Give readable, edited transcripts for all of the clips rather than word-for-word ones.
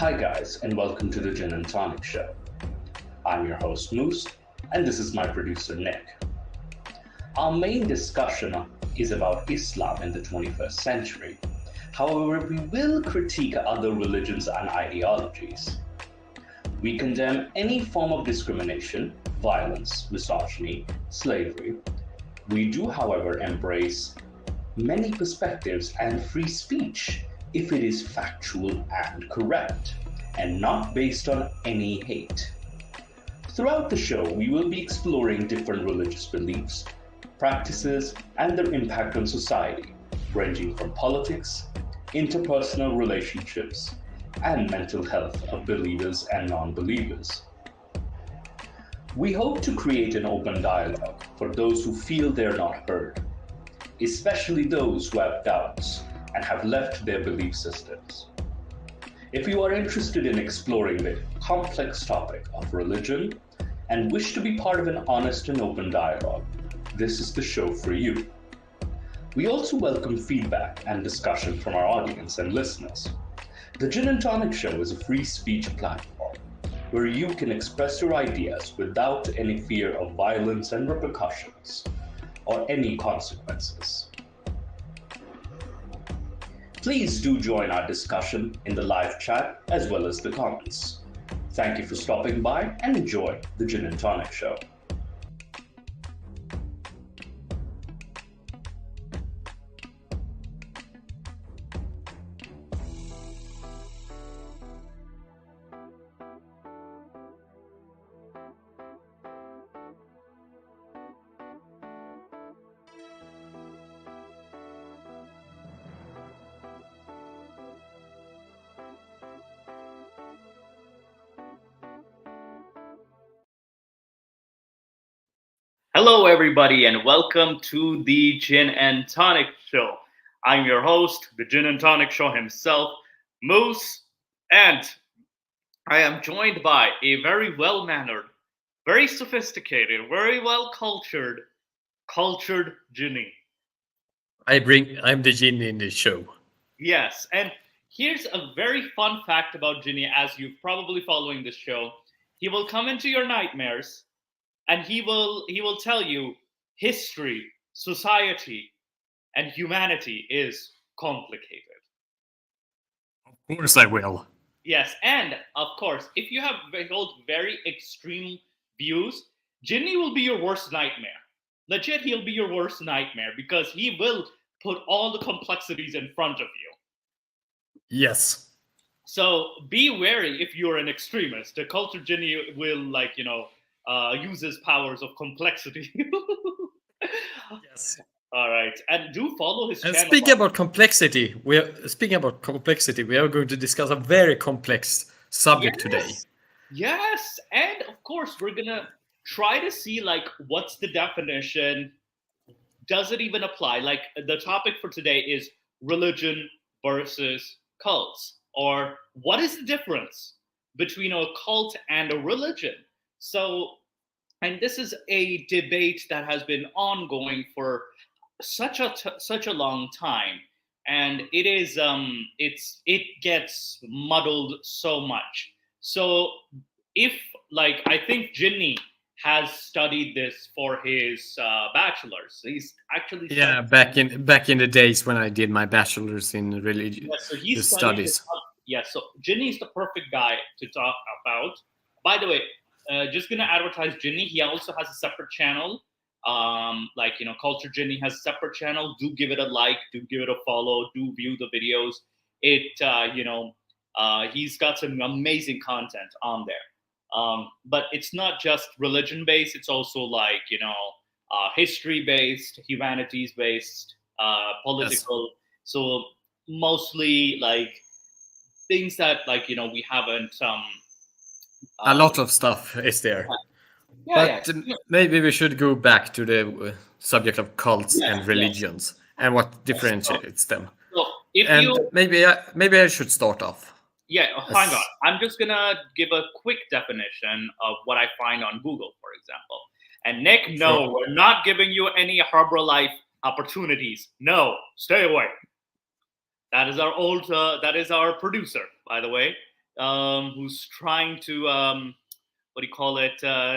Hi, guys, and welcome to the Gin and Tonic Show. I'm your host, Moose, and this is my producer, Nick. Our main discussion is about Islam in the 21st century. However, we will critique other religions and ideologies. We condemn any form of discrimination, violence, misogyny, slavery. We do, however, embrace many perspectives and free speech if it is factual and correct, and not based on any hate. Throughout the show, we will be exploring different religious beliefs, practices, and their impact on society, ranging from politics, interpersonal relationships, and mental health of believers and non-believers. We hope to create an open dialogue for those who feel they're not heard, especially those who have doubts and have left their belief systems. If you are interested in exploring the complex topic of religion and wish to be part of an honest and open dialogue, this is the show for you. We also welcome feedback and discussion from our audience and listeners. The Gin and Tonic Show is a free speech platform where you can express your ideas without any fear of violence and repercussions or any consequences. Please do join our discussion in the live chat as well as the comments. Thank you for stopping by and enjoy the Gin and Tonic Show. Hello, everybody, and welcome to the Gin and Tonic Show. I'm your host, the Gin and Tonic Show himself, Moose, and I am joined by a very well-mannered, very sophisticated, very cultured Ginny. I'm the Ginny in the show. Yes, and here's a very fun fact about Ginny, as you're probably following this show. He will come into your nightmares, and he will tell you history, society, and humanity is complicated. Of course I will. Yes, and of course, if you have held very extreme views, Ginny will be your worst nightmare. Legit, he'll be your worst nightmare because he will put all the complexities in front of you. Yes. So be wary if you're an extremist. The culture Ginny will, use his powers of complexity. Yes. All right, and do follow his And channel. speaking about complexity, we are going to discuss a very complex subject today. Yes, and of course we're gonna try to see what's the definition. Does it even apply? Like the topic for today is religion versus cults, or what is the difference between a cult and a religion? So, and this is a debate that has been ongoing for such a long time, and it gets muddled so much. So if I think Ginny has studied this for his bachelor's. He's actually back in the days when I did my bachelor's in religion so he's studies. So Ginny is the perfect guy to talk about. By the way, just gonna advertise Ginny. He also has a separate channel. Culture Ginny has a separate channel. Do give it a like. Do give it a follow. Do view the videos. He's got some amazing content on there. But it's not just religion based. It's also history based, humanities based, political. Yes. So mostly things that we haven't. A lot of stuff is there. But maybe we should go back to the subject of cults and religions and what differentiates them. So maybe I should start off. Yeah, hang on. I'm just gonna give a quick definition of what I find on Google, for example. And Nick, no, we're not giving you any Herbalife opportunities. No, stay away. That is our producer, by the way. who's trying to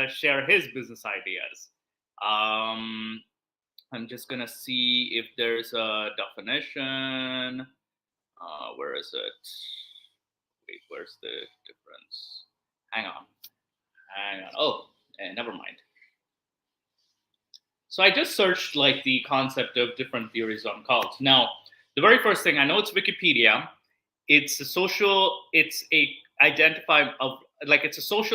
share his business ideas. I'm just gonna see if there's a definition. Where is it? Wait, where's the difference? Hang on. Oh, never mind. So I just searched like the concept of different theories on cults. Now, the very first thing, I know it's Wikipedia. It's a social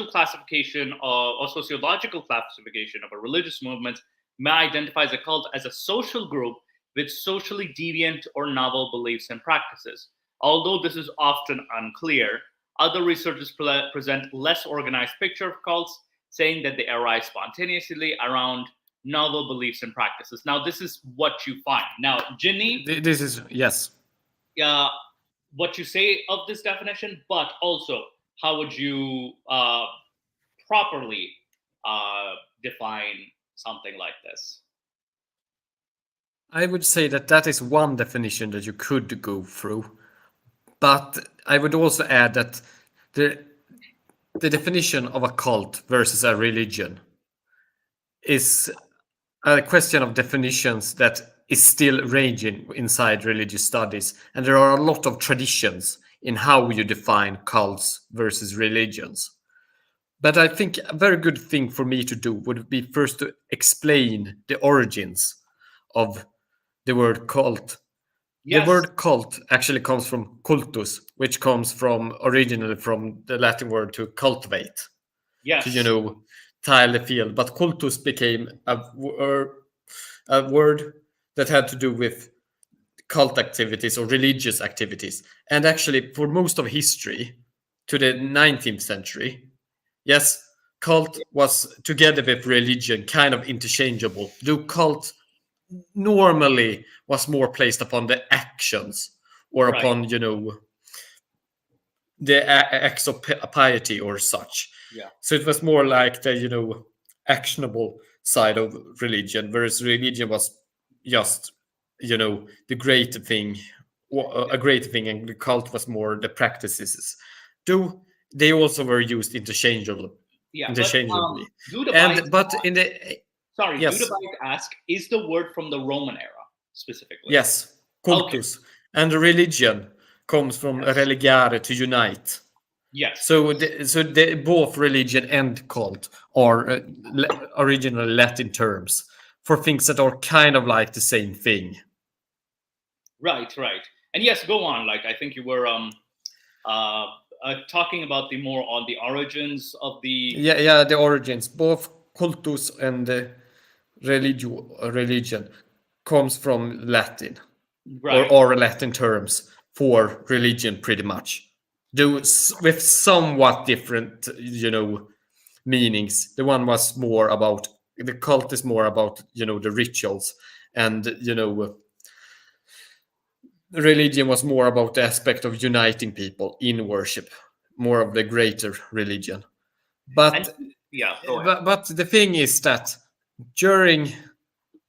classification or sociological classification of a religious movement may identify as a cult as a social group with socially deviant or novel beliefs and practices. Although this is often unclear, other researchers present less organized picture of cults, saying that they arise spontaneously around novel beliefs and practices. Now, this is what you find. Now, Ginny, this is yes. What you say of this definition, but also how would you properly define something like this? I would say that is one definition that you could go through, but I would also add that the definition of a cult versus a religion is a question of definitions that is still ranging inside religious studies, and there are a lot of traditions in how you define cults versus religions. But I think a very good thing for me to do would be first to explain the origins of the word cult. Yes. The word cult actually comes from cultus, which comes from originally from the Latin word to cultivate. Yes. To, tile the field. But cultus became a word that had to do with cult activities or religious activities. And actually, for most of history, to the 19th century, yes, cult was together with religion kind of interchangeable. Though cult normally was more placed upon the actions or upon, the acts of piety or such. Yeah. So it was more like the, actionable side of religion, whereas religion was just, the great thing, a great thing, and the cult was more the practices. Though they also were used interchangeably. Yeah, but in the yes. Dudabite ask, is the word from the Roman era specifically? Yes, cultus. Okay. And religion comes from religare, to unite. Yes. So both religion and cult are original Latin terms for things that are kind of like the same thing. Right. And yes, go on. Like, I think you were talking about the origins of the... Yeah, the origins. Both cultus and religion comes from Latin. Right. Or Latin terms for religion, pretty much. With somewhat different, meanings. The one was more about, the cult is more about, the rituals, and, religion was more about the aspect of uniting people in worship, more of the greater religion. But but the thing is that during,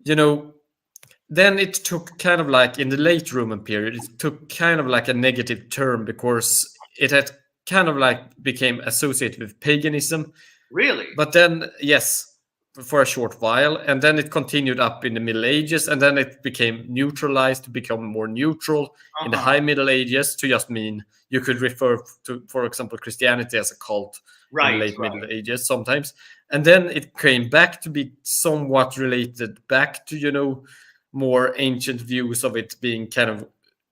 then it took kind of like in the late Roman period, it took kind of like a negative term because it had kind of like became associated with paganism. Really? But then, yes, for a short while. And then it continued up in the Middle Ages. And then it became neutralized to become more neutral in the High Middle Ages to just mean you could refer to, for example, Christianity as a cult in the late Middle Ages sometimes. And then it came back to be somewhat related back to, more ancient views of it being kind of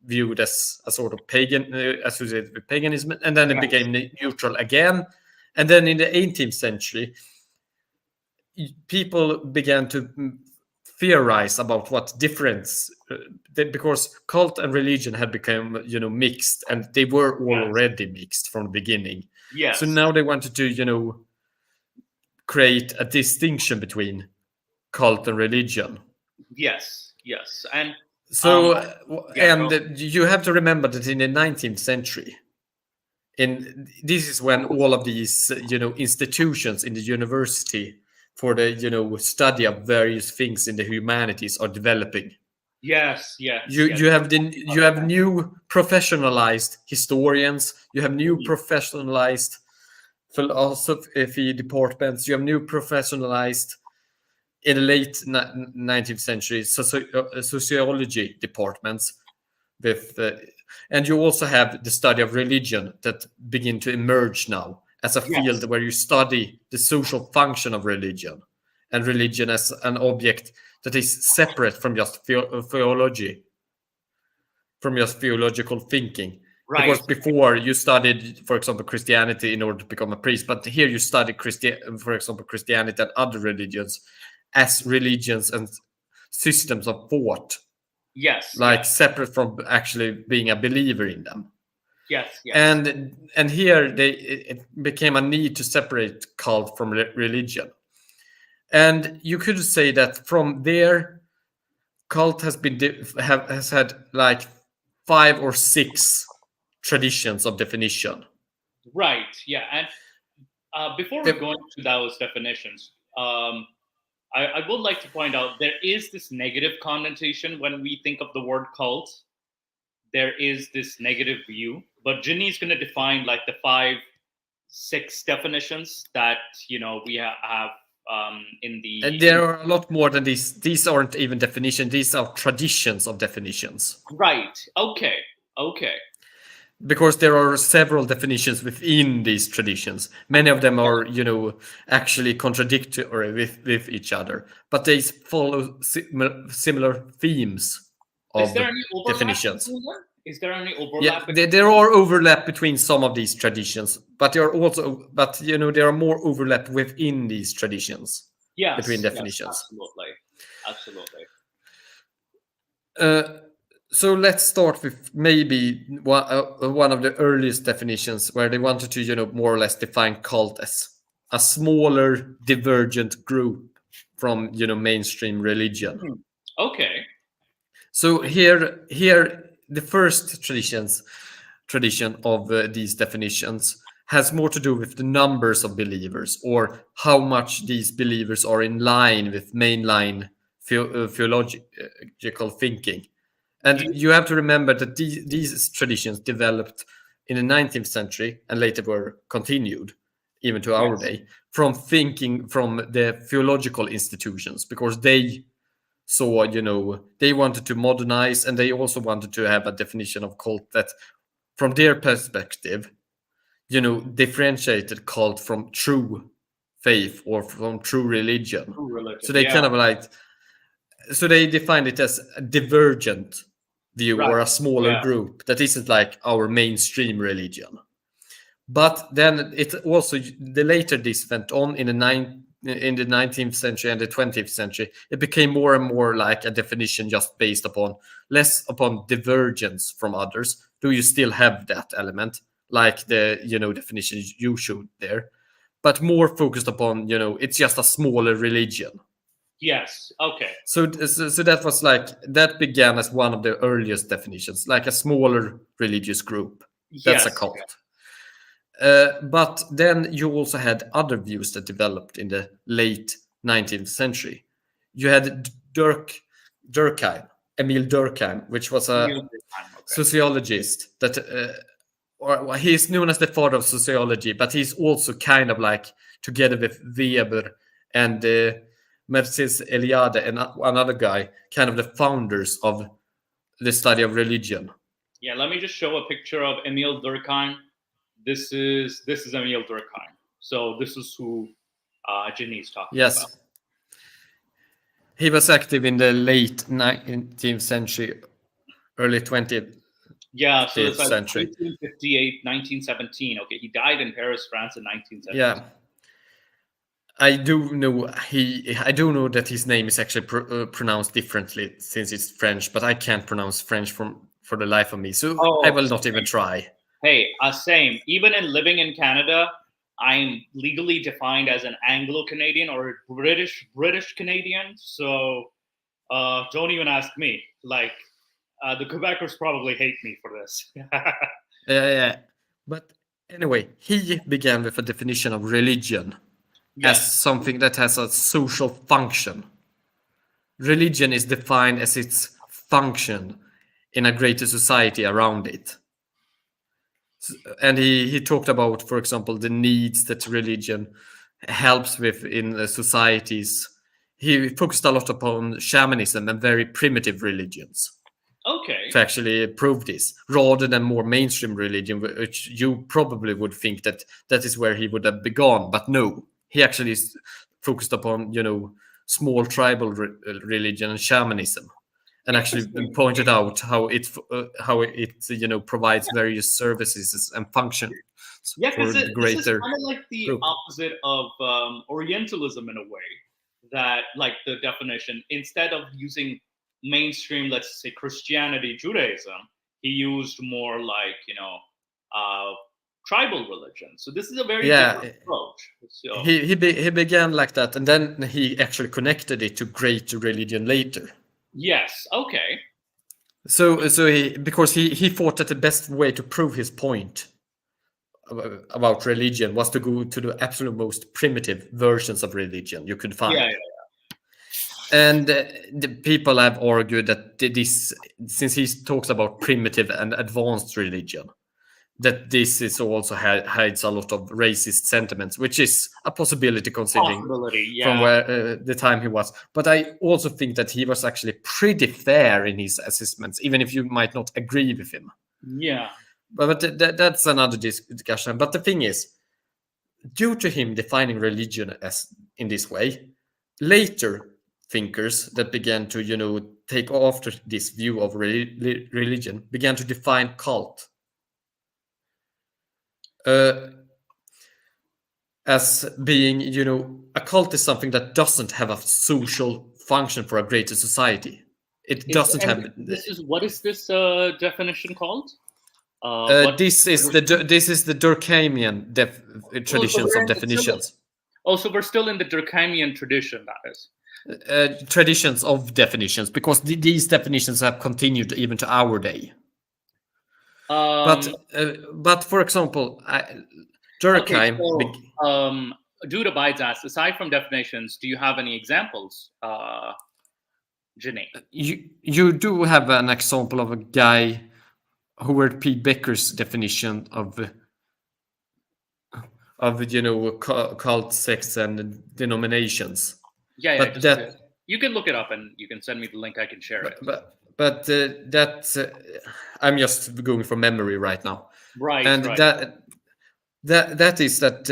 viewed as a sort of pagan, associated with paganism, and then it became neutral again. And then in the 18th century, people began to theorize about what difference, because cult and religion had become, mixed, and they were already mixed from the beginning. Yes. So now they wanted to, create a distinction between cult and religion. Yes. And so you have to remember that in the 19th century, this is when all of these institutions in the university for the study of various things in the humanities are developing. Yes. You have new professionalized historians, you have new professionalized philosophy departments, you have new professionalized in the late 19th century sociology departments with and you also have the study of religion that begin to emerge now as a field where you study the social function of religion and religion as an object that is separate from just theology, from just theological thinking. Right. Because before you studied, for example, Christianity in order to become a priest, but here you study for example, Christianity and other religions as religions and systems of thought. Yes. Like separate from actually being a believer in them. Yes. And here it became a need to separate cult from religion. And you could say that from there, cult has been has had like 5 or 6 traditions of definition. Right. Yeah. And before we go into those definitions, I would like to point out there is this negative connotation when we think of the word cult. There is this negative view, but Ginny's going to define like the 5, 6 definitions that we have in the. And there are a lot more than these. These aren't even definitions. These are traditions of definitions. Right. Okay. Because there are several definitions within these traditions. Many of them are, actually contradictory with each other, but they follow similar themes of definitions. Is there any overlap? Yeah, there are overlap between some of these traditions, but there are more overlap within these traditions. Yes, between definitions. Yes, absolutely. So let's start with maybe one of the earliest definitions where they wanted to, more or less define cult as a smaller divergent group from, mainstream religion. Okay. So here the first tradition of these definitions has more to do with the numbers of believers or how much these believers are in line with mainline theological thinking. And you have to remember that these traditions developed in the 19th century and later were continued even to our day from thinking from the theological institutions, because they saw, they wanted to modernize, and they also wanted to have a definition of cult that from their perspective, differentiated cult from true faith or from true religion. So they so they defined it as a divergent view or a smaller group that isn't like our mainstream religion. But then it also, the later this went on in the 19th century and the 20th century, it became more and more like a definition just based upon less upon divergence from others. Do you still have that element, like the definition you showed there, but more focused upon it's just a smaller religion. Yes. Okay. So that was that began as one of the earliest definitions, like a smaller religious group. That's a cult. But then you also had other views that developed in the late 19th century. You had Durkheim, Emil Durkheim, which was a sociologist that, or he's known as the father of sociology, but he's also kind of like, together with Weber and Mircea Eliade and another guy, kind of the founders of the study of religion. Yeah, let me just show a picture of Emil Durkheim. This is Emil Durkheim. So this is who Ginny's talking about. Yes. He was active in the late 19th century, early 20th so it's like century. 1858, 1917. Okay, he died in Paris, France in 1917. Yeah. I do know that his name is actually pronounced differently since it's French, but I can't pronounce French for the life of me. So I will not even try. Hey, same. Even in living in Canada, I'm legally defined as an Anglo-Canadian or British Canadian. So don't even ask me. Like the Quebecers probably hate me for this. Yeah. But anyway, he began with a definition of religion as something that has a social function. Religion is defined as its function in a greater society around it. And he talked about, for example, the needs that religion helps with in the societies. He focused a lot upon shamanism and very primitive religions Okay. to actually prove this, rather than more mainstream religion, which you probably would think that that is where he would have begun. But no, he actually focused upon, small tribal religion and shamanism, and actually pointed out how it provides various services and functions Yeah, for because the this is greater kind of like the group. opposite of Orientalism in a way. That, like, the definition, instead of using mainstream, let's say Christianity, Judaism, he used more like tribal religion. So this is a very different approach. So He began like that, and then he actually connected it to great religion later. yes, okay. So because he thought that the best way to prove his point about religion was to go to the absolute most primitive versions of religion you could find. Yeah. And the people have argued that this, since he talks about primitive and advanced religion, that this is also hides a lot of racist sentiments, which is a possibility considering from where the time he was. But I also think that he was actually pretty fair in his assessments, even if you might not agree with him. Yeah. But that's another discussion. But the thing is, due to him defining religion as in this way, later thinkers that began to take after this view of religion began to define cult as being, a cult is something that doesn't have a social function for a greater society. It doesn't have. What is this definition called? This is the Durkheimian traditions of definitions. So we're still in the Durkheimian tradition, that is. Traditions of definitions, because these definitions have continued even to our day. But for example, Durkheim. Okay, Dude Abides asks, aside from definitions, do you have any examples, Ginny? You do have an example of a guy, Howard P. Becker's definition of cult, sects, and denominations. Yeah, but you can look it up and you can send me the link. I can share it. But that's I'm just going from memory right now. Right. And right. that is that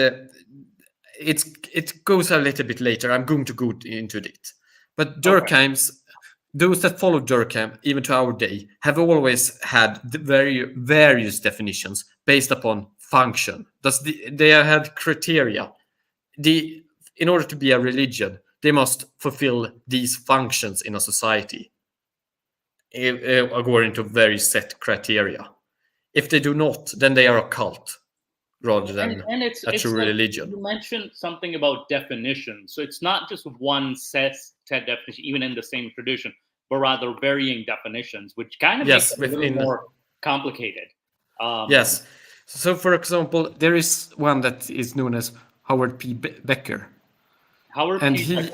it goes a little bit later. I'm going to go into it. But Durkheim's, those that follow Durkheim, even to our day, have always had various definitions based upon function. They have criteria. In order to be a religion, they must fulfill these functions in a society according to very set criteria. If they do not, then they are a cult rather than a true religion. You mentioned something about definition. So it's not just one set definition, even in the same tradition, but rather varying definitions, which kind of makes it a little more complicated. Yes. So, for example, there is one that is known as Howard P. Becker. Becker.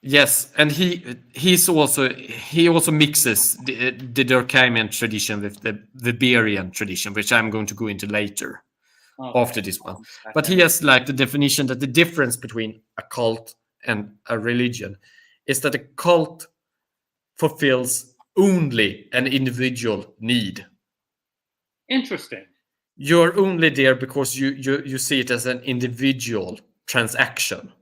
Yes, and he also mixes the Durkheimian tradition with the Weberian tradition, which I'm going to go into later after this one. But he has like the definition that the difference between a cult and a religion is that a cult fulfills only an individual need. Interesting. You're only there because you see it as an individual transaction.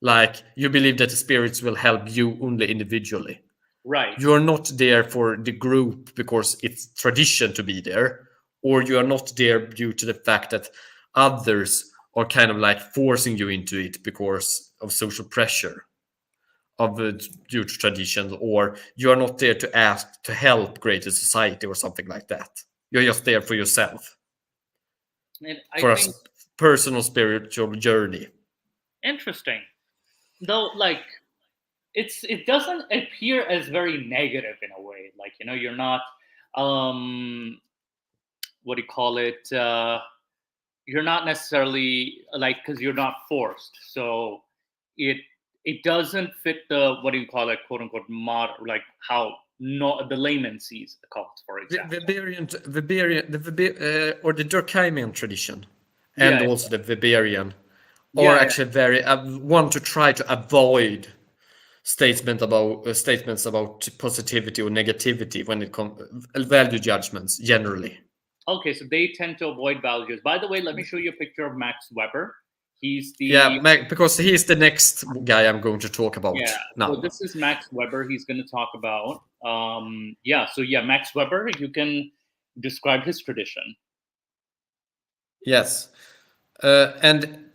Like you believe that the spirits will help you only individually. Right. You're not there for the group because it's tradition to be there, or you are not there due to the fact that others are kind of like forcing you into it because of social pressure due to traditions, or you are not there to ask to help greater society or something like that. You're just there for yourself. For a personal spiritual journey. Interesting. Though, like, it doesn't appear as very negative in a way. Like, you're not, what do you call it? You're not necessarily like, because you're not forced. So it doesn't fit the, what do you call it, quote unquote, like how the layman sees a cult, for example. Or the Durkheimian tradition, Yeah, and yeah. also the Weberian, Yeah, are yeah. actually very want to try to avoid statements about positivity or negativity when it comes value judgments generally. Okay, so they tend to avoid values. By the way, let me show you a picture of Max Weber. He's the Because he's the next guy I'm going to talk about now. So this is Max Weber. He's going to talk about Max Weber. You can describe his tradition. Yes, and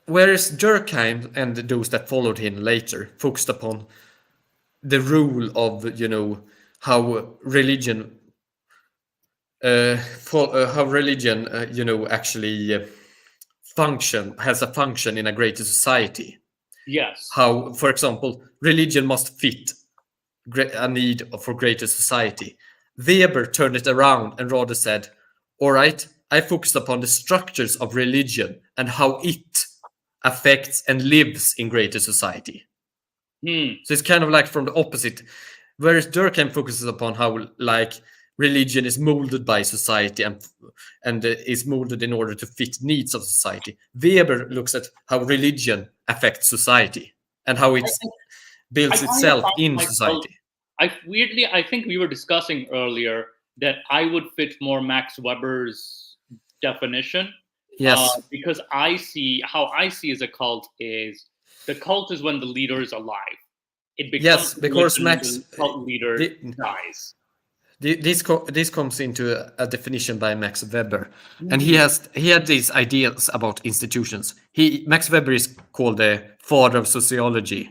whereas Durkheim and those that followed him later focused upon the rule of how religion actually has a function in a greater society. Yes. How, for example, religion must fit a need for greater society. Weber turned it around and rather said, all right, I focused upon the structures of religion and how it affects and lives in greater society. So it's kind of like from the opposite. Whereas Durkheim focuses upon how religion is molded by society and is molded in order to fit needs of society. Weber looks at how religion affects society and how it builds itself in society. I think we were discussing earlier that I would fit more Max Weber's definition. Yes. Because I see as a cult is the cult is when the leader is alive. It becomes because Max cult leader dies. This comes into a definition by Max Weber, and he had these ideas about institutions. Max Weber is called the father of sociology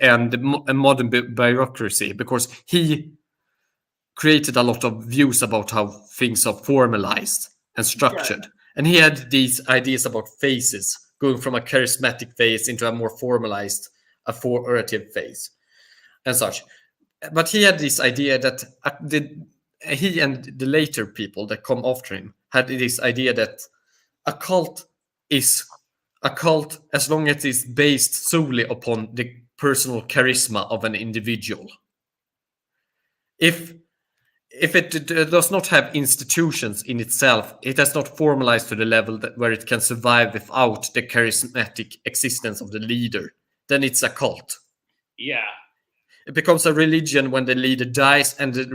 and modern bureaucracy, because he created a lot of views about how things are formalized and structured. Yeah. And he had these ideas about phases, going from a charismatic phase into a more formalized, authoritative phase and such. But he had this idea that he and the later people that come after him had this idea that a cult is a cult as long as it's based solely upon the personal charisma of an individual. If it does not have institutions in itself, it has not formalized to the level where it can survive without the charismatic existence of the leader, then it's a cult. Yeah. It becomes a religion when the leader dies and the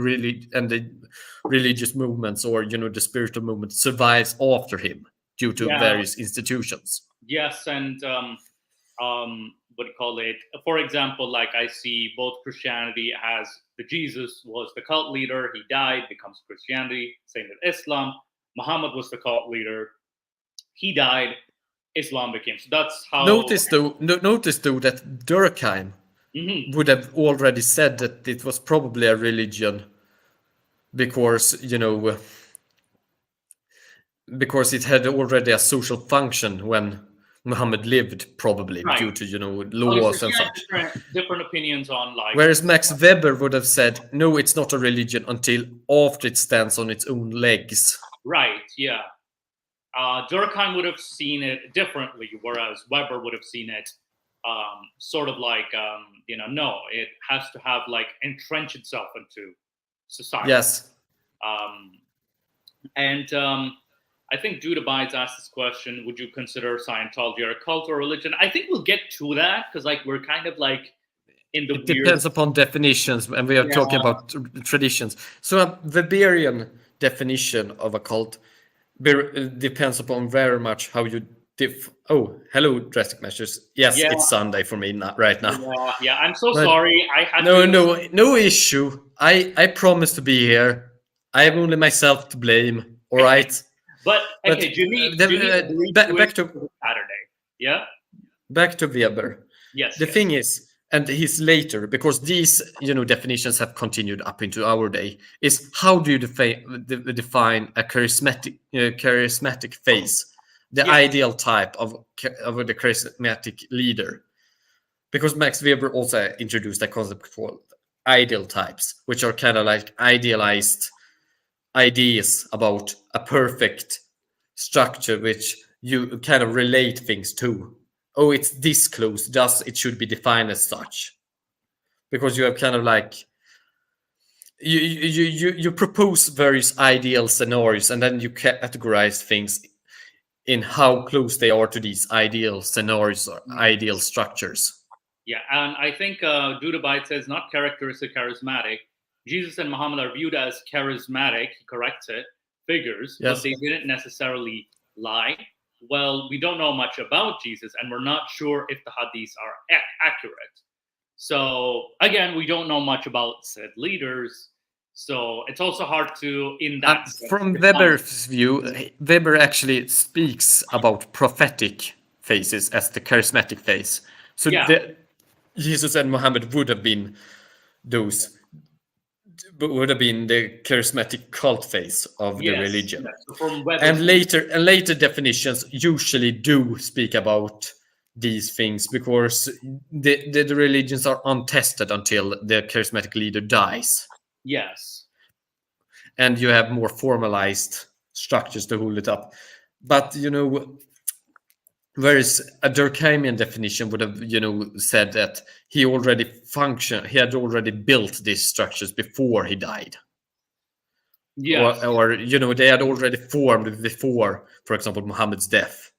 religious movements or the spiritual movement survives after him due to various institutions. Yes, and what do you call it? For example, like I see both Christianity has the Jesus was the cult leader, he died, becomes Christianity. Same with Islam. Muhammad was the cult leader, he died, Islam became. So that's how. Notice though that Durkheim would have already said that it was probably a religion because it had already a social function when Muhammad lived, probably due to laws and such. Different opinions on life. Whereas Max Weber would have said, no, it's not a religion until after it stands on its own legs. Right, yeah. Durkheim would have seen it differently, whereas Weber would have seen it sort of like, no, it has to have entrench itself into society. Yes. I think Judah Bides asked this question, would you consider Scientology a cult or religion? I think we'll get to that because we're kind of in the It depends upon definitions, and we are talking about traditions. So a Weberian definition of a cult depends upon very much how you hello, Drastic Measures. Yes, it's Sunday for me right now. Yeah, I'm so sorry. I had no issue. I promise to be here. I have only myself to blame. All right. But Jimmy back to Saturday. Yeah. Back to Weber. Yes. The thing is, and he's later, because these definitions have continued up into our day, is how do you define a charismatic phase, the ideal type of the charismatic leader? Because Max Weber also introduced a concept called ideal types, which are kind of like idealized ideas about a perfect structure which you kind of relate things to. Oh, it's this close, thus it should be defined as such. Because you have kind of you propose various ideal scenarios, and then you categorize things in how close they are to these ideal scenarios or ideal structures. Yeah, and I think Dudabite says not characteristic, charismatic. Jesus and Muhammad are viewed as charismatic, he corrects it, figures, Yes. but they didn't necessarily lie. Well, we don't know much about Jesus, and we're not sure if the hadiths are accurate. So, again, we don't know much about said leaders. So it's also hard to, in that sense, From define- Weber's view, Weber actually speaks about prophetic phases as the charismatic phase. So Yeah. Jesus and Muhammad would have been those, would have been the charismatic cult phase of the Yes, religion. yes. So from Weber's And later definitions usually do speak about these things because the religions are untested until the charismatic leader dies, yes. and you have more formalized structures to hold it up. But whereas a Durkheimian definition would have said that he had already built these structures before he died. Yes. Or they had already formed before, for example, Muhammad's death,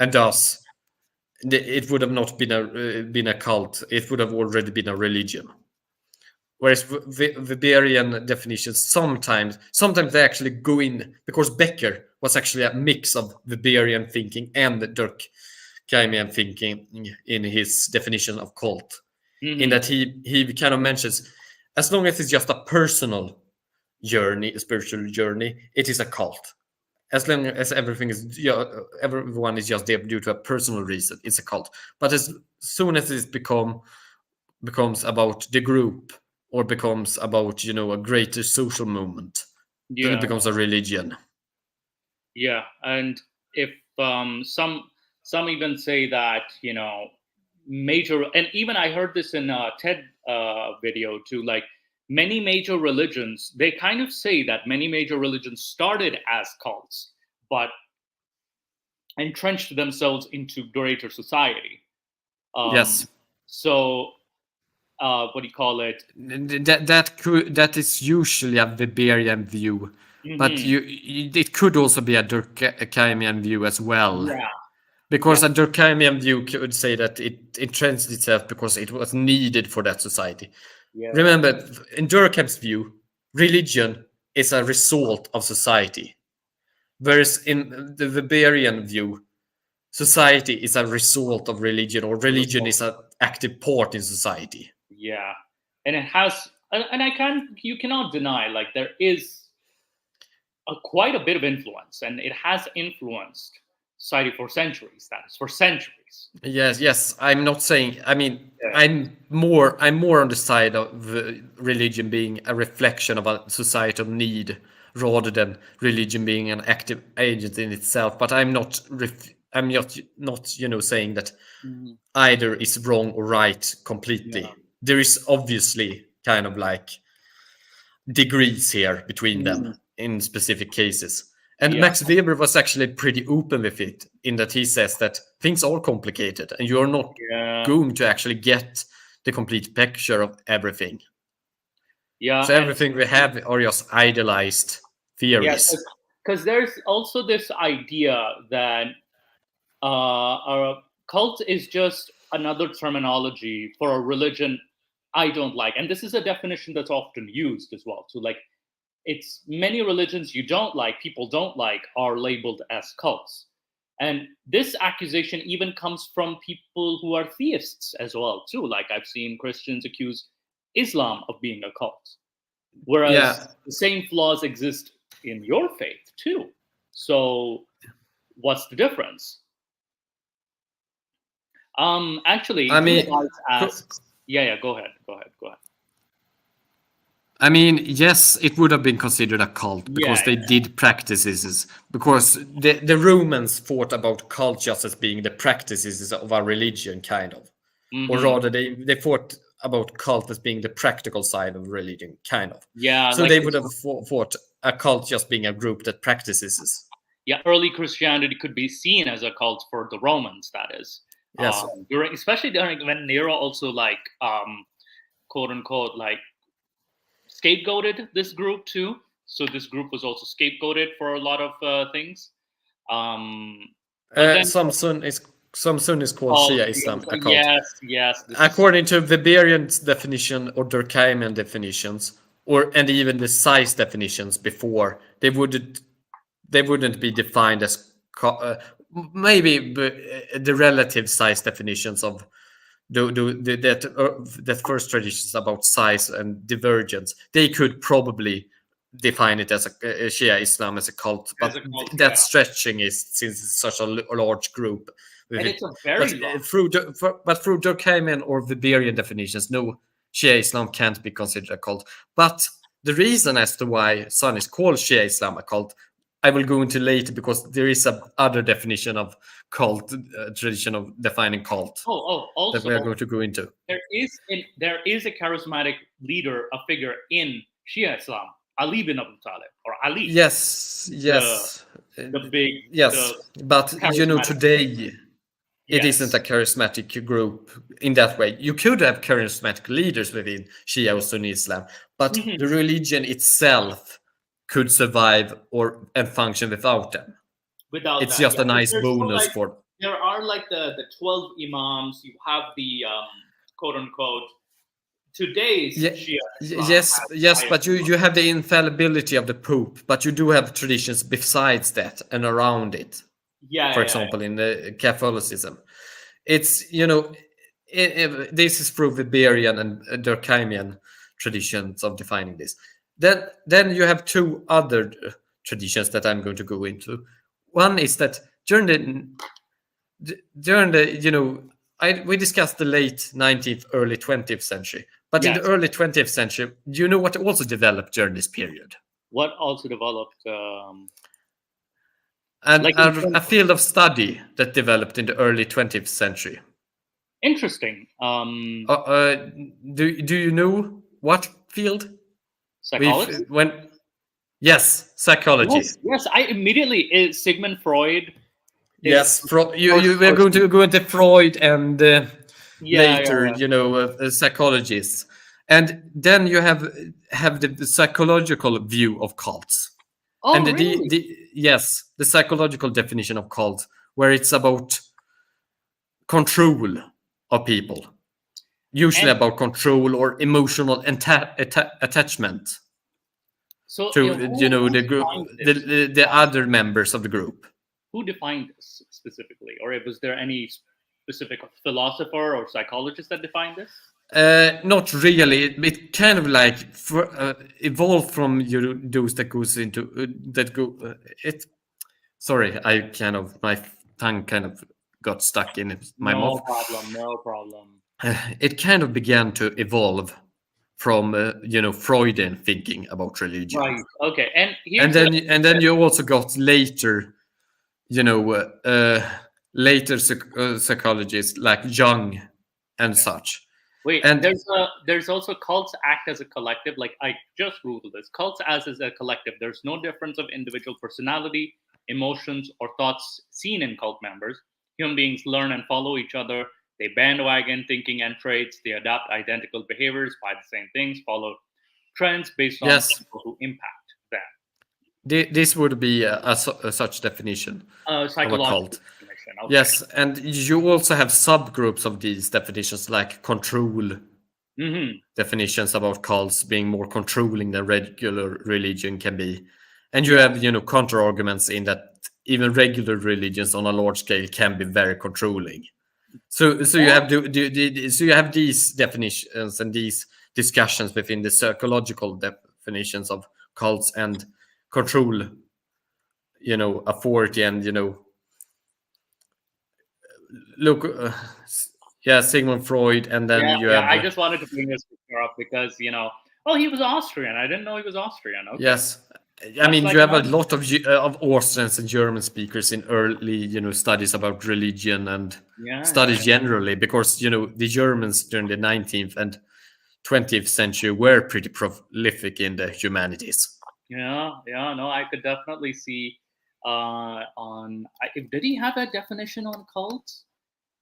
and thus it would have not been a cult. It would have already been a religion. Whereas Weberian definitions sometimes they actually go in, because Becker was actually a mix of Weberian thinking and Durkheimian thinking in his definition of cult. Mhm. In that he kind of mentions, as long as it's just a personal journey, a spiritual journey, it is a cult. As long as everyone is just there due to a personal reason, it's a cult. But as soon as it becomes about the group, or becomes about a greater social movement, then it becomes a religion. Yeah, and if some even say that major, and even I heard this in a TED video too, like many major religions, they kind of say that many major religions started as cults, but entrenched themselves into greater society. Yes. So, what do you call it? That is usually a Weberian view, but it could also be a Durkheimian view as well. Yeah. Because a Durkheimian view could say that it entrenched itself because it was needed for that society. Yeah. Remember, in Durkheim's view, religion is a result of society. Whereas in the Weberian view, society is a result of religion, or religion is an active part in society. Yeah, and it has, and you cannot deny, like there is quite a bit of influence, and it has influenced society for centuries. That is, for centuries. Yes. I'm not saying. I mean, I'm more on the side of religion being a reflection of a societal need, rather than religion being an active agent in itself. But I'm not saying that either is wrong or right completely. Yeah. There is obviously kind of like degrees here between them in specific cases. And Max Weber was actually pretty open with it, in that he says that things are complicated and you're not going to actually get the complete picture of everything. Yeah. So everything we have are just idealized theories. Because there's also this idea that a cult is just another terminology for a religion I don't like. And this is a definition that's often used as well. So, like, it's many religions you don't like, people don't like, are labeled as cults. And this accusation even comes from people who are theists as well, too. Like, I've seen Christians accuse Islam of being a cult. Whereas the same flaws exist in your faith, too. So what's the difference? Actually, I mean, asks, go ahead. I mean, yes, it would have been considered a cult because they did practices. Because the Romans thought about cult just as being the practices of a religion, kind of. Or rather, they thought about cult as being the practical side of religion, kind of. Yeah. So like they would have thought a cult just being a group that practices. Yeah, early Christianity could be seen as a cult for the Romans, that is. Yes. Especially during when Nero also, like, quote unquote, like, scapegoated this group too. So this group was also scapegoated for a lot of things. But then, Some Sun is called oh, Shia Islam, a cult. yes. According to Weberian's definition or Durkheimian definitions, and even the size definitions before, they wouldn't be defined as maybe the relative size definitions of that first traditions about size and divergence. They could probably define it as a Shia Islam as a cult, but that's stretching it since it's such a large group. And it's a very long. Through Durkheimian or Weberian definitions, no, Shia Islam can't be considered a cult. But the reason as to why Sun is called Shia Islam a cult, I will go into later, because there is a other definition of cult, tradition of defining cult. Also, that we are going to go into. There is a charismatic leader, a figure in Shia Islam, Ali bin Abi Talib, or Ali. Yes. The big. Yes, but today it isn't a charismatic group in that way. You could have charismatic leaders within Shia or Sunni Islam, but the religion itself could survive and function without them. It's just a nice bonus for. There are like the 12 imams. You have the quote unquote today's Shia Islam. Yes, but you have the infallibility of the Pope, but you do have traditions besides that and around it. For example, in the Catholicism, it's this is through Weberian and Durkheimian traditions of defining this. Then you have two other traditions that I'm going to go into. One is that during the we discussed the late 19th, early 20th century, but in the early 20th century, do you know what also developed during this period? What also developed? A field of study that developed in the early 20th century. Interesting. Do you know what field? Psychology. Yes, psychology. Yes. I immediately Sigmund Freud. Yes, you were going to go into Freud and later, psychologists, and then you have the psychological view of cults. Oh, and really? the psychological definition of cult, where it's about control of people, usually about control or emotional attachment to the group, the other members of the group. Who defined this specifically, or was there any specific philosopher or psychologist that defined this? Not really. It kind of like evolved from those that goes into that go. Sorry, my tongue kind of got stuck in my mouth. No problem. It kind of began to evolve from Freudian thinking about religion. Right. Okay. And then you also got later, psychologists like Jung and such. Wait, there's also cults act as a collective. Like I just Googled this. Cults as a collective. There's no difference of individual personality, emotions, or thoughts seen in cult members. Human beings learn and follow each other. They bandwagon thinking and traits. They adopt identical behaviors, buy the same things, follow trends based on people who impact them. This would be such definition of a cult. Okay. Yes, and you also have subgroups of these definitions, like control definitions about cults being more controlling than regular religion can be. And you have, counter arguments in that even regular religions on a large scale can be very controlling. So you have these definitions and these discussions within the psychological definitions of cults and control, authority and Sigmund Freud, and then you have. I just wanted to bring this picture up because he was Austrian. I didn't know he was Austrian. Okay. Yes, I mean you have a lot of Austrians and German speakers in early studies about religion and studies generally, because the Germans during the 19th and 20th century were pretty prolific in the humanities. No, I could definitely see. Did he have a definition on cults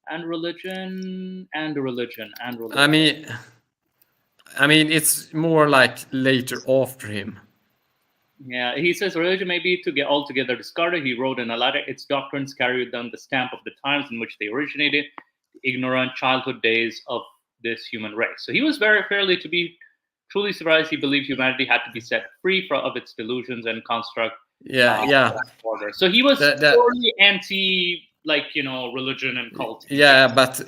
and religion? I mean, I mean, it's more like later after him. Yeah, he says religion may be to get altogether discarded. He wrote in a letter, its doctrines carry with them the stamp of the times in which they originated, the ignorant childhood days of this human race. So he was very fairly to be truly surprised. He believed humanity had to be set free of its delusions and construct Yeah. order. So he was That- totally anti, like, religion and cult. Yeah, but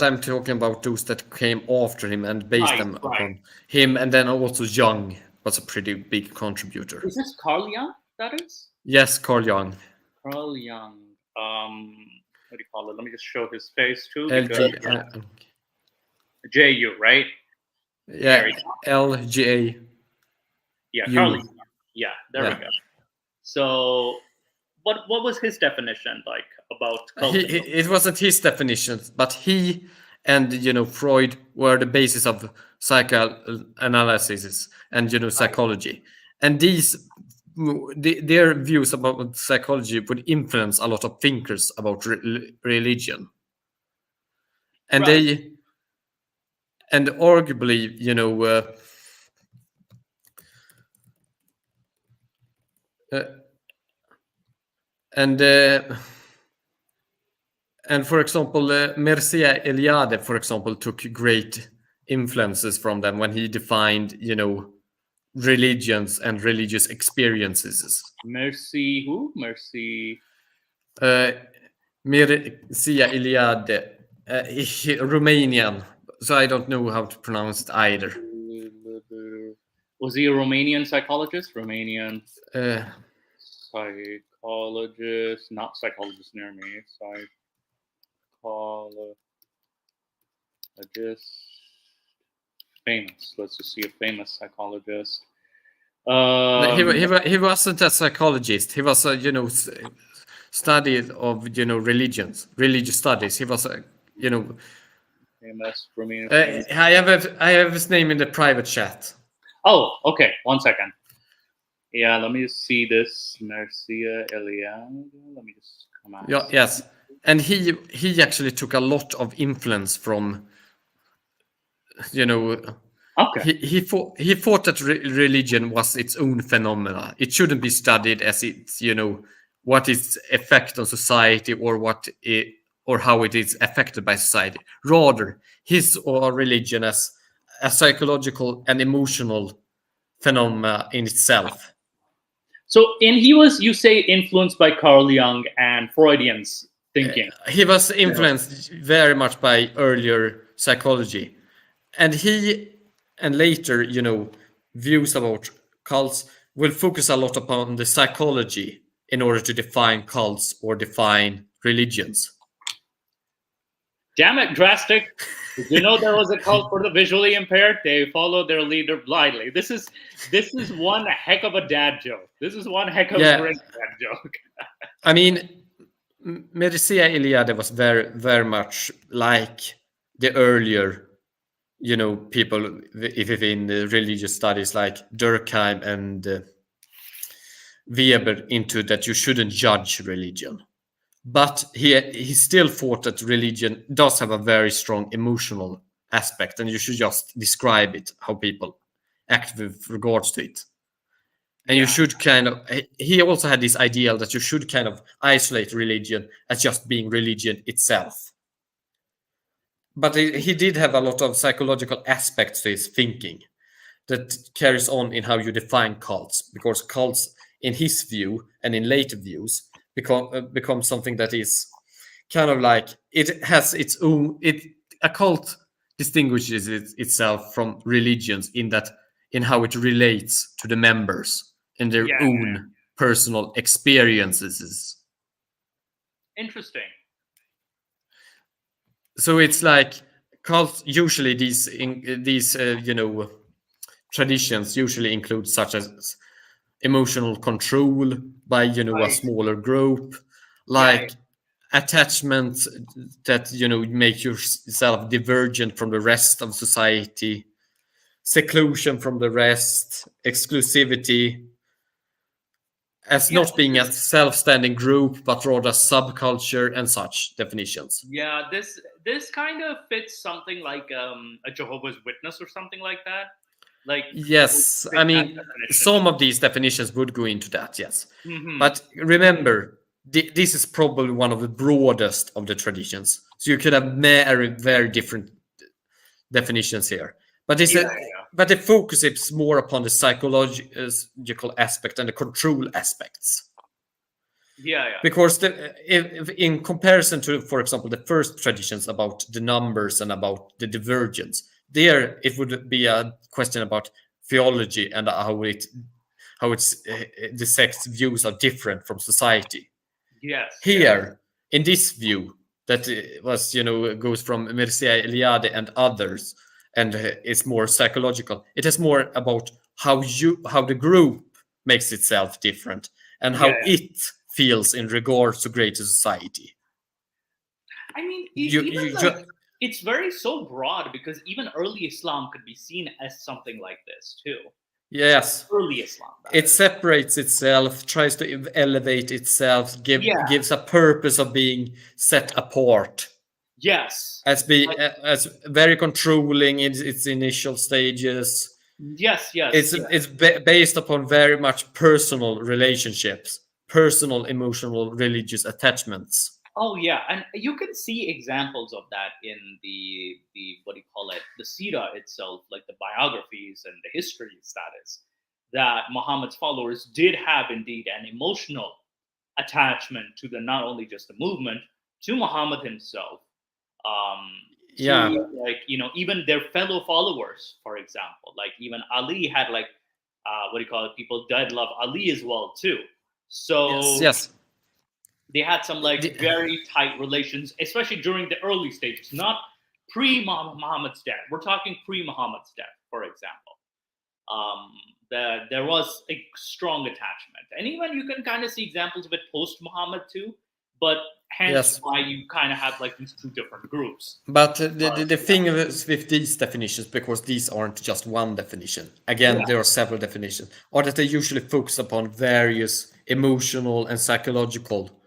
I'm talking about those that came after him and based Right, them right. upon him, and then also Jung was a pretty big contributor. Is this Carl Jung? That is Yes, Carl Jung. Carl Jung. What do you call it? Let me just show his face too. LG, Because, JU, right? yeah, There we go. LGA. Yeah, You. Carl Jung. Yeah, there Yeah. we go. So, what was his definition like about cult? It wasn't his definition, but he and Freud were the basis of psychoanalysis and psychology, and their views about psychology would influence a lot of thinkers about religion, and Right. and arguably and for example, Mircea Eliade, for example, took great influences from them when he defined, religions and religious experiences. Mercy, who? Mercy. Mircea Eliade, Romanian, so I don't know how to pronounce it either. Was he a Romanian psychologist? Romanian Uh, psychologist, not psychologist near me. Psychologist. Famous. Let's just see a famous psychologist. he wasn't a psychologist. He was a study of religions, religious studies. He was a famous Romanian. I have his name in the private chat. Oh, okay. 1 second. Yeah, let me just see this. Mircea Eliade. Let me just come out. Yeah, yes, and he actually took a lot of influence from Okay. he thought that religion was its own phenomena. It shouldn't be studied as its what its effect on society or how it is affected by society. Rather, his or religion as a psychological and emotional phenomena in itself. So, and he was, you say, influenced by Carl Jung and Freudian's thinking. He was influenced very much by earlier psychology, and later, views about cults will focus a lot upon the psychology in order to define cults or define religions. Damn it, Drastic. Did you know there was a cult for the visually impaired? They follow their leader blindly. This is one heck of a dad joke. This is one heck of a great dad joke. I mean, Mircea Eliade was very, very much like the earlier, people within the religious studies like Durkheim and Weber into that you shouldn't judge religion. But he still thought that religion does have a very strong emotional aspect, and you should just describe it, how people act with regards to it. And you should he also had this ideal that you should kind of isolate religion as just being religion itself. But he did have a lot of psychological aspects to his thinking that carries on in how you define cults, because cults, in his view and in later views, become something that is kind of like it has its own. A cult distinguishes itself from religions in how it relates to the members in their own personal experiences. Interesting. So it's like cults. Usually, these traditions usually include such as emotional control by a smaller group, like attachments that make yourself divergent from the rest of society, seclusion from the rest, exclusivity, as Yeah. not being a self-standing group, but rather subculture and such definitions. Yeah, this kind of fits something like a Jehovah's Witness or something like that. Like would Yes, fit I that mean, definition. some of these definitions would go into that, yes. Mhm. But remember, this is probably one of the broadest of the traditions. So you could have very different definitions here. But but the focus is more upon the psychological aspect and the control aspects. Yeah, yeah. Because if in comparison to, for example, the first traditions about the numbers and about the divergence, there it would be a question about theology and how it's the sect's views are different from society. Yes. Here, in this view, that was goes from Mircea Eliade and others, and it's more psychological. It is more about how the group makes itself different and how it feels in regards to greater society. I mean, You it's very so broad because even early Islam could be seen as something like this too. Yes, Early Islam. it separates itself, tries to elevate itself, gives a purpose of being set apart. Yes. As very controlling in its initial stages. Yes. It's based upon very much personal relationships, personal, emotional, religious attachments. Oh yeah, and you can see examples of that in the what do you call it, the Sira itself, like the biographies and the history status, that Muhammad's followers did have indeed an emotional attachment to the not only just the movement, to Muhammad himself, like even their fellow followers, for example, like even Ali had like what do you call it, people did love Ali as well too. So yes. They had some like very tight relations, especially during the early stages, not pre-Muhammad's death. We're talking pre-Muhammad's death, for example. There was a strong attachment, and even you can kind of see examples of it post-Muhammad too. But hence why you kind of have like these two different groups. But the thing is with these definitions, because these aren't just one definition. Again, there are several definitions, or that they usually focus upon various emotional and psychological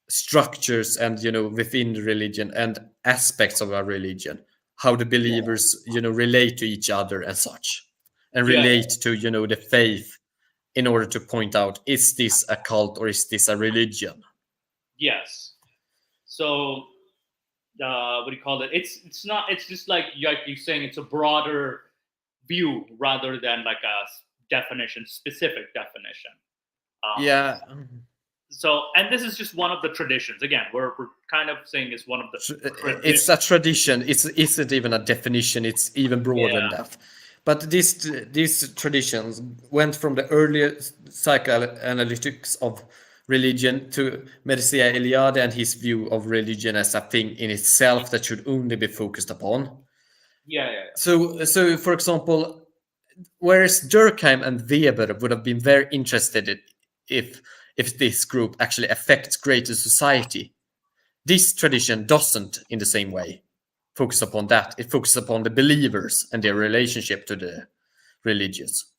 structures and within the religion and aspects of our religion, how the believers relate to each other and such, and relate to the faith, in order to point out, is this a cult or is this a religion? Yes. So what do you call it, it's not, it's just like you're saying, it's a broader view rather than like a specific definition. So, and this is just one of the traditions. Again, we're kind of saying it's one of the. It's a tradition. It isn't even a definition. It's even broader than that. But these traditions went from the earlier psychoanalytics of religion to Mircea Eliade and his view of religion as a thing in itself that should only be focused upon. So for example, whereas Durkheim and Weber would have been very interested if this group actually affects greater society, this tradition doesn't in the same way focus upon that. It focuses upon the believers and their relationship to the religious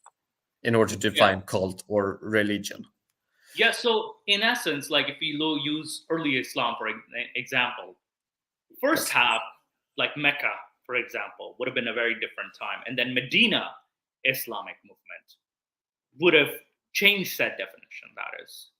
in order to define cult or religion. Yeah, so in essence, like if we use early Islam, for example, first half, like Mecca, for example, would have been a very different time. And then Medina Islamic movement would have changed that definition, that is.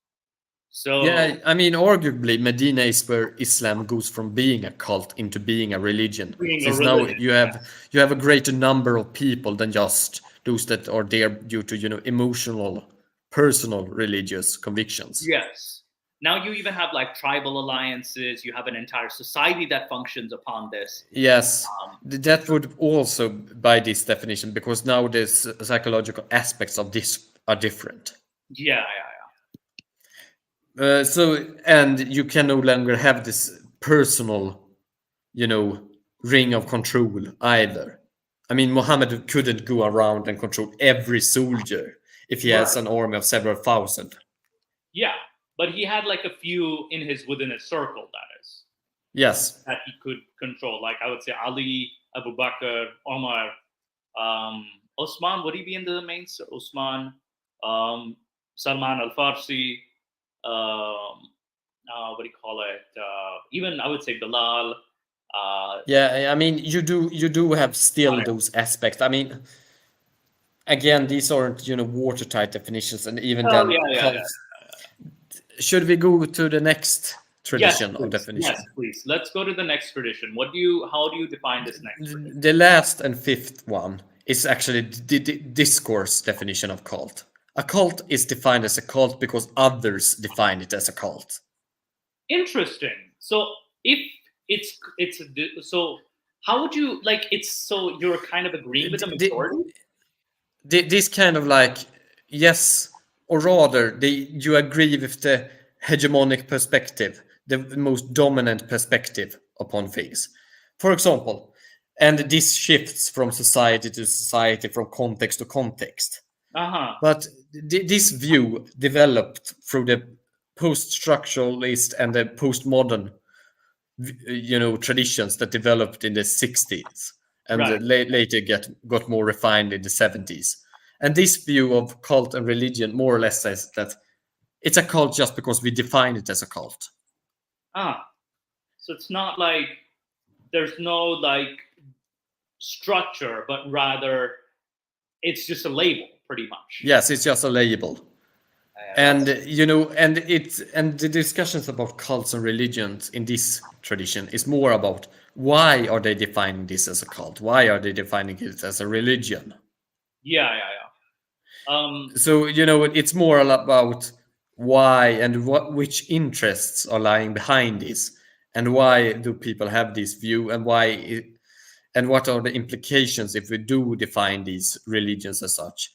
So yeah, I mean, arguably, Medina is where Islam goes from being a cult into being a religion. Since now you have a greater number of people than just those that are there due to emotional, personal, religious convictions. Yes. Now you even have like tribal alliances. You have an entire society that functions upon this. Yes, that would also by this definition, because now the psychological aspects of this are different. So, and you can no longer have this personal, ring of control either. I mean, Muhammad couldn't go around and control every soldier if he has an army of several thousand. Yeah, but he had like a few within his circle, that is. Yes. That he could control. Like I would say Ali, Abu Bakr, Omar, Osman, would he be in the main? Osman, Salman Al Farsi, what do you call it? Even I would say Bilal. Yeah, I mean, you do have still those aspects. I mean, again, these aren't watertight definitions, and even Oh then, yeah. should we go to the next tradition of Yes, definition? yes, please. Let's go to the next tradition. How do you define this next tradition? The last and fifth one is actually the discourse definition of cult. A cult is defined as a cult because others define it as a cult. Interesting. So if so, how would you like? It's so you're kind of agreeing with the majority. This kind of like yes, or rather, you agree with the hegemonic perspective, the most dominant perspective upon things. For example, and this shifts from society to society, from context to context. But this view developed through the post-structuralist and the postmodern, traditions that developed in the 60s and later got more refined in the 70s. And this view of cult and religion more or less says that it's a cult just because we define it as a cult. So it's not like there's no like structure, but rather it's just a label, pretty much. Yes, it's just a label. And and the discussions about cults and religions in this tradition is more about why are they defining this as a cult? Why are they defining it as a religion? Yeah. So it's more about why and which interests are lying behind this, and why do people have this view, and and what are the implications if we do define these religions as such.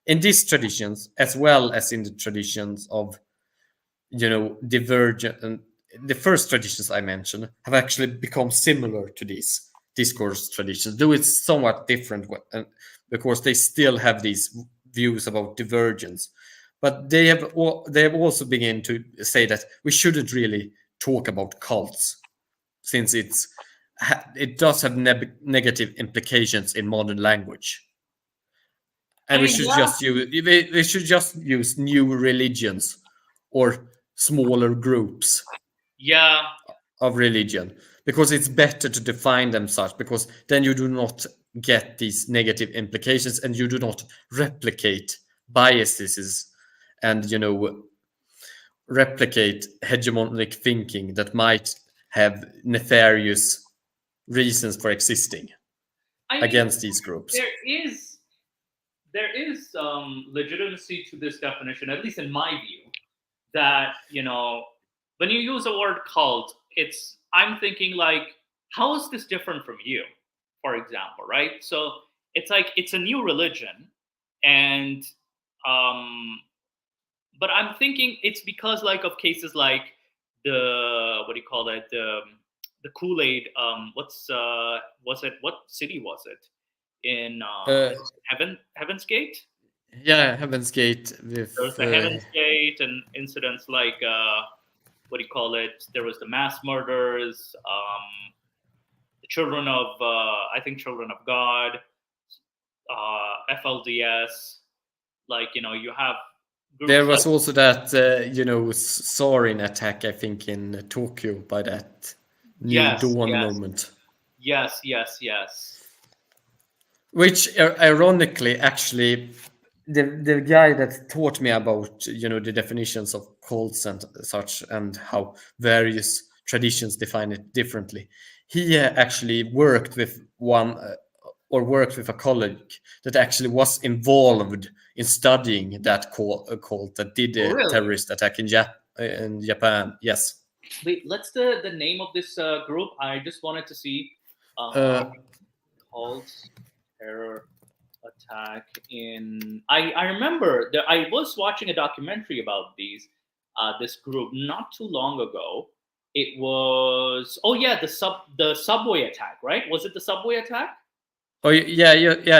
In these traditions, as well as in the traditions of, divergent, and the first traditions I mentioned have actually become similar to these discourse traditions, though it's somewhat different because they still have these views about divergence. But they have also begun to say that we shouldn't really talk about cults, since it does have negative implications in modern language. And we should just use new religions or smaller groups of religion, because it's better to define them such, because then you do not get these negative implications and you do not replicate biases and replicate hegemonic thinking that might have nefarious reasons for existing against these groups. There is legitimacy to this definition, at least in my view, that when you use the word cult, I'm thinking like, how is this different from you, for example, right? So it's like it's a new religion, and but I'm thinking it's because like of cases like the what do you call it, the Kool-Aid, what city was it in Heaven's Gate? Yeah, Heaven's Gate. There was the Heaven's Gate and incidents like what do you call it? There was the mass murders, the Children of Children of God, FLDS. Like you have. There was also that sarin attack, I think, in Tokyo by that New Dawn moment. Yes. Which ironically, actually, the guy that taught me about the definitions of cults and such, and how various traditions define it differently, he actually worked with a colleague that actually was involved in studying that cult that did a terrorist attack in Japan. Yes. Wait, what's the name of this group? I just wanted to see. Cult terror attack in. I remember that I was watching a documentary about this group not too long ago. It was the subway attack, right? Was it the subway attack? Oh yeah,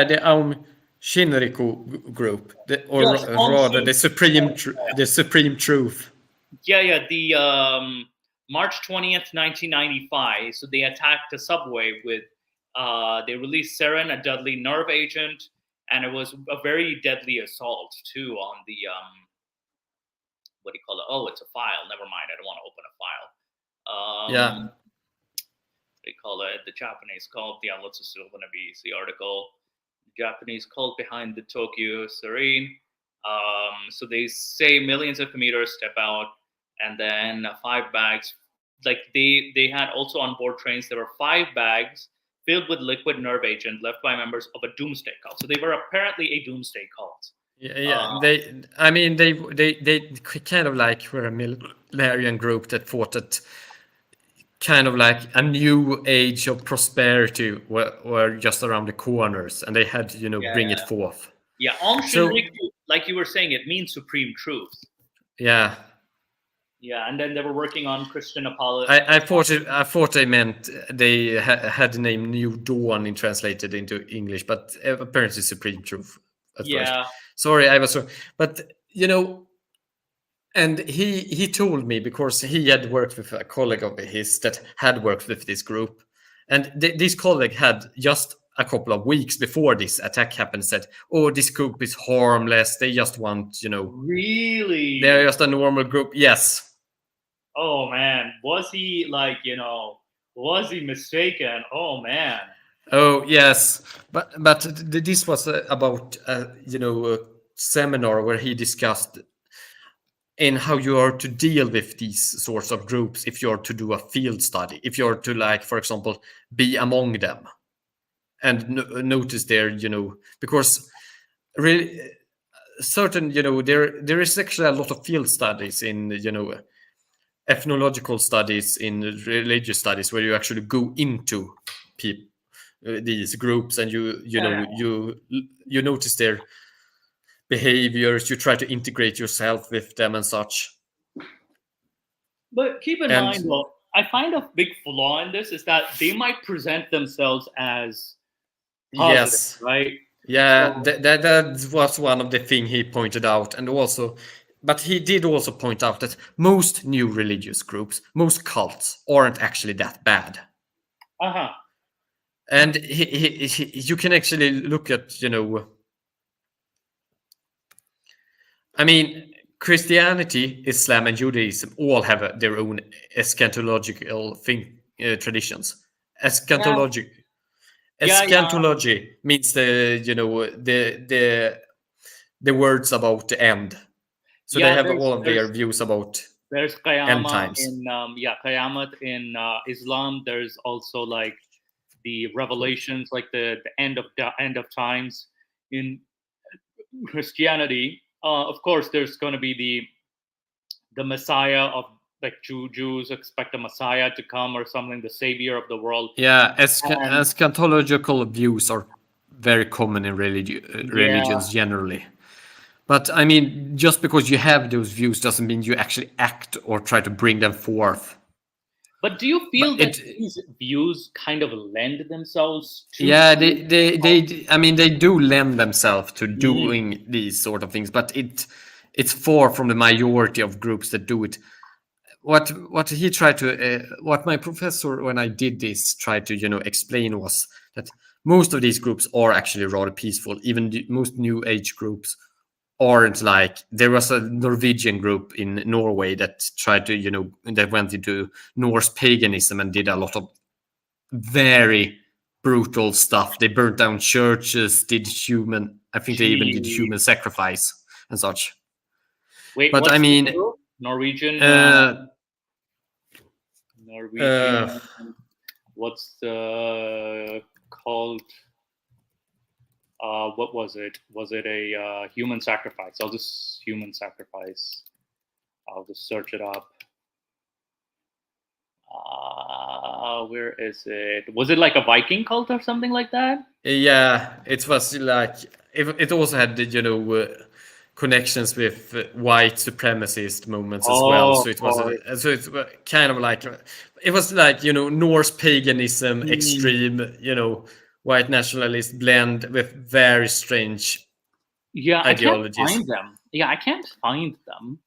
the Shinrikyo group, rather the Supreme Truth. Yeah, the March 20th, 1995. So they attacked a subway with. They released sarin, a deadly nerve agent, and it was a very deadly assault too on what do you call it? Oh, it's a file. Never mind. I don't want to open a file. Yeah. What do you call it? The Japanese cult. Yeah, let's assume gonna be the article. The Japanese cult behind the Tokyo Serene. So they say millions of commuters step out, and then 5 bags. Like they had also on board trains, there were 5 bags filled with liquid nerve agent left by members of a doomsday cult. So they were apparently a doomsday cult. Yeah, they kind of like were a millenarian group that thought that kind of like a new age of prosperity were just around the corners, and they had to, bring it forth. Yeah, Aum Shinrikyo, like you were saying, it means supreme truth. Yeah. Yeah, and then they were working on Christian apology. I thought they meant they had the name New Dawn translated into English, but apparently Supreme Truth at first. Sorry, I was wrong. But and he told me, because he had worked with a colleague of his that had worked with this group, and this colleague had just a couple of weeks before this attack happened said, "Oh, this group is harmless. They just want, Really? They're just a normal group." Yes. Oh man, was he was he mistaken? Oh man. Oh yes, but this was about a seminar where he discussed in how you are to deal with these sorts of groups if you're to do a field study, if you're to, like, for example, be among them and notice their, because really certain, there is actually a lot of field studies in, ethnological studies, in religious studies, where you actually go into these groups, and you notice their behaviors, you try to integrate yourself with them and such. But keep in mind, though, I find a big flaw in this is that they might present themselves as positive, yes, right? Yeah, that was one of the things he pointed out, and also. But he did also point out that most new religious groups, most cults, aren't actually that bad. Uh-huh. And you can actually look at, I mean, Christianity, Islam, and Judaism all have their own eschatological traditions. Eschatology means the words about the end. So they have all of their views about there's end times. Qayamat in Islam. There's also like the revelations, like the end of times in Christianity. Of course, there's going to be the Messiah of, like, Jews expect a Messiah to come or something, the savior of the world. Yeah, eschatological views are very common in religions generally. But I mean, just because you have those views doesn't mean you actually act or try to bring them forth. But do you feel that these views kind of lend themselves to? Yeah, they do lend themselves to doing these sort of things, but it's far from the majority of groups that do it. What he tried to, what my professor, when I did this, tried to explain was that most of these groups are actually rather peaceful. Even most new age groups aren't like. There was a Norwegian group in Norway that tried to, that went into Norse paganism and did a lot of very brutal stuff. They burnt down churches, I think they even did human sacrifice and such. Wait, but I mean, Norwegian. What's the called? What was it? Was it a human sacrifice? I'll just search it up. Where is it? Was it like a Viking cult or something like that? Yeah, it was like it also had connections with white supremacist movements as well. So it was kind of like it was like Norse paganism, extreme white nationalist blend with very strange ideologies. I can't find them. I can't find them.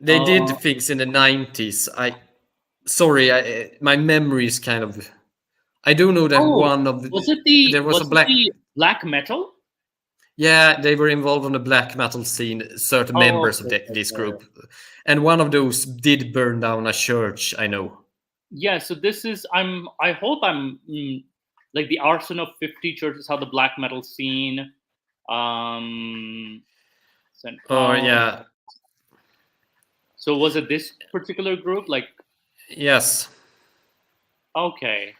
They did things in the 90s. My memory is kind of. I do know that one of the. Was it the black metal? Yeah, they were involved on the black metal scene, certain members of this group. And one of those did burn down a church, I know. Yeah, so this is I hope I'm like the Arson of 50 Churches, how the black metal scene Oh, yeah. So was it this particular group? Like, yes. Okay.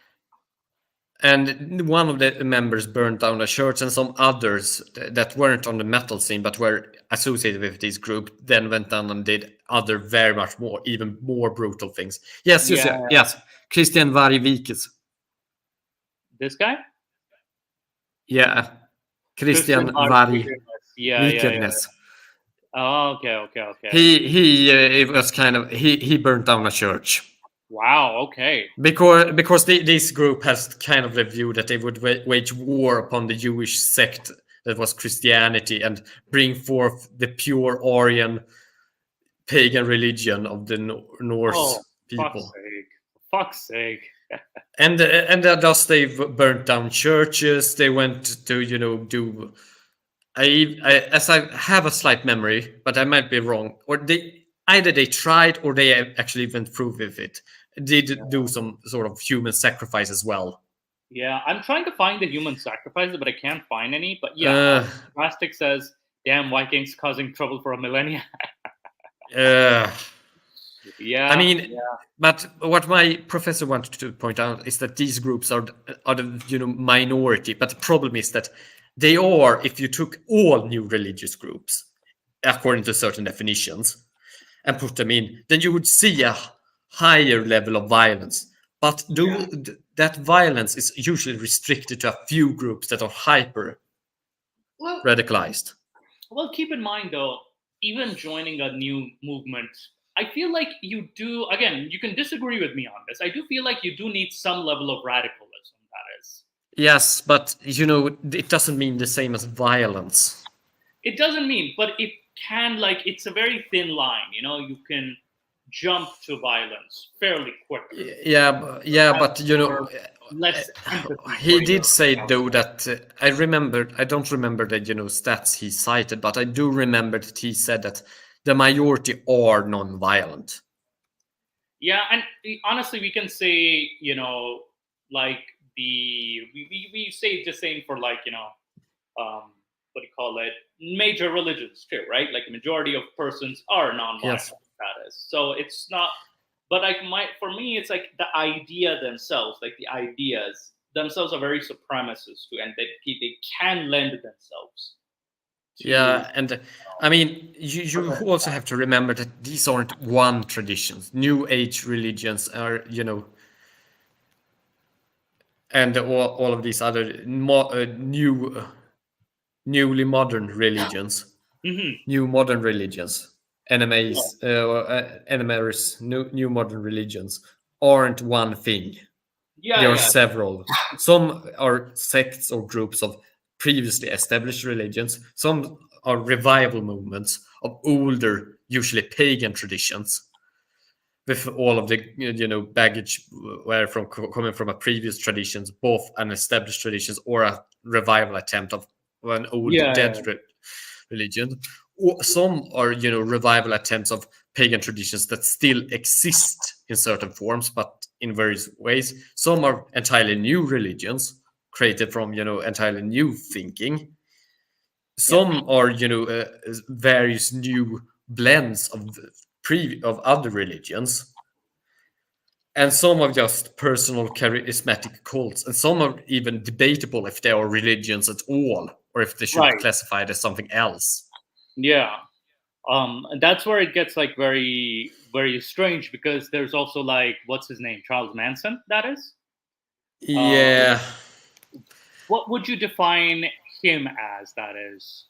And one of the members burned down a church, and some others that weren't on the metal scene but were associated with this group then went down and did other very much more, even more brutal things. Yes. Christian Vargvikes. This guy? Yeah. Christian Vargvikes. Yeah. Oh, okay. He was kind of he burnt down a church. Wow. Okay. Because this group has kind of the view that they would wage war upon the Jewish sect that was Christianity and bring forth the pure Aryan pagan religion of the Norse people. Fuck's sake. and thus they burnt down churches. They went to do. As I have a slight memory, but I might be wrong, or either they tried or they actually went through with it. Did do some sort of human sacrifice as well. Yeah, I'm trying to find the human sacrifices, but I can't find any. But yeah, Plastic says, "Damn Vikings causing trouble for a millennia." Yeah. I mean, yeah. But what my professor wanted to point out is that these groups are the minority. But the problem is that they are, if you took all new religious groups according to certain definitions and put them in, then you would see a higher level of violence. But that violence is usually restricted to a few groups that are hyper radicalized. Well, keep in mind though, even joining a new movement, I feel like you do, again, you can disagree with me on this. I do feel like you do need some level of radicalism, that is. Yes, but it doesn't mean the same as violence. It doesn't mean, but it can, it's a very thin line, you can jump to violence fairly quickly. Yeah, but less he did say though that I don't remember the stats he cited, but I do remember that he said that the majority are non-violent. Yeah, and honestly, we can say we say the same for what do you call it, major religions too, right? Like the majority of persons are non-violent. Yes. Status. So it's not, but for me, it's like the idea themselves, like the ideas themselves are very supremacist too, and they can lend themselves to, and I mean, you also have to remember that these aren't one traditions. New Age religions are, and all of these other newly modern religions, new modern religions. Enemies, new modern religions aren't one thing. There are several. Some are sects or groups of previously established religions. Some are revival movements of older, usually pagan traditions, with all of the baggage coming from a previous traditions, both an established traditions or a revival attempt of an old dead religion. Some are revival attempts of pagan traditions that still exist in certain forms but in various ways. Some are entirely new religions created from entirely new thinking. Some are various new blends of other religions, and some are just personal charismatic cults, and some are even debatable if they are religions at all or if they should be classified as something else. Yeah. And that's where it gets very, very strange, because there's also what's his name? Charles Manson, that is? Yeah. What would you define him as, that is?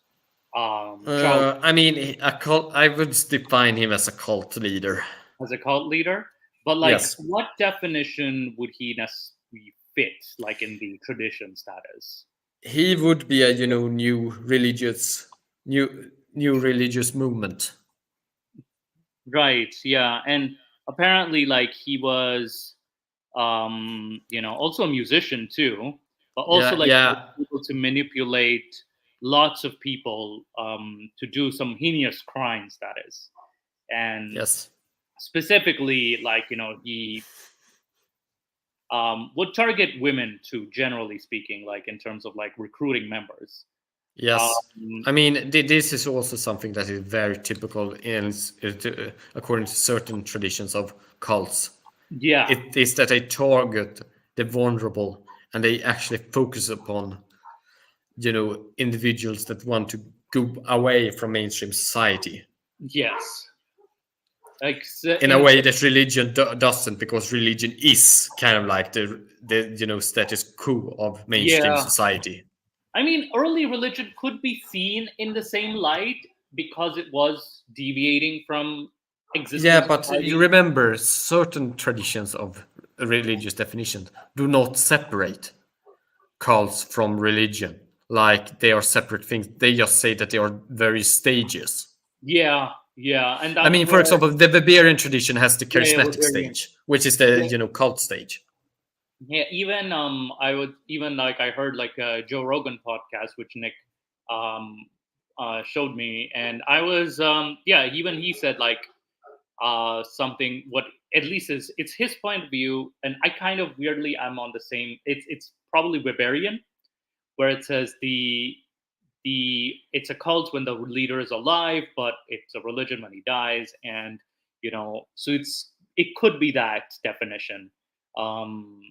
I mean, I would define him as a cult leader. As a cult leader? But yes. What definition would he necessarily fit, in the tradition status? He would be a new religious movement. Right. Yeah, and apparently, he was, also a musician too, but also able to manipulate lots of people to do some heinous crimes, that is. And Yes. specifically, like, he would target women too, generally speaking, like in terms of like recruiting members. Yes. Um, I mean, this is also something that is very typical according to certain traditions of cults. yeah, It is that they target the vulnerable and they actually focus upon, individuals that want to go away from mainstream society yes, like in a way that religion doesn't, because religion is kind of like the status quo of mainstream yeah. society. I mean, early religion could be seen in the same light because it was deviating from existing Yeah, but society. you remember certain traditions of religious definition do not separate cults from religion. Like they are separate things. They just say that they are various stages. Yeah, yeah, and I that's mean, for where, example, the Weberian tradition has the yeah, charismatic Weberian. stage, which is the Yeah. cult stage. Yeah, even I would even like I heard like a Joe Rogan podcast, which Nick um showed me, and I was yeah, even he said like something what at least is it's his point of view, and I kind of weirdly I'm on the same. It's probably Weberian, where it says it's a cult when the leader is alive, but it's a religion when he dies, and so it could be that definition. Um,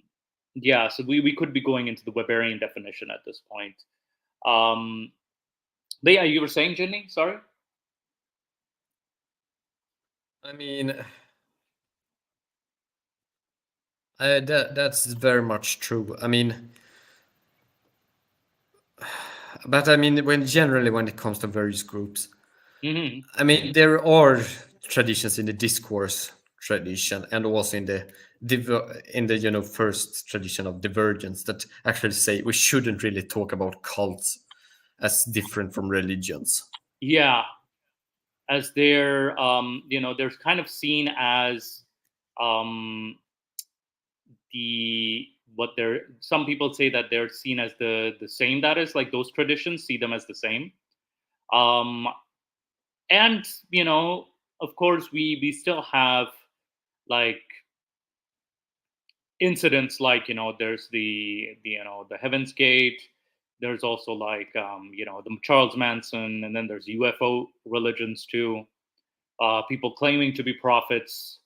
yeah, so we could be going into the Weberian definition at this point. But yeah, you were saying, Jenny? Sorry. I mean, that's very much true. I mean, but I mean, when it comes to various groups, Hmm. I mean, there are traditions in the discourse tradition and also in the first tradition of divergence that actually say we shouldn't really talk about cults as different from religions. Yeah, as they're kind of seen as um, the what they're some people say that they're seen as the same, that is like those traditions see them as the same. um and of course we still have like incidents like there's the Heaven's Gate. There's also like the Charles Manson, and then there's UFO religions too. People claiming to be prophets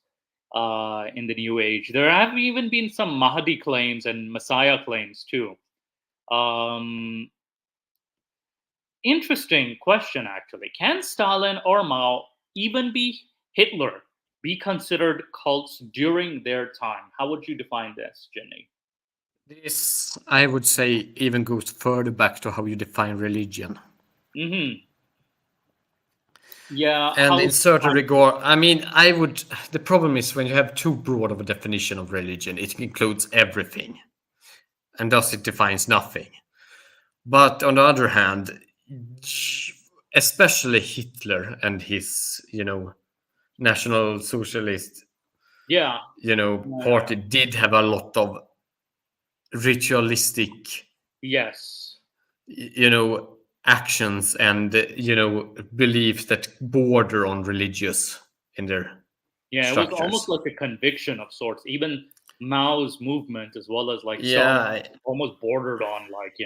in the New Age. There have even been some Mahdi claims and Messiah claims too. Um, Interesting question, actually. Can Stalin or Mao, even be Hitler, be considered cults during their time? How would you define this, Jenny? This, I would say, even goes further back to how you define religion. Mm-hmm. Yeah. And in certain regard, I mean, the problem is when you have too broad of a definition of religion, it includes everything, and thus it defines nothing. But on the other hand, especially Hitler and his, National Socialist, Yeah. party did have a lot of ritualistic, Yes. actions and beliefs that border on religious in their Yeah, structures. it was almost like a conviction of sorts. Even Mao's movement, as well as like Yeah. almost bordered on like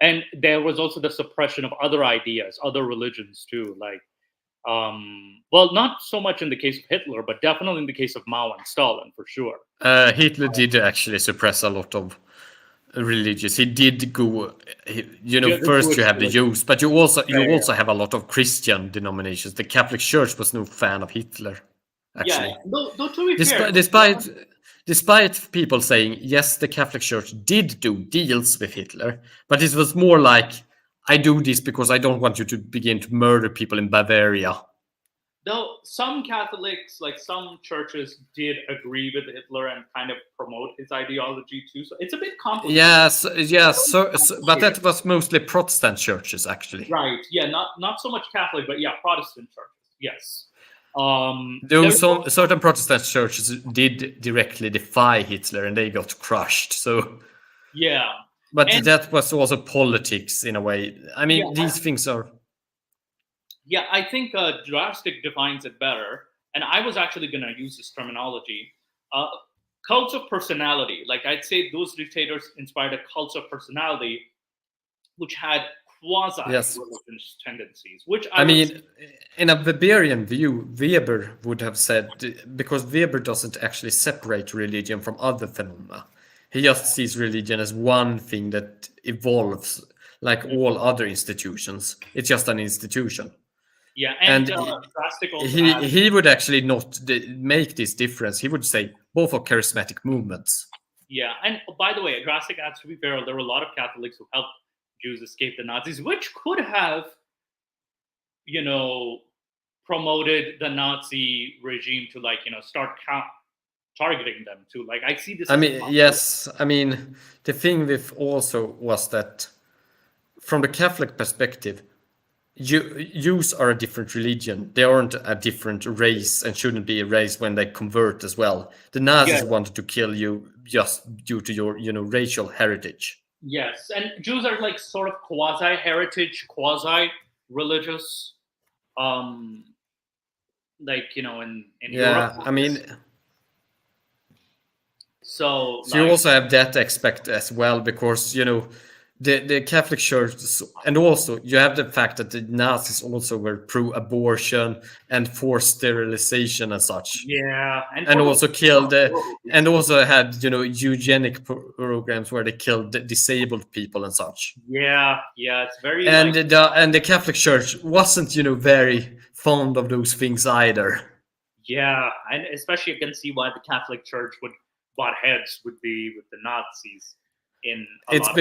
and there was also the suppression of other ideas, other religions too. Like, well, not so much in the case of Hitler, but definitely in the case of Mao and Stalin, for sure. Hitler did actually suppress a lot of religious. He did go, first you have the Jews, but you also have a lot of Christian denominations. The Catholic Church was no fan of Hitler, actually. Yeah, though to be fair, despite people saying yes, the Catholic Church did do deals with Hitler, but it was more like, I do this because I don't want you to begin to murder people in Bavaria. Though some Catholics, like some churches, did agree with Hitler and kind of promote his ideology too. So it's a bit complicated. But that was mostly Protestant churches, actually. Right. Yeah. Not so much Catholic, but yeah, Protestant churches. Yes. Though certain Protestant churches did directly defy Hitler, and they got crushed. So yeah, But And that was also politics in a way. I mean, yeah, these things are. yeah, I think drastic defines it better. And I was actually going to use this terminology. Uh, Cults of personality. Like I'd say those dictators inspired a cult of personality which had quasi Yes. religious tendencies, which I would mean, in a Weberian view, Weber would have said, because Weber doesn't actually separate religion from other phenomena. He just sees religion as one thing that evolves like all other institutions. It's just an institution. yeah, And drastic also had, he would actually not make this difference. He would say both are charismatic movements. yeah, and by the way, drastic adds to be fair, there were a lot of Catholics who helped Jews escape the Nazis, which could have, you know, promoted the Nazi regime to like, you know, start targeting them too. Like I see this. I as a mean, possibility. yes. I mean, the thing with also was that from the Catholic perspective, Jews are a different religion. They aren't a different race and shouldn't be a race when they convert as well. The Nazis Yeah. wanted to kill you just due to your, racial heritage. Yes, and Jews are like sort of quasi heritage, quasi religious, like you know in Yeah, Europe. I mean, so so you like, also have that aspect as well, because the Catholic Church, and also you have the fact that the Nazis also were pro-abortion and forced sterilization and such, yeah, and also killed, and also had eugenic programs where they killed disabled people and such. yeah, it's very And like, the Catholic Church wasn't very fond of those things either. yeah, and especially you can see why the Catholic Church would butt heads with the Nazis in a lot of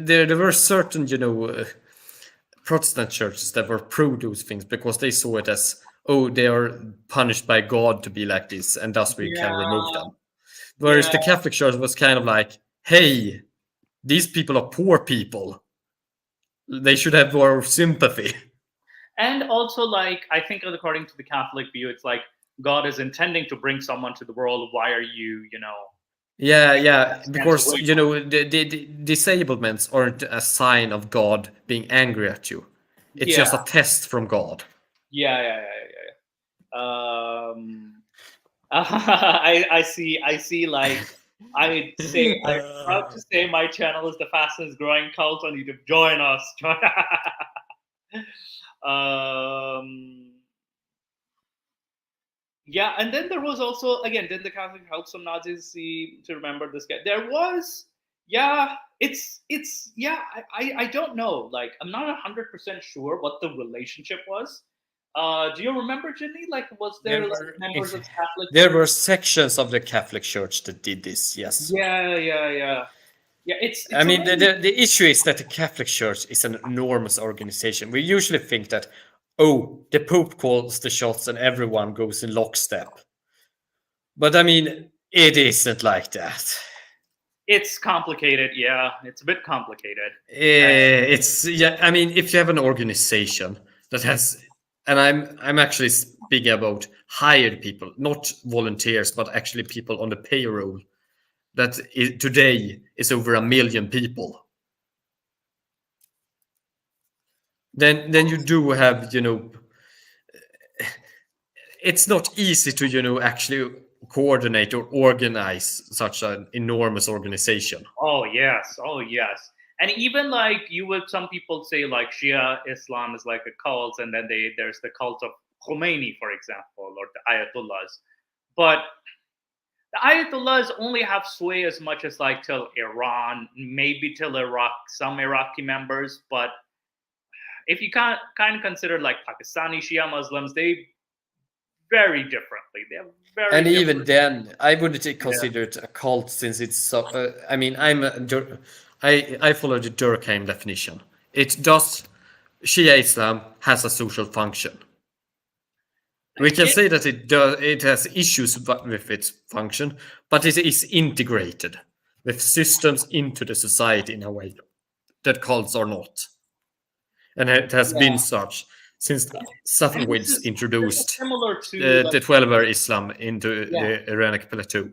There were certain Protestant churches that were pro those things because they saw it as, oh, they are punished by God to be like this, and thus we can remove them. Whereas the Catholic Church was kind of like, hey, these people are poor people. They should have more sympathy. And also, like, I think according to the Catholic view, it's like God is intending to bring someone to the world. Why are you, Yeah, because the disablements aren't a sign of God being angry at you. It's just a test from God. Yeah. I see. Like, I'm proud to say my channel is the fastest growing cult on YouTube. Join us. Yeah, and then there was also, again, then the Catholic helped some Nazis to remember this guy. There was, I don't know. Like, I'm not 100% sure what the relationship was. Do you remember, Ginny? Like, was there members of Catholic? There were sections of the Catholic Church that did this, yes. Yeah. It's I mean, the issue is that the Catholic Church is an enormous organization. We usually think that, oh, the Pope calls the shots and everyone goes in lockstep. But I mean, it isn't like that. It's complicated, yeah. It's a bit complicated. I mean, if you have an organization that has, and I'm actually speaking about hired people, not volunteers, but actually people on the payroll, that today is over 1 million people. Then you do have, it's not easy to, actually coordinate or organize such an enormous organization. Oh yes. And even like some people say like Shia Islam is like a cult, and then there's the cult of Khomeini, for example, or the Ayatollahs. But the Ayatollahs only have sway as much as like till Iran, maybe till Iraq, some Iraqi members. But if you kind of consider like Pakistani Shia Muslims, they very differently. They're very and different. Even then, I wouldn't consider it a cult, since it's so. I mean, I follow the Durkheim definition. Shia Islam has a social function. We can say that it has issues with its function, but it is integrated with systems into the society in a way that cults are not. And it has been such since Safavids introduced similar to the 12-hour Islam into the Iranic plateau.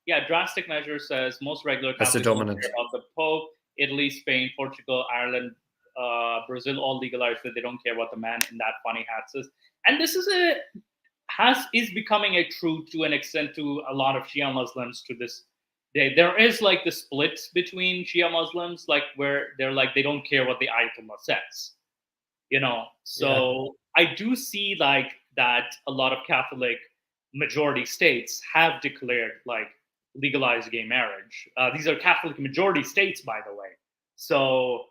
Yeah, drastic measure says most regular That's the Catholics dominant of the Pope Italy, Spain, Portugal, Ireland, Brazil all legalized it. They don't care what the man in that funny hat says. And this is becoming a truth to an extent to a lot of Shia Muslims to this day. There is like the splits between Shia Muslims, like where they're like they don't care what the Ayatollah says, So I do see like that a lot of Catholic majority states have declared like legalized gay marriage. These are Catholic majority states, by the way. So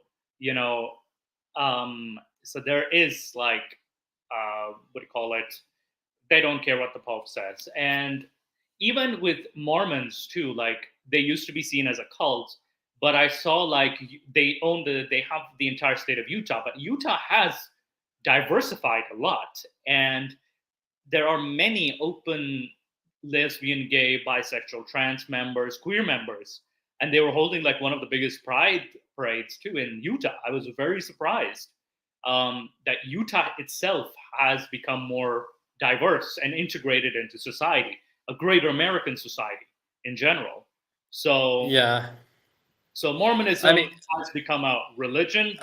so there is like what do you call it? They don't care what the Pope says, and even with Mormons too, like they used to be seen as a cult, but I saw like they have the entire state of Utah, but Utah has diversified a lot, and there are many open lesbian, gay, bisexual, trans members, queer members, and they were holding like one of the biggest pride parades too in Utah. I was very surprised that Utah itself has become more diverse and integrated into society, a greater American society in general. So Yeah. So Mormonism has become a religion.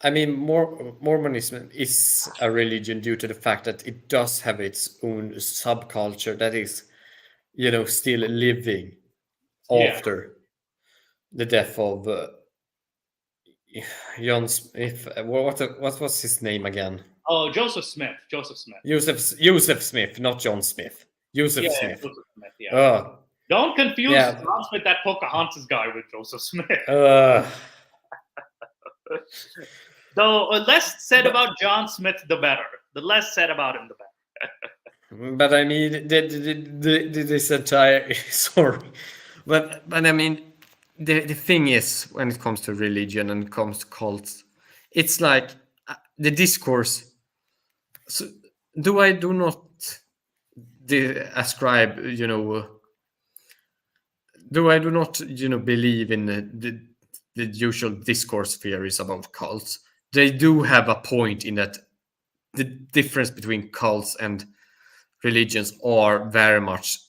Mormonism is a religion due to the fact that it does have its own subculture that is, still living after the death of John Smith. What was his name again? Oh, Joseph Smith. Joseph Smith, not John Smith. Joseph Smith. Joseph Smith. Yeah. Don't confuse John Smith, that Pocahontas guy, with Joseph Smith. Though less said about John Smith, the better. The less said about him, the better. But I mean, this entire sorry, but I mean, the thing is, when it comes to religion and it comes to cults, it's like the discourse. So, do not ascribe, do not believe in the usual discourse theories about cults. They do have a point in that the difference between cults and religions are very much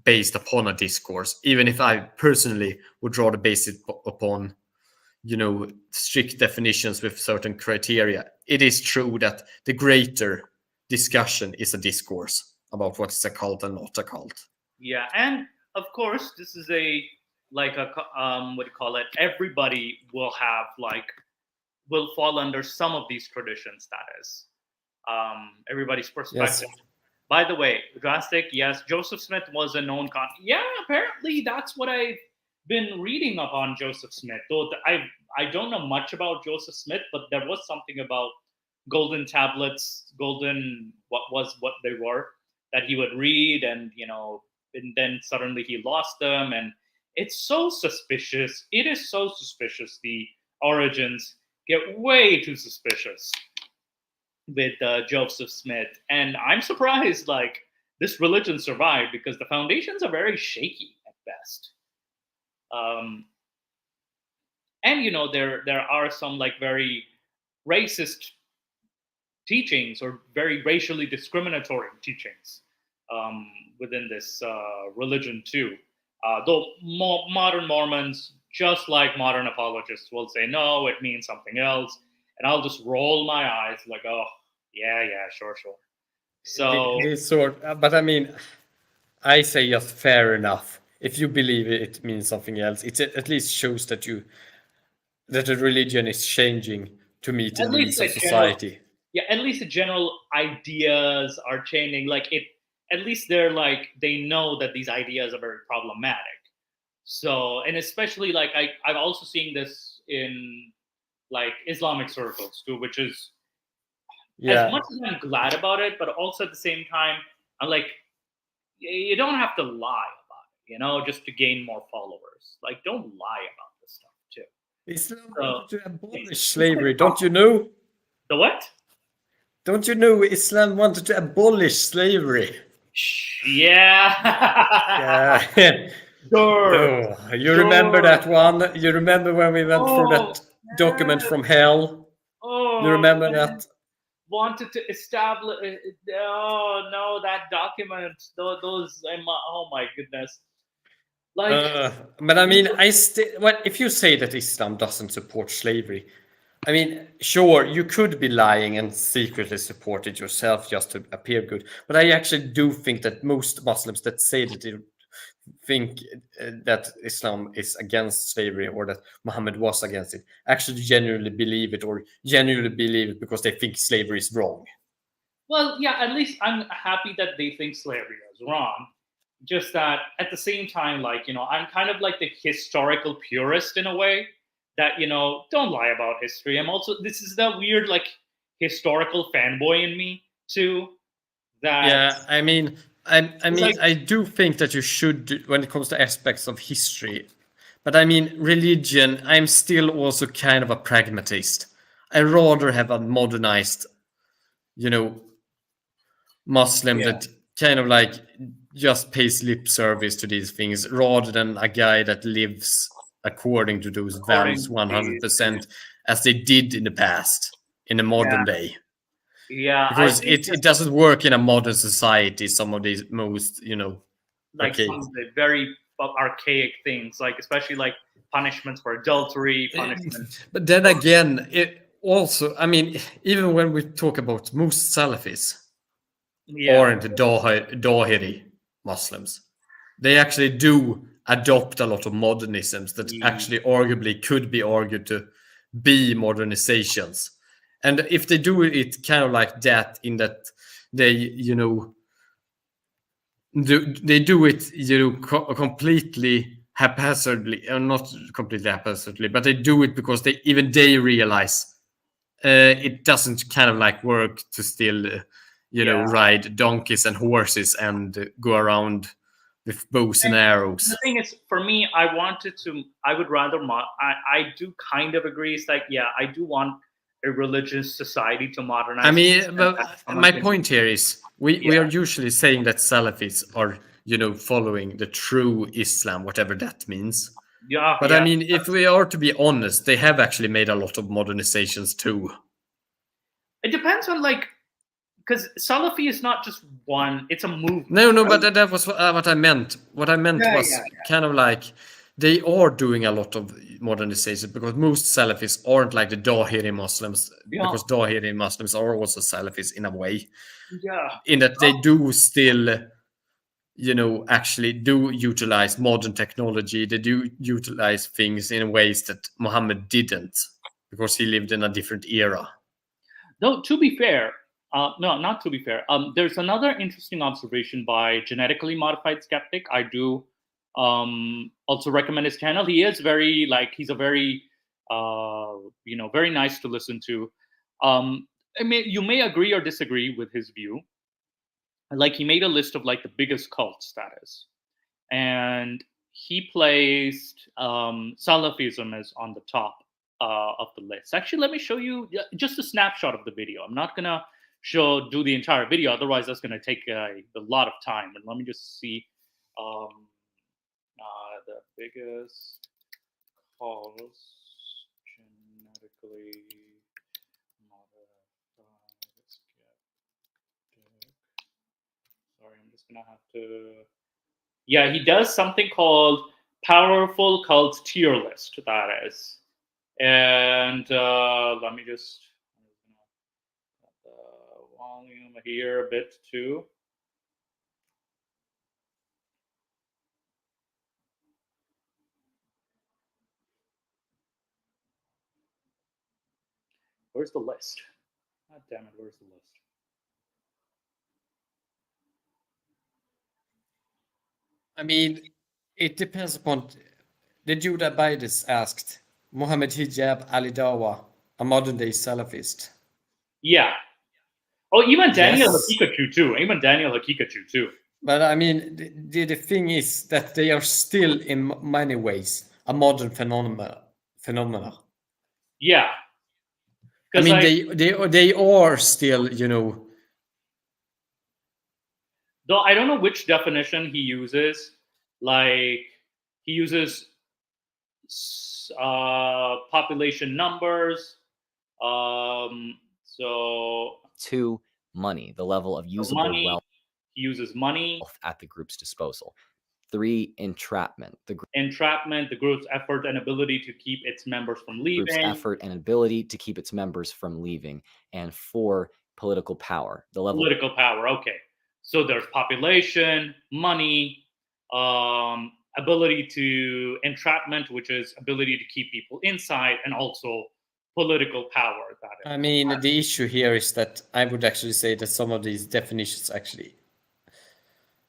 based upon a discourse, even if I personally would rather base it upon strict definitions with certain criteria. It is true that the greater discussion is a discourse about what is a cult and not a cult. Yeah, and of course this is what do you call it? Everybody will fall under some of these traditions. That is everybody's perspective. Yes. By the way, drastic. Yes, Joseph Smith was a known Yeah, apparently that's what I've been reading up on Joseph Smith. Though I don't know much about Joseph Smith, but there was something about golden tablets, what they were, that he would read, and and then suddenly he lost them, and it's so suspicious. It is so suspicious. The origins get way too suspicious with Joseph Smith, and I'm surprised like this religion survived, because the foundations are very shaky at best. And there are some like very racist teachings or very racially discriminatory teachings within this religion too. Though modern Mormons, just like modern apologists, will say no, it means something else, and I'll just roll my eyes like, oh yeah, sure. So but I mean, I say just fair enough. If you believe it means something else, it at least shows that the religion is changing to meet the needs of society. At least the general ideas are changing. Like at least they're like, they know that these ideas are very problematic. So, and especially like I've also seen this in like Islamic circles too, which is as much as I'm glad about it, but also at the same time, I'm like, you don't have to lie about it, just to gain more followers. Like, don't lie about this stuff too. Islam wanted to abolish slavery, don't you know? The what? Don't you know Islam wanted to abolish slavery? Yeah. Sure. Oh, you remember that one? You remember when we went through that document from hell? Oh, you remember that? Wanted to establish. Oh no, that document. Those. Oh my goodness. But I mean, if you say that Islam doesn't support slavery, I mean, sure, you could be lying and secretly support it yourself just to appear good. But I actually do think that most Muslims that say that they think that Islam is against slavery or that Muhammad was against it actually genuinely believe it, or genuinely believe it because they think slavery is wrong. Well, yeah, at least I'm happy that they think slavery is wrong. Just that at the same time, like, I'm kind of like the historical purist in a way that, don't lie about history. I'm also, this is the weird, like, historical fanboy in me too. Yeah, I mean, Like, I do think that you should, when it comes to aspects of history. But I mean, religion, I'm still also kind of a pragmatist. I rather have a modernized, Muslim that kind of like just pays lip service to these things rather than a guy that lives according to those values 100% as they did in the past, in the modern day. Yeah, Because it doesn't work in a modern society, some of these most, like archaic. some of the very archaic things, like especially like punishments for adultery, punishments. But then again, it also, I mean, even when we talk about most Salafis aren't Dawhiri Muslims, they actually do adopt a lot of modernisms that actually arguably could be argued to be modernizations. And if they do it kind of like that, in that they, they do it, completely haphazardly, or not completely haphazardly, but they do it because they realize it doesn't kind of like work to still, ride donkeys and horses and go around with bows and arrows. The thing is, for me, I would rather, I do kind of agree. It's like, yeah, I do want a religious society to modernize. I mean, but my point here is we are usually saying that Salafis are, following the true Islam, whatever that means. Yeah. But I mean, if we are to be honest, they have actually made a lot of modernizations too. It depends on, like, because Salafi is not just one; it's a movement. No, right? But that was what I meant. What I meant was kind of like they are doing a lot of modernization, because most Salafis aren't like the Dawhiri Muslims, because Dawhiri Muslims are also Salafis in a way. Yeah. In that they do still, actually do utilize modern technology. They do utilize things in ways that Muhammad didn't, because he lived in a different era. No, to be fair, no, not to be fair. There's another interesting observation by Genetically Modified Skeptic. I do also recommend his channel. He is very, like, he's a very, very nice to listen to. I mean, you may agree or disagree with his view. Like, he made a list of like the biggest cults, that is, and he placed Salafism as on the top of the list. Actually, let me show you just a snapshot of the video. I'm not gonna do the entire video, otherwise that's gonna take a lot of time. And let me just see the biggest cults genetically modified. Sorry, I'm just gonna have to. Yeah, he does something called Powerful Cult Tier List, that is. And let me just cut the volume here a bit too. Where's the list? God damn it, where's the list? I mean, it depends upon. The Judah Bidas asked, Muhammad Hijab Ali Dawa, a modern day Salafist. Yeah. Oh, even Daniel Hakikachu too. Even Daniel Hakikachu too. But I mean, the thing is that they are still, in many ways, a modern phenomena. Yeah. I mean, they are still, Though I don't know which definition he uses. Like, he uses population numbers. So to money, the level of usable wealth. He uses money at the group's disposal. 3, entrapment. The Entrapment, the group's effort and ability to keep its members from group's leaving. effort and ability to keep its members from leaving. And 4, political power. The level Political power. Okay. So there's population, money, ability to entrapment, which is ability to keep people inside, and also political power. That is. I mean, the issue here is that I would actually say that some of these definitions actually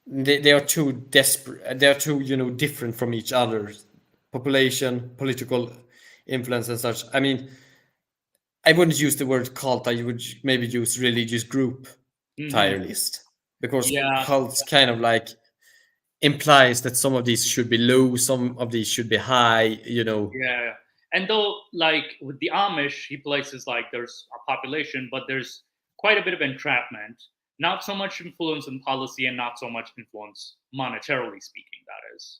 they are too desperate. They are too, different from each other. Population, political influence, and such. I mean, I wouldn't use the word cult. I would maybe use religious group tier list, because cults kind of like implies that some of these should be low, some of these should be high. Yeah. And though, like with the Amish, he places like there's a population, but there's quite a bit of entrapment. Not so much influence in policy, and not so much influence monetarily speaking. That is.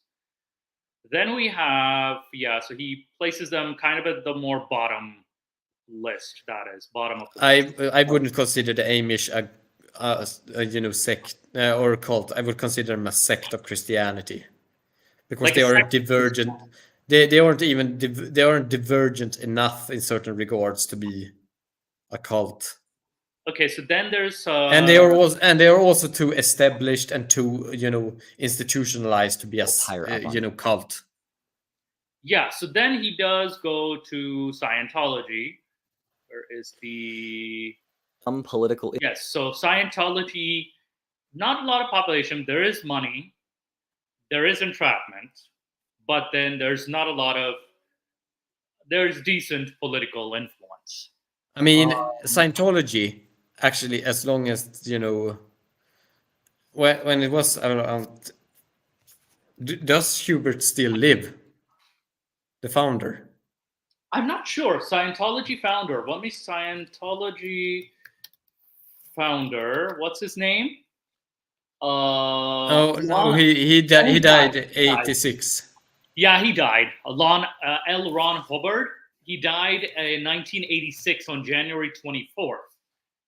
Then we have so he places them kind of at the more bottom list. That is bottom of the list. I wouldn't consider the Amish a sect or a cult. I would consider them a sect of Christianity, because Like they a aren't sect- divergent. They aren't divergent enough in certain regards to be a cult. Okay, so then there's And they are also too established and too institutionalized to be a higher up on cult. Yeah, so then he does go to Scientology. Where is the some political yes? So Scientology, not a lot of population. There is money, there is entrapment, but then there's not a lot of. There's decent political influence. I mean, Scientology actually, as long as when it was around, does Hubert still live? The founder. I'm not sure. Scientology founder. Let me Scientology founder. What's his name? No, he died 86. Yeah, he died. L. Ron Hubbard. He died in 1986 on January 24th.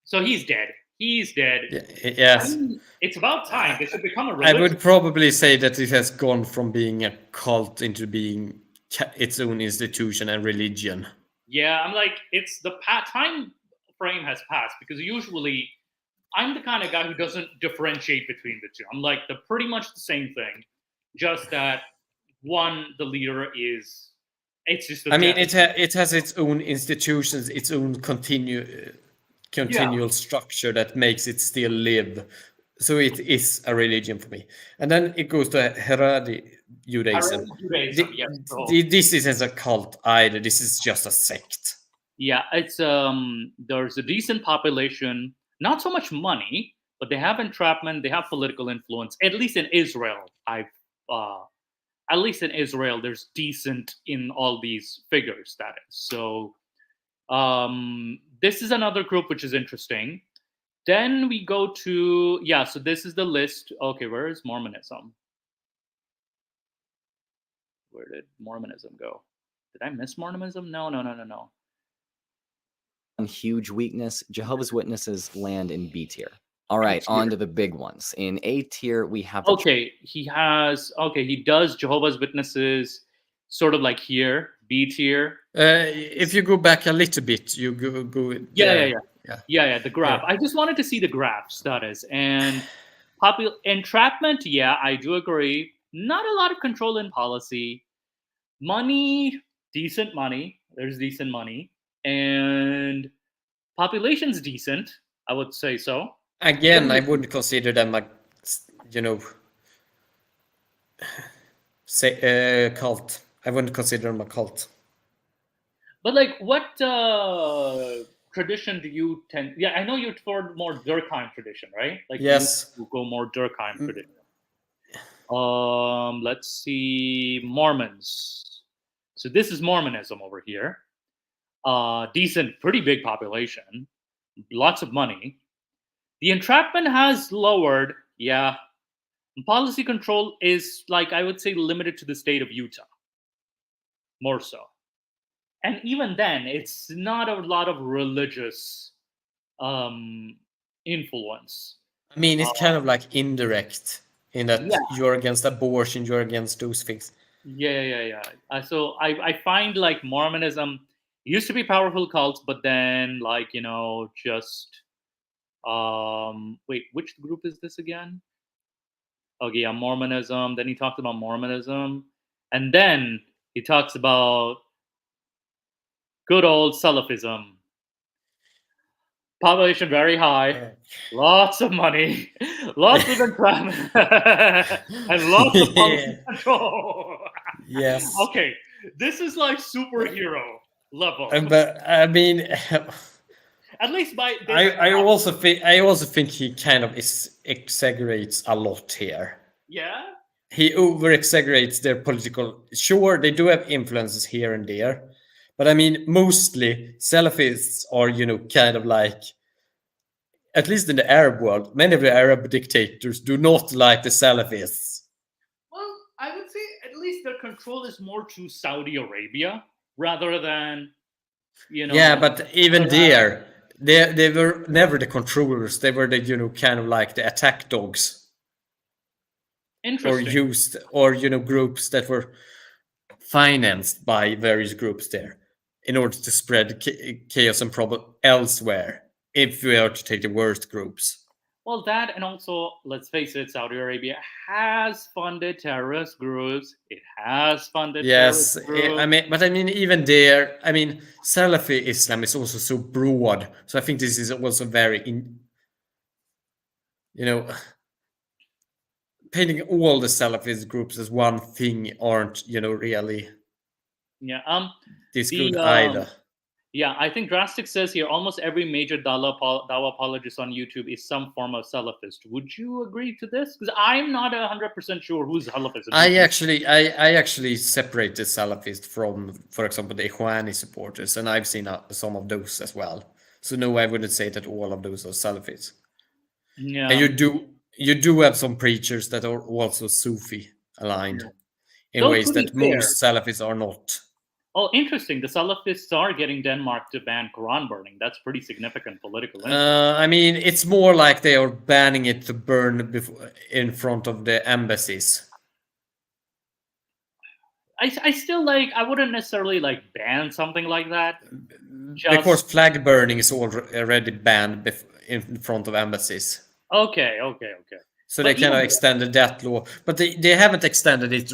So he's dead. He's dead. Yes. I mean, it's about time. They should become a religion. I would probably say that it has gone from being a cult into being its own institution and religion. Yeah, I'm like, it's the time frame has passed, because usually I'm the kind of guy who doesn't differentiate between the two. I'm like, they're pretty much the same thing, just that one, the leader is. It's just. I mean, it has its own institutions, its own continual structure that makes it still live. So it is a religion for me. And then it goes to Haredi Judaism. This isn't a cult either. This is just a sect. Yeah, it's there's a decent population, not so much money, but they have entrapment, they have political influence. At least in Israel, at least in Israel, there's decent in all these figures. That is so. This is another group which is interesting. Then we go to so this is the list. Okay, where is Mormonism? Where did Mormonism go? Did I miss Mormonism? No. Huge weakness. Jehovah's Witnesses land in B tier. All right, on to the big ones. In A tier, we have. He does Jehovah's Witnesses sort of like here, B tier. If you go back a little bit, you go. Yeah, the graph. I just wanted to see the graphs, that is. And entrapment, I do agree. Not a lot of control in policy. Money, decent money. There's decent money. And population's decent, I would say so. Again, I wouldn't consider them cult. I wouldn't consider them a cult. But like, what tradition do you tend? Yeah, I know you're toward more Durkheim tradition, right? Like, yes, you go more Durkheim tradition. Let's see, Mormons. So this is Mormonism over here. Decent, pretty big population, lots of money. The entrapment has lowered, Policy control is, like, I would say, limited to the state of Utah. More so. And even then, it's not a lot of religious influence. I mean, it's kind of like indirect in that Yeah. you're against abortion, you're against those things. Yeah. So I find like Mormonism used to be powerful cults, but then like just wait, which group is this again? Okay, yeah, Mormonism. Then he talks about Mormonism, and then he talks about good old Salafism. Population very high, lots of money, lots of employment, and lots of policy control. Yes. Okay, this is like superhero level. But I mean, At least by I also think he kind of exaggerates a lot here. yeah. He over exaggerates their political. Sure, they do have influences here and there, but I mean, mostly Salafists are, kind of like, at least in the Arab world, many of the Arab dictators do not like the Salafists. Well, I would say at least their control is more to Saudi Arabia rather than Yeah, but even there, they were never the controllers. They were the kind of like the attack dogs, or interesting. used, or groups that were financed by various groups there in order to spread chaos and problem elsewhere. If we are to take the worst groups. Well, that, and also, let's face it, Saudi Arabia has funded terrorist groups. It has funded Yes, terrorist groups. I mean, even there, I mean, Salafi Islam is also so broad. So I think this is also very, painting all the Salafist groups as one thing aren't, really Yeah. this good either. Yeah, I think Drastic says here almost every major Dawa apologist on YouTube is some form of Salafist. Would you agree to this? Because I'm not 100% sure who's Salafist. I actually separate the Salafist from, for example, the Ikhwani supporters, and I've seen some of those as well. So no, I wouldn't say that all of those are Salafists. Yeah. And you do have some preachers that are also Sufi aligned in Though, ways to be that fair- most Salafis are not. Oh, interesting. The Salafists are getting Denmark to ban Quran burning. That's pretty significant political. I mean, it's more like they are banning it to burn in front of the embassies. I still I wouldn't necessarily ban something like that. Because flag burning is already banned in front of embassies. Okay. So they kind of extended that law, but they haven't extended it.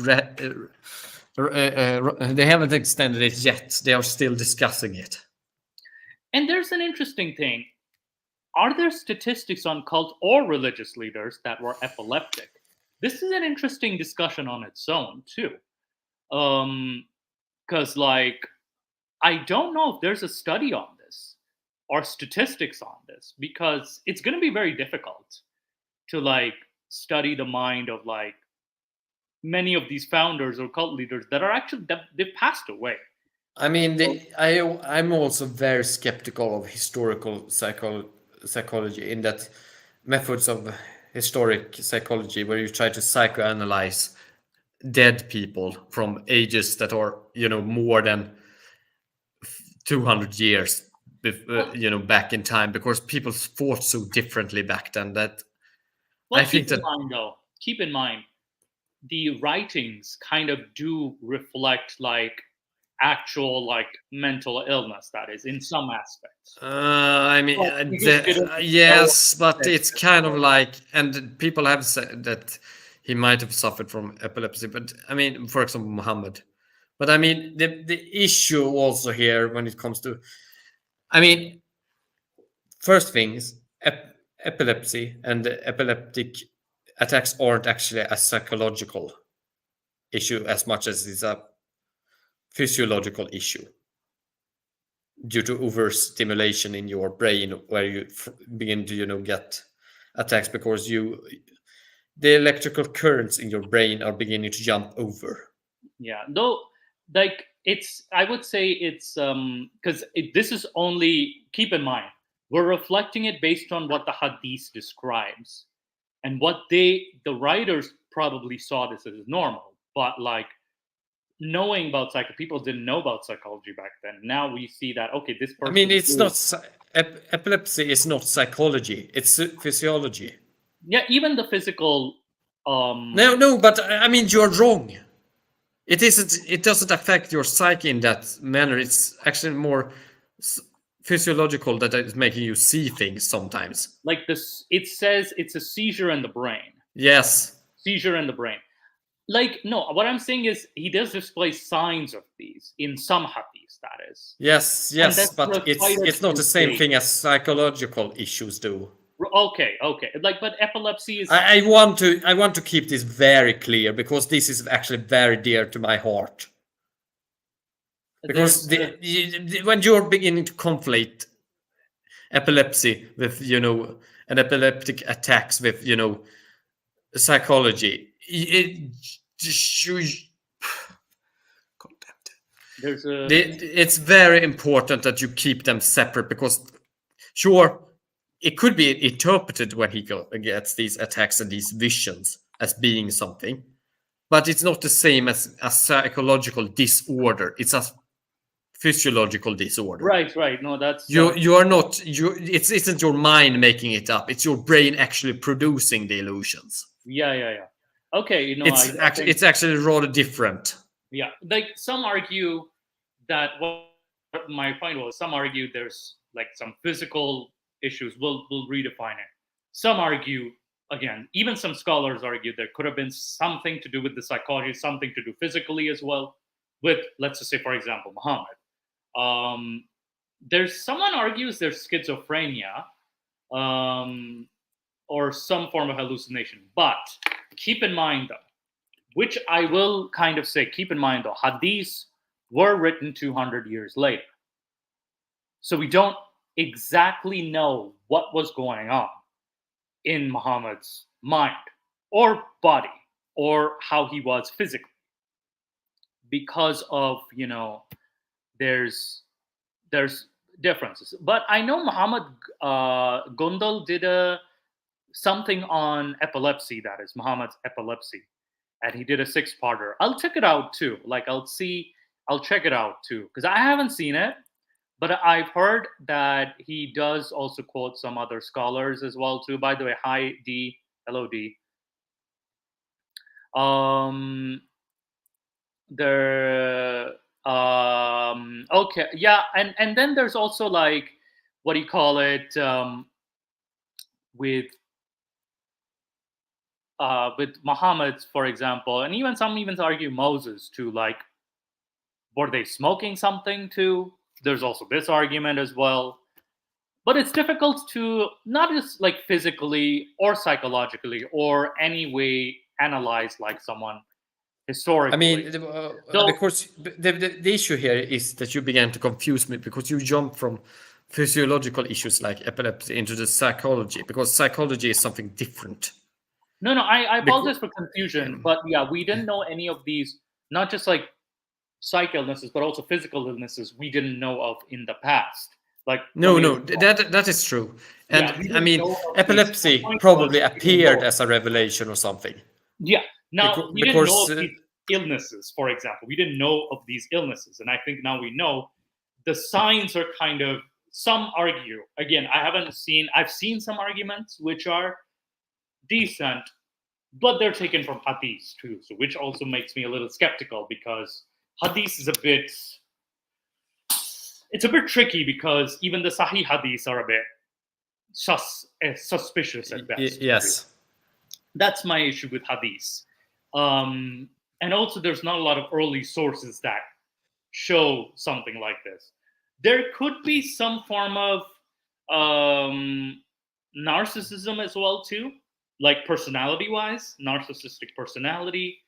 They haven't extended it yet. They are still discussing it. And there's an interesting thing. Are there statistics on cult or religious leaders that were epileptic? This is an interesting discussion on its own, too. Because, I don't know if there's a study on this or statistics on this, because it's going to be very difficult to, study the mind of, many of these founders or cult leaders that are actually they've passed away. I mean, I'm also very skeptical of historical psychology, in that methods of historic psychology where you try to psychoanalyze dead people from ages that are more than 200 years back in time, because people fought so differently back then that Well, I think that keep in mind the writings kind of do reflect actual mental illness, that is, in some aspects. I mean, yes, but it's kind of and people have said that he might have suffered from epilepsy, but I mean, for example, Muhammad. But I mean, the issue also here when it comes to, I mean, first thing is epilepsy and epileptic attacks aren't actually a psychological issue as much as it's a physiological issue due to overstimulation in your brain, where you begin to get attacks because the electrical currents in your brain are beginning to jump over. Yeah, though, I would say it's because this is only, keep in mind, we're reflecting it based on what the hadith describes. And what the writers probably saw this as normal, but knowing about people didn't know about psychology back then. Now we see that, okay, this person. I mean, it's not epilepsy is not psychology; it's physiology. Yeah, even the physical No, but I mean you're wrong. It isn't. It doesn't affect your psyche in that manner. It's actually more physiological that is making you see things sometimes. like this, it says it's a seizure in the brain. Yes. Seizure in the brain. Like, no, what I'm saying is he does display signs of these in some hadiths, that is. Yes, And yes, that's but what fighters it's not the same say. thing as psychological issues do. Okay. Like, but epilepsy is. I want to keep this very clear because this is actually very dear to my heart. Because when you're beginning to conflate epilepsy with and epileptic attacks with psychology, it's very important that you keep them separate because sure, it could be interpreted when he gets these attacks and these visions as being something, but it's not the same as a psychological disorder. It's a physiological disorder. Right. No, that's you are not it isn't your mind making it up. It's your brain actually producing the illusions. Yeah. Okay, it's actually rather different. Yeah, like some argue that what my point was. Some argue there's like some physical issues. We'll redefine it. Some argue again. Even some scholars argue there could have been something to do with the psychology, something to do physically as well. With, let's just say, for example, Muhammad. There's someone argues there's schizophrenia, or some form of hallucination. But keep in mind, though, which I will kind of say, keep in mind, though, hadiths were written 200 years later. So we don't exactly know what was going on in Muhammad's mind or body or how he was physically. Because of, there's differences. But I know Muhammad Gundal did something on epilepsy, that is Muhammad's epilepsy, and he did a 6-parter. I'll check it out too. I'll check it out too, because I haven't seen it, but I've heard that he does also quote some other scholars as well too. By the way, hi D, hello D. Okay, yeah, and then there's also like, what do you call it, with Muhammad, for example, and even some even argue Moses too, like, were they smoking something too? There's also this argument as well. But it's difficult to not just like physically or psychologically or any way analyze like someone historically. I mean, because the issue here is that you began to confuse me because you jump from physiological issues like epilepsy into the psychology, because psychology is something different. No, I apologize for confusion, but yeah, we didn't know any of these, not just like psych illnesses, but also physical illnesses we didn't know of in the past. Like that is true. And I mean, epilepsy probably appeared as a revelation or something. Yeah. Now, we didn't know of these illnesses, for example. We didn't know of these illnesses. And I think now we know. The signs are kind of, some argue. Again, I've seen some arguments which are decent, but they're taken from hadith too. So which also makes me a little skeptical, because hadith is a bit tricky, because even the Sahih hadiths are a bit suspicious at best. Yes. That's my issue with hadiths. And also there's not a lot of early sources that show something like this. There could be some form of narcissism as well too, like personality-wise, narcissistic personality.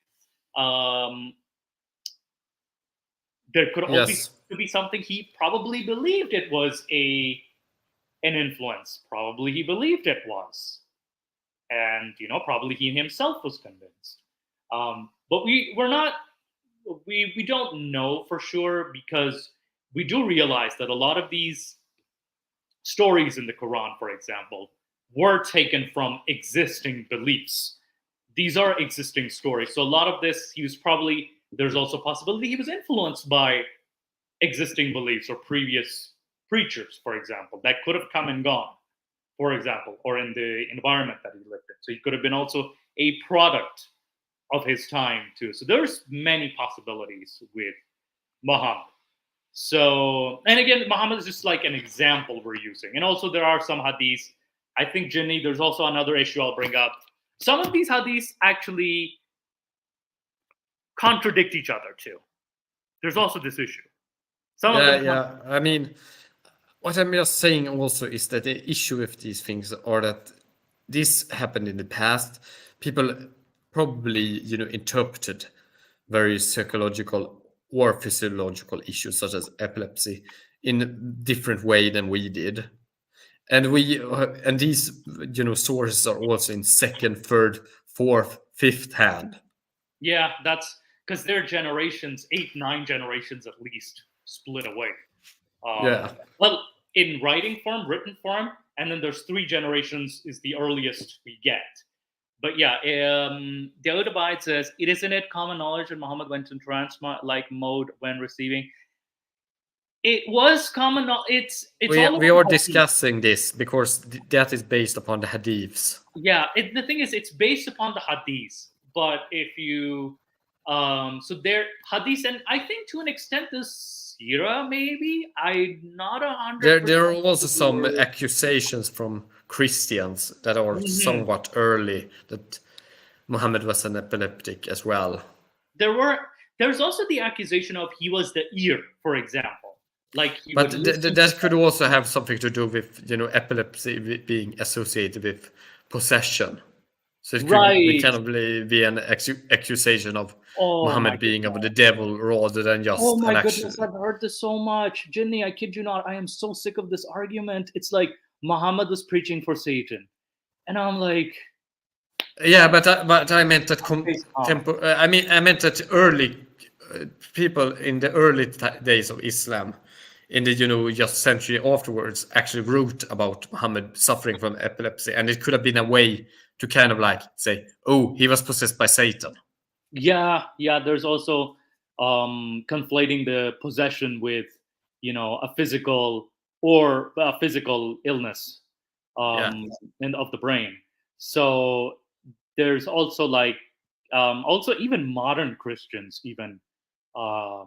There could also be something he probably believed it was an influence. Probably he believed it was. And, probably he himself was convinced. But we don't know for sure, because we do realize that a lot of these stories in the Quran, for example, were taken from existing beliefs. These are existing stories. So a lot of this, there's also a possibility he was influenced by existing beliefs or previous preachers, for example, that could have come and gone, for example, or in the environment that he lived in. So he could have been also a product of his time too. So there's many possibilities with Muhammad. So, and again, Muhammad is just like an example we're using. And also there are some hadiths. I think, Jinni, there's also another issue I'll bring up. Some of these hadiths actually contradict each other too. There's also this issue. Some of them I mean, what I'm just saying also is that the issue with these things are that this happened in the past. People probably, interpreted various psychological or physiological issues such as epilepsy in a different way than we did. And these, sources are also in second, third, fourth, fifth hand. Yeah, that's because they're generations, 8, 9 generations at least, split away. Well, in writing form, written form, and then there's 3 generations is the earliest we get. But yeah, the Audabite says, isn't it common knowledge that Muhammad went in trance-like mode when receiving? It was common. We are discussing this because that is based upon the hadiths. Yeah, the thing is, it's based upon the hadiths. But if you, so there hadiths, and I think to an extent the Sirah, maybe I'm not 100%. There are also some accusations from Christians that are somewhat early that Muhammad was an epileptic as well. There's also the accusation of he was the ear, for example. But that could also have something to do with epilepsy being associated with possession. So it could kind of be an accusation of Muhammad being of the devil rather than just oh my goodness, I've heard this so much. Jinni, I kid you not, I am so sick of this argument. It's like Muhammad was preaching for Satan, and I'm like, yeah, but I meant that I meant that early people in the early days of Islam, in the just century afterwards, actually wrote about Muhammad suffering from epilepsy, and it could have been a way to kind of like say, oh, he was possessed by Satan. Yeah. There's also conflating the possession with a physical illness and of the brain. So there's also also even modern Christians even are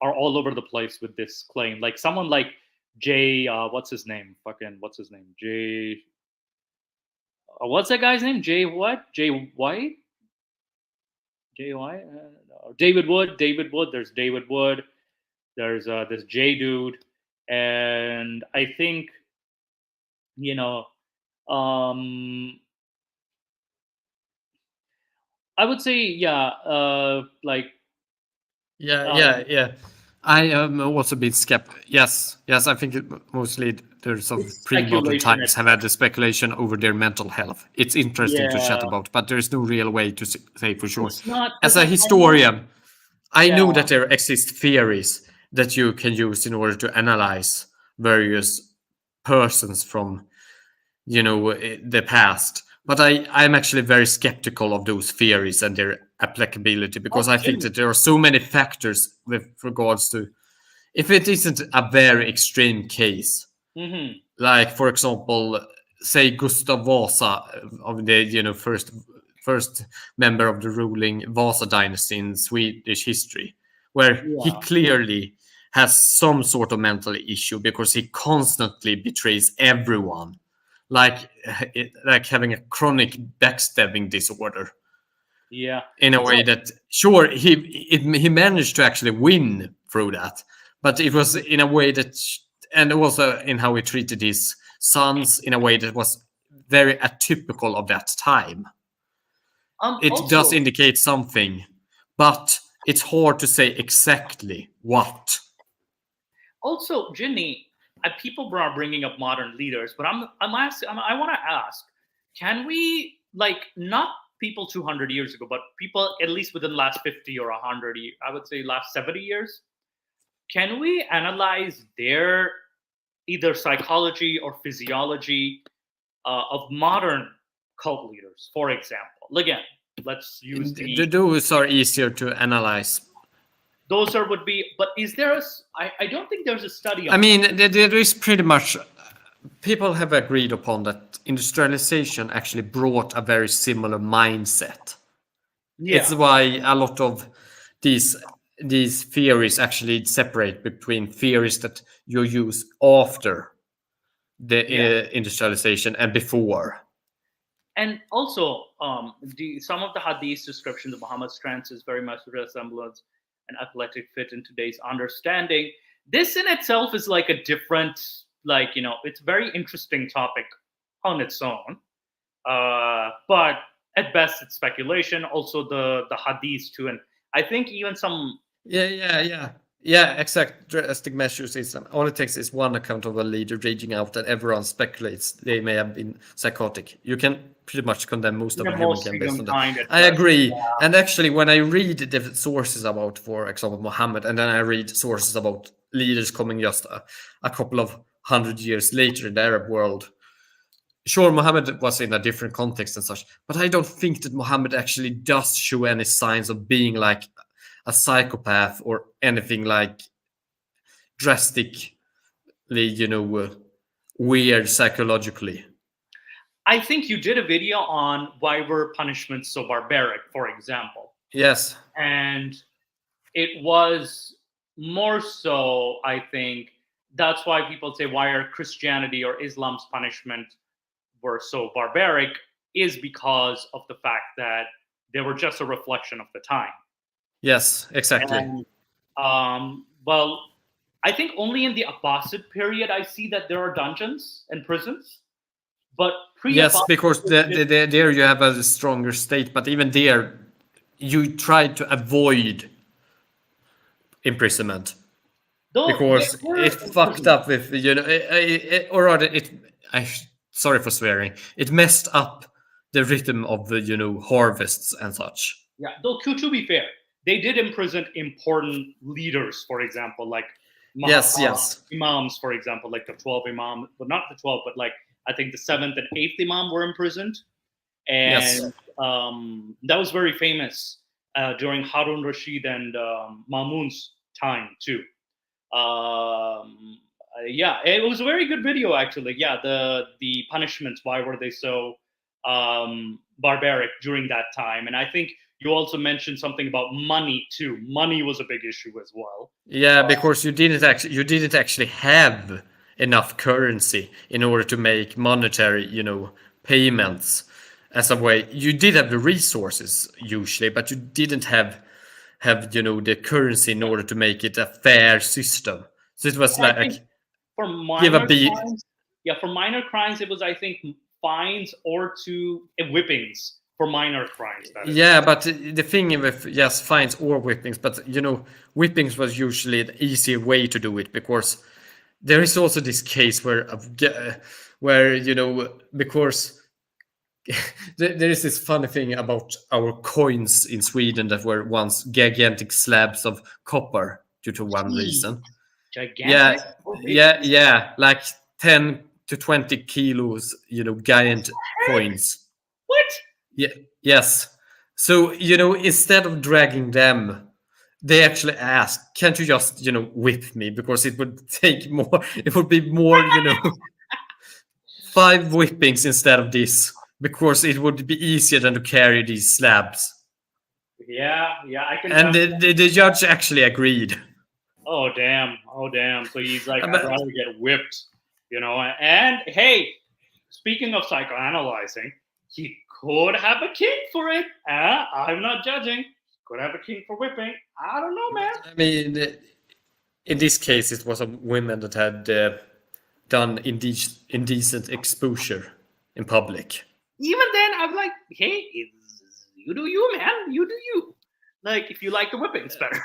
all over the place with this claim. Like someone like Jay, what's his name? Jay. What's that guy's name? Jay what? Jay White? David Wood. There's David Wood. There's this Jay dude, and I think I would say yeah. I am also a bit skeptical. Yes, I think mostly there's some pre-modern times have had the speculation over their mental health. It's interesting to chat about, but there's no real way to say for sure. As a historian, I know that there exist theories that you can use in order to analyze various persons from, the past. But I'm actually very skeptical of those theories and their applicability because I think that there are so many factors with regards to if it isn't a very extreme case, like for example, say Gustav Vasa of the first member of the ruling Vasa dynasty in Swedish history, where he clearly has some sort of mental issue because he constantly betrays everyone. Like having a chronic backstabbing disorder. Yeah. In a way that, sure, he managed to actually win through that, but it was in a way that, and also in how he treated his sons in a way that was very atypical of that time. It also does indicate something, but it's hard to say exactly what. Also, Jinni, people are bringing up modern leaders, but I want to ask, can we, not people 200 years ago, but people at least within the last 50 or 100, I would say last 70 years, can we analyze their either psychology or physiology of modern cult leaders, for example? Again, let's use those are easier to analyze. Those would be, but is there I don't think there's a study on there is pretty much people have agreed upon that industrialization actually brought a very similar mindset. Yeah. It's why a lot of these theories actually separate between theories that you use after the industrialization and before. And also, some of the hadith descriptions of Muhammad's trance is very much a resemblance and athletic fit in today's understanding. This in itself is like a different, it's a very interesting topic on its own. But at best, it's speculation. Also, the hadiths too, and I think even some. Yeah, exact. Drastic measures is all it takes is one account of a leader raging out that everyone speculates they may have been psychotic. You can pretty much condemn most of the human based on that. I agree. Yeah. And actually, when I read the sources about, for example, Muhammad, and then I read sources about leaders coming just a couple of 100 years later in the Arab world, sure, Muhammad was in a different context and such, but I don't think that Muhammad actually does show any signs of being like a psychopath or anything like drastically, weird psychologically. I think you did a video on why were punishments so barbaric, for example. Yes. And it was more so, I think, that's why people say, why are Christianity or Islam's punishment were so barbaric, is because of the fact that they were just a reflection of the time. Yes, exactly. And, well, I think only in the Abbasid period I see that there are dungeons and prisons. But yes, because there you have a stronger state, but even there, you try to avoid imprisonment because it fucked up with or rather sorry for swearing, it messed up the rhythm of the harvests and such. Yeah, though to be fair, they did imprison important leaders, for example, like imams, for example, like the 12 imam, but not the 12, but like I think the 7th and 8th imam were imprisoned, and that was very famous during Harun Rashid and Mamun's time too. It was a very good video actually. Yeah, the punishments, why were they so barbaric during that time? And I think you also mentioned something about money too. Money was a big issue as well. Yeah, because you didn't actually have enough currency in order to make monetary, payments as a way. You did have the resources usually, but you didn't have the currency in order to make it a fair system. So it was for minor crimes, for minor crimes, it was I think fines or whippings. For minor crimes, that is. Yeah, but the thing with fines or whippings, but whippings was usually the easier way to do it, because there is also this case where because there is this funny thing about our coins in Sweden that were once gigantic slabs of copper due to one reason. Gigantic? Yeah, like 10 to 20 kilos, giant coins. What? Yeah. Yes. So instead of dragging them, they actually asked, "Can't you just whip me? Because it would take more. It would be more 5 whippings instead of this, because it would be easier than to carry these slabs." Yeah, I can. And the judge actually agreed. Oh damn! So he's like, I'd rather get whipped, And hey, speaking of psychoanalyzing, he could have a kink for it. I'm not judging. Could have a kink for whipping. I don't know, man. I mean, in this case, it was a woman that had done indecent exposure in public. Even then, I'm like, hey, you do you, man. You do you. Like, if you like the whipping, it's better.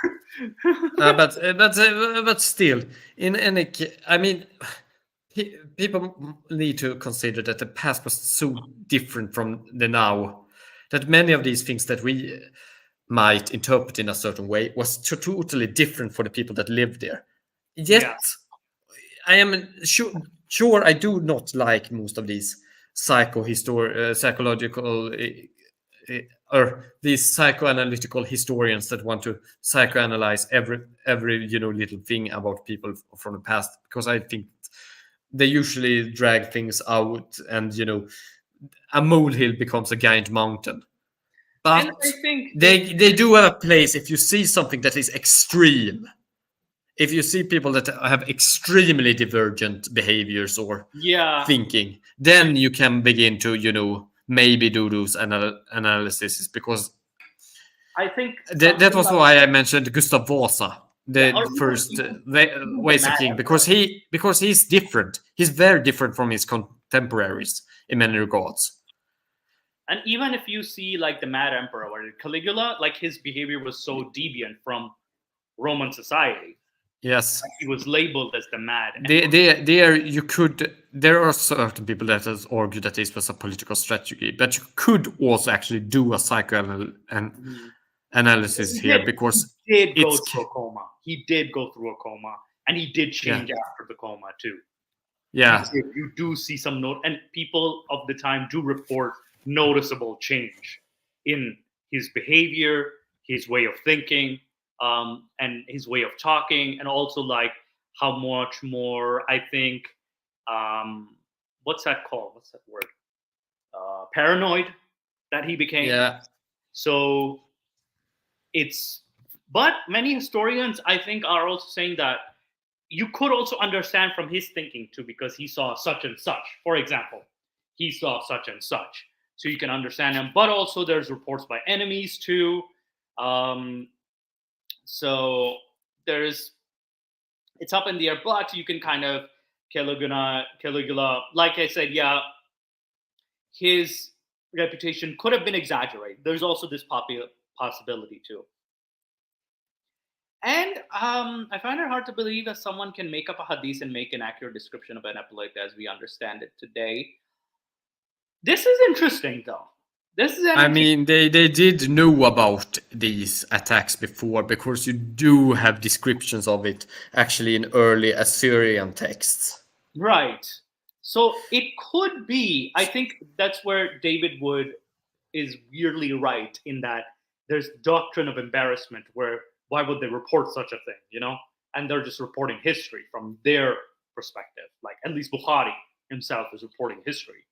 But still, in any case, I mean, people need to consider that the past was so different from the now, that many of these things that we might interpret in a certain way was totally different for the people that lived there. Yet, I am sure I do not like most of these psychological or these psychoanalytical historians that want to psychoanalyze every little thing about people from the past, because I think they usually drag things out, and a molehill becomes a giant mountain. But And I think they do have a place if you see something that is extreme. If you see people that have extremely divergent behaviors or yeah, thinking, then you can begin to maybe do those analysis, because I think that was why I mentioned Gustav Vasa, the or even first the Wasa Mad king, Emperor. because he's different. He's very different from his contemporaries in many regards. And even if you see like the Mad Emperor or Caligula, like his behavior was so deviant from Roman society. Yes, He was labeled as the Mad Emperor. there are certain people that has argued that this was a political strategy, but you could also actually do a psychoanalysis here, because he did go it's through a coma. He did go through a coma, and he did change after the coma too. yeah. You do see some note, and people of the time do report noticeable change in his behavior, his way of thinking, and his way of talking, and also like how much more I think, what's that called? What's that word? Paranoid that he became. Yeah. So but many historians I think are also saying that you could also understand from his thinking too, because he saw such and such. For example, he saw such and such, so you can understand him. But also, there's reports by enemies too. So it's up in the air. But you can kind of Caligula, like I said, yeah, his reputation could have been exaggerated. There's also this possibility too. And I find it hard to believe that someone can make up a hadith and make an accurate description of an epileptic as we understand it today. This is interesting, though. I mean, they did know about these attacks before, because you do have descriptions of it actually in early Assyrian texts. Right. So it could be, I think that's where David Wood is weirdly right, in that there's doctrine of embarrassment, where why would they report such a thing, And they're just reporting history from their perspective. Like, at least Bukhari himself is reporting history.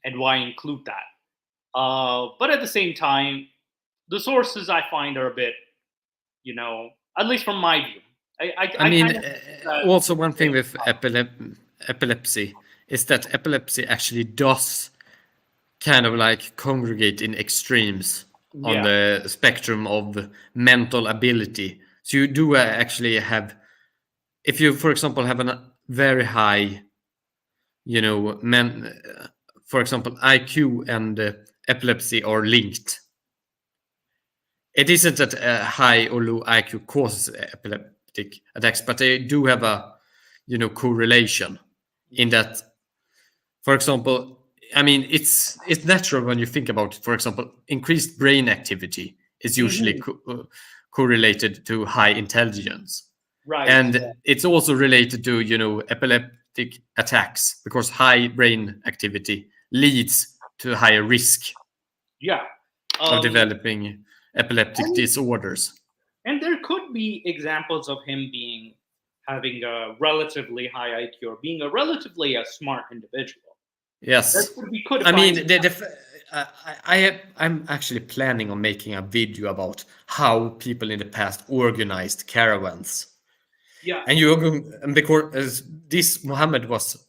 And why include that? But at the same time, the sources I find are a bit, at least from my view. I mean, also one thing with epilepsy is that epilepsy actually does kind of like congregate in extremes on the spectrum of mental ability. So you do actually have, if you, for example, have a very high, for example, IQ and epilepsy are linked. It isn't that high or low IQ causes epileptic attacks, but they do have a, correlation in that. For example, I mean, it's natural when you think about it. For example, increased brain activity is usually correlated to high intelligence, right? And it's also related to epileptic attacks, because high brain activity leads to a higher risk of developing epileptic disorders. And there could be examples of him having a relatively high IQ, or being a relatively smart individual. Yes, I mean, I'm actually planning on making a video about how people in the past organized caravans. Yeah, and because this Muhammad was,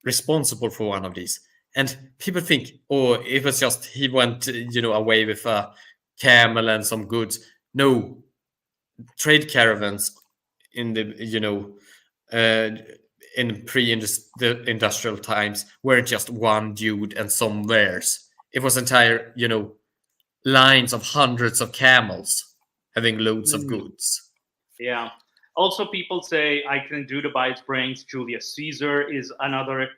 responsible for one of these, and people think, oh, it was just he went, away with a camel and some goods. No, trade caravans in the, in pre-industrial times weren't just one dude and some wares. It was entire, lines of hundreds of camels having loads of goods. Yeah. Also, people say I can do to buy its brains. Julius Caesar is another.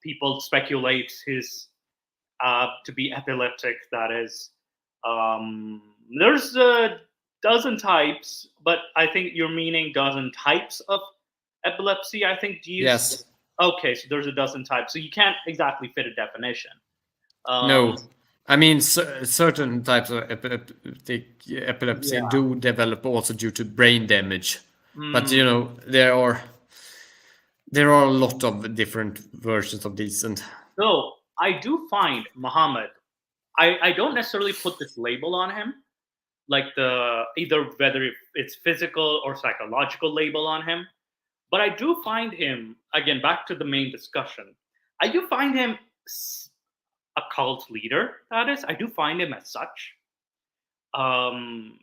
People speculate his to be epileptic. That is, there's a dozen types, but I think you're meaning dozen types of epilepsy. I think. Yes. Okay, so there's a dozen types, so you can't exactly fit a definition. No, I mean, certain types of epilepsy do develop also due to brain damage, But there are a lot of different versions of these, and So I do find Muhammad. I don't necessarily put this label on him, like either whether it's physical or psychological label on him. But I do find him, again, back to the main discussion, I do find him a cult leader, that is. I do find him as such. And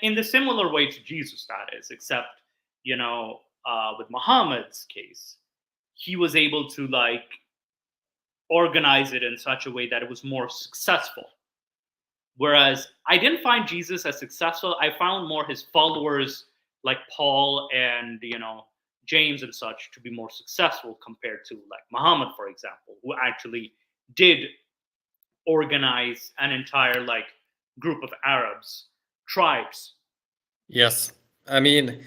in the similar way to Jesus, that is, except, with Muhammad's case, he was able to organize it in such a way that it was more successful. Whereas I didn't find Jesus as successful. I found more his followers like Paul and, James and such to be more successful compared to like Muhammad, for example, who actually did organize an entire group of Arabs, tribes. yes, I mean,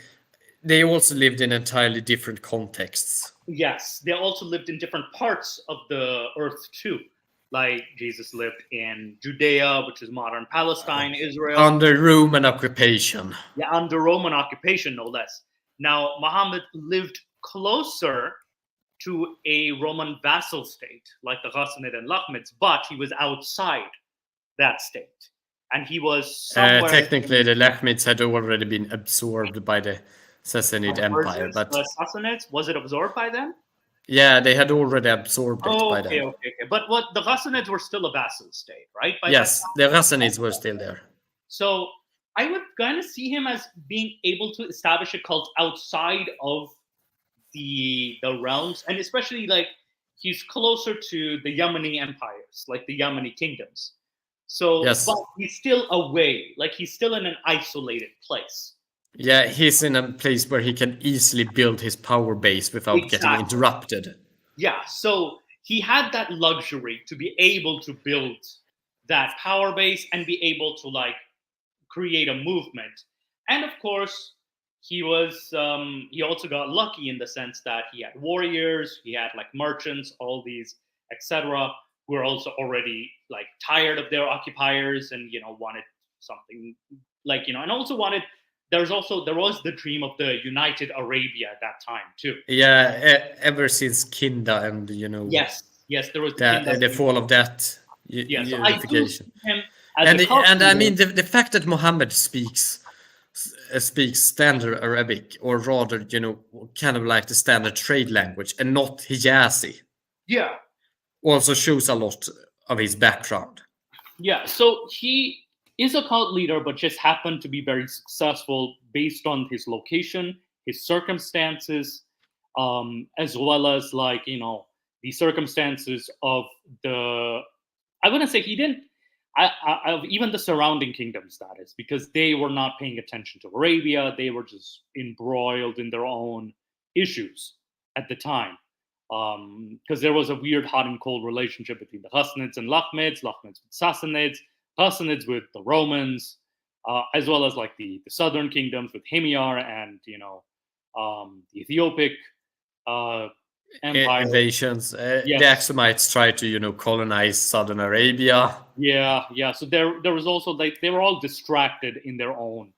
they also lived in entirely different contexts. Yes, they also lived in different parts of the earth too. Like Jesus lived in Judea, which is modern Palestine, Israel. Under Roman occupation. Yeah, under Roman occupation, no less. Now, Muhammad lived closer to a Roman vassal state, like the Ghassanid and Lakhmids, but he was outside that state. And he was somewhere... Technically, the Lakhmids had already been absorbed by the Sassanid Empire. But the Sassanids, was it absorbed by them? Yeah, they had already absorbed it by then. Okay. But the Ghassanids were still a vassal state, right? Yes, the Ghassanids were still there. So I would kind of see him as being able to establish a cult outside of the realms, and especially he's closer to the Yemeni empires, like the Yemeni kingdoms. So, yes. But he's still away, he's still in an isolated place. Yeah, he's in a place where he can easily build his power base without getting interrupted. Yeah, so he had that luxury to be able to build that power base and be able to create a movement. And of course, he also got lucky in the sense that he had warriors, he had merchants, all these, etc., who were also already tired of their occupiers and wanted something and also wanted. There was the dream of the United Arabia at that time too. Yeah, ever since Kinda and Yes, there was the fall of that unification. And I mean the fact that Muhammad speaks standard Arabic, or rather, kind of like the standard trade language, and not Hijazi. Yeah, also shows a lot of his background. Yeah, so he is a cult leader, but just happened to be very successful based on his location, his circumstances, as well as the circumstances of I wouldn't say he didn't, of even the surrounding kingdoms, that is, because they were not paying attention to Arabia. They were just embroiled in their own issues at the time. Because there was a weird hot and cold relationship between the Ghassanids and Lakhmids with Sassanids, Ghassanids with the Romans, as well as the southern kingdoms with Himyar and the Ethiopic empire. Invasions. Yes. The Axumites tried to colonize southern Arabia. Yeah. So there was also they were all distracted in their own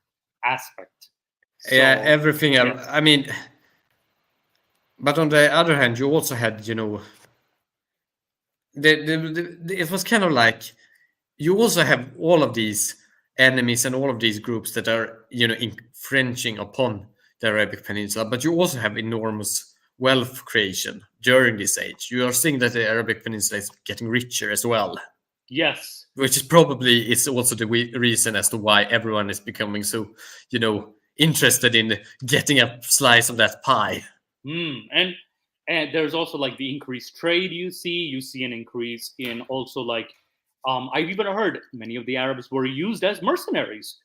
aspect. So, yeah, everything. Yeah. I mean, but on the other hand, you also had it was kind of you also have all of these enemies and all of these groups that are infringing upon the Arabic Peninsula, but you also have enormous wealth creation during this age. You are seeing that the Arabic Peninsula is getting richer as well. Yes, which is probably also the reason as to why everyone is becoming so interested in getting a slice of that pie. And there's also the increased trade. You see an increase in also I've even heard many of the Arabs were used as mercenaries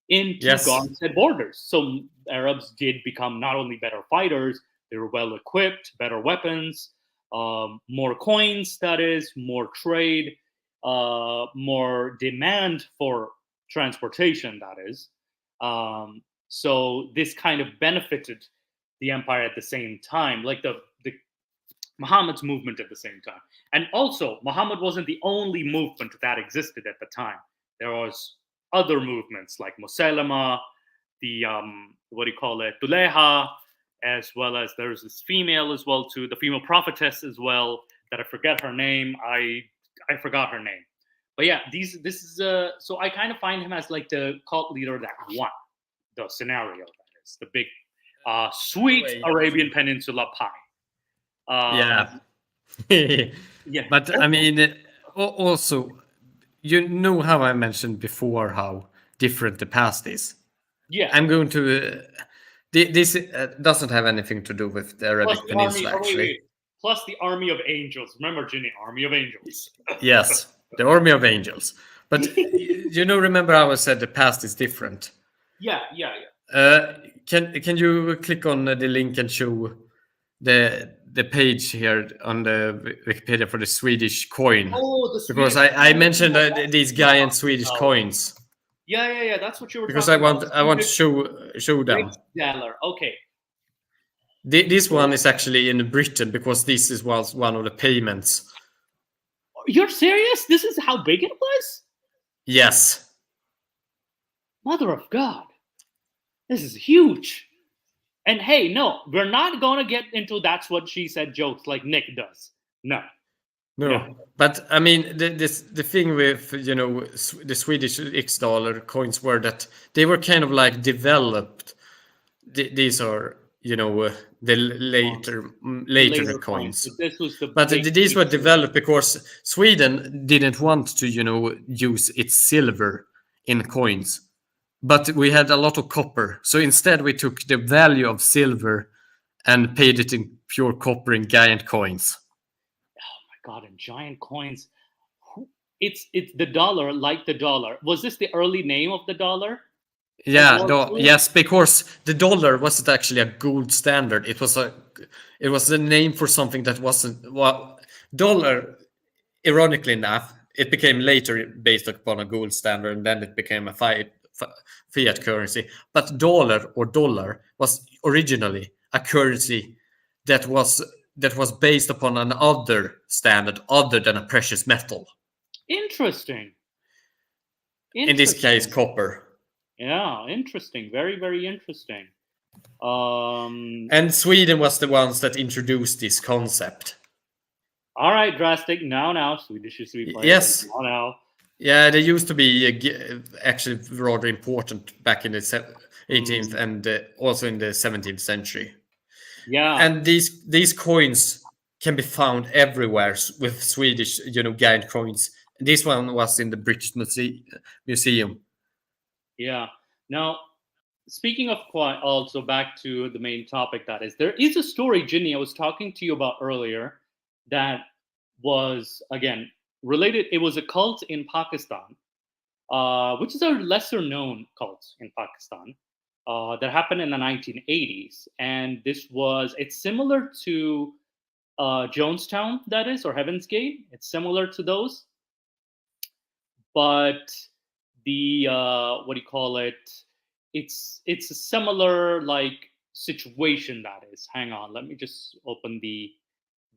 in guard borders. So Arabs did become not only better fighters, they were well equipped, better weapons, more coins, that is, more trade, more demand for transportation, that is. So this kind of benefited the empire at the same time, the Muhammad's movement at the same time. And also, Muhammad wasn't the only movement that existed at the time. There was other movements like Musaylama, the what do you call it, Tuleha, as well as there's this female as well too, the female prophetess as well, that I forget her name. I forgot her name. But yeah, this is so I kind of find him as like the cult leader that won the scenario. That is the big sweet Arabian Peninsula pie. Yeah. But I mean, also, you know how I mentioned before how different the past is. Yeah. I'm going to. This doesn't have anything to do with the Arabic Peninsula, actually. Plus the army of angels. Remember, Ginny, army of angels. Yes, the army of angels. But remember how I said the past is different? Yeah. Can you click on the link and show the page here on the Wikipedia for the Swedish coin? Oh, the because I mentioned these giant Swedish coins. Yeah. That's what you were. Because I want to show them. Dollar. Okay. This one is actually in Britain because this was one of the payments. You're serious? This is how big it was? Yes. Mother of God. This is huge. And hey, no, we're not going to get into that's what she said jokes like Nick does. No. But I mean, the thing with the Swedish X-dollar coins were that they were kind of like developed. These are the later coins. This was these were developed because Sweden didn't want to use its silver in coins, but we had a lot of copper. So instead, we took the value of silver and paid it in pure copper in giant coins. God, and giant coins. It's the dollar, like the dollar. Was this the early name of the dollar? Yeah, yes, because the dollar wasn't actually a gold standard. It was a name for something that wasn't. Well, dollar, ironically enough, it became later based upon a gold standard, and then it became a fiat currency. But dollar was originally a currency that was based upon another standard other than a precious metal. Interesting. In this case, copper. Yeah, interesting. Very, very interesting. And Sweden was the ones that introduced this concept. All right, Drastic. Now, Swedish is to be played. Yes. Now. Yeah, they used to be actually rather important back in the 18th and also in the 17th century. Yeah. And these coins can be found everywhere with Swedish, giant coins. This one was in the British Museum. Yeah. Now, speaking of coin, also back to the main topic, that is, there is a story, Ginny, I was talking to you about earlier that was, again, related. It was a cult in Pakistan, which is a lesser known cult in Pakistan. That happened in the 1980s, and it's similar to Jonestown, that is, or Heaven's Gate. It's similar to those, but the what do you call it? It's a similar like situation, that is. Hang on, let me just open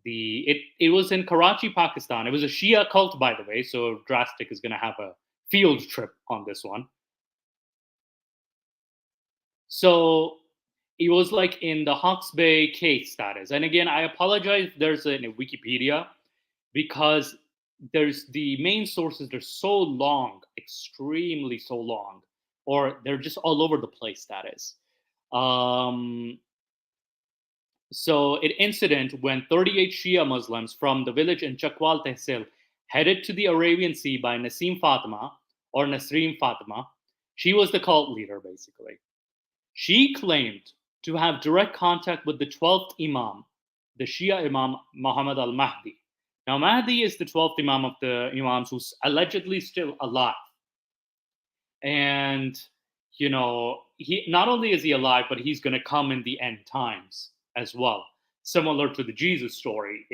it was in Karachi, Pakistan. It was a Shia cult, by the way, so Drastic is going to have a field trip on this one. So it was like in the Hawke's Bay case, that is. And again, I apologize, there's a Wikipedia, because there's the main sources, they're so long, extremely so long, or they're just all over the place, that is. So an incident when 38 Shia Muslims from the village in Chakwal Tehsil headed to the Arabian Sea by Nasreem Fatima. She was the cult leader, basically. She claimed to have direct contact with the 12th Imam, the Shia Imam Muhammad al-Mahdi. Now, Mahdi is the 12th Imam of the Imams who's allegedly still alive. And, he not only is he alive, but he's going to come in the end times as well, similar to the Jesus story.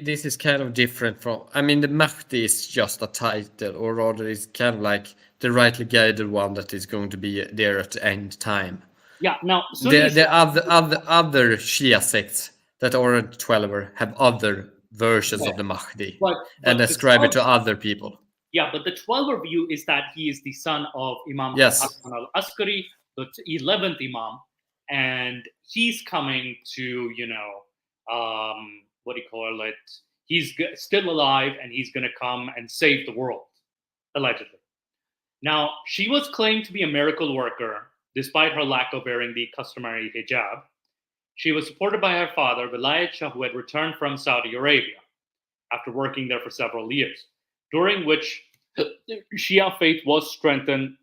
This is kind of different from... the Mahdi is just a title, or rather it's kind of like the rightly guided one that is going to be there at the end time. Yeah, now... The other Shia sects that aren't 12 have other versions of the Mahdi and ascribe it to other people. Yeah, but the 12er view is that he is the son of Imam Yes. Hassan al-Askari, the 11th Imam, and he's coming to, what do you call it? He's still alive, and he's going to come and save the world, allegedly. Now, she was claimed to be a miracle worker, despite her lack of wearing the customary hijab. She was supported by her father, Vilayat Shah, who had returned from Saudi Arabia after working there for several years, during which Shia faith was strengthened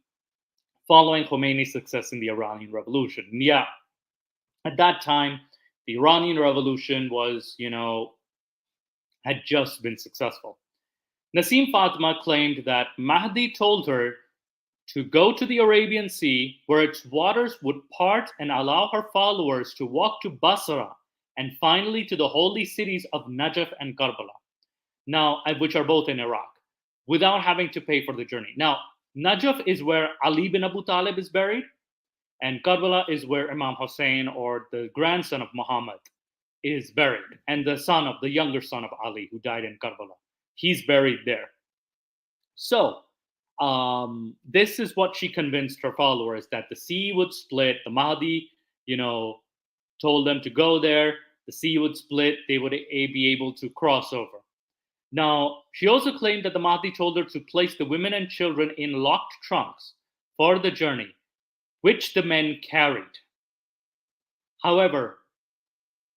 following Khomeini's success in the Iranian Revolution. And yeah, at that time, the Iranian Revolution was, had just been successful. Nasim Fatima claimed that Mahdi told her to go to the Arabian Sea, where its waters would part and allow her followers to walk to Basra and finally to the holy cities of Najaf and Karbala, now which are both in Iraq, without having to pay for the journey. Now, Najaf is where Ali bin Abu Talib is buried, and Karbala is where Imam Hussein, or the grandson of Muhammad, is buried, and the younger son of Ali, who died in Karbala. He's buried there. So, this is what she convinced her followers, that the sea would split. The Mahdi, told them to go there. The sea would split. They would be able to cross over. Now, she also claimed that the Mahdi told her to place the women and children in locked trunks for the journey, which the men carried. However,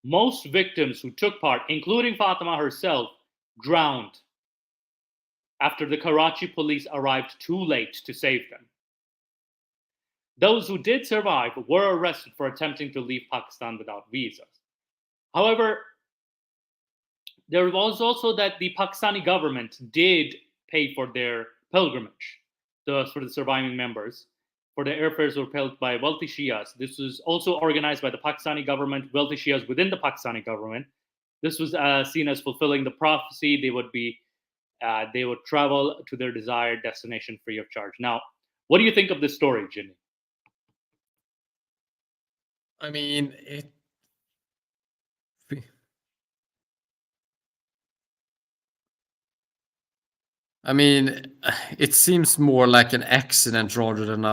most victims who took part, including Fatima herself, drowned after the Karachi police arrived too late to save them. Those who did survive were arrested for attempting to leave Pakistan without visas. However, there was also that the Pakistani government did pay for their pilgrimage, for the surviving members, for the airfares were paid by wealthy Shias. This was also organized by the Pakistani government, wealthy Shias within the Pakistani government. This was seen as fulfilling the prophecy. They would travel to their desired destination free of charge. Now, what do you think of this story, Jimmy? I mean, it seems more like an accident rather than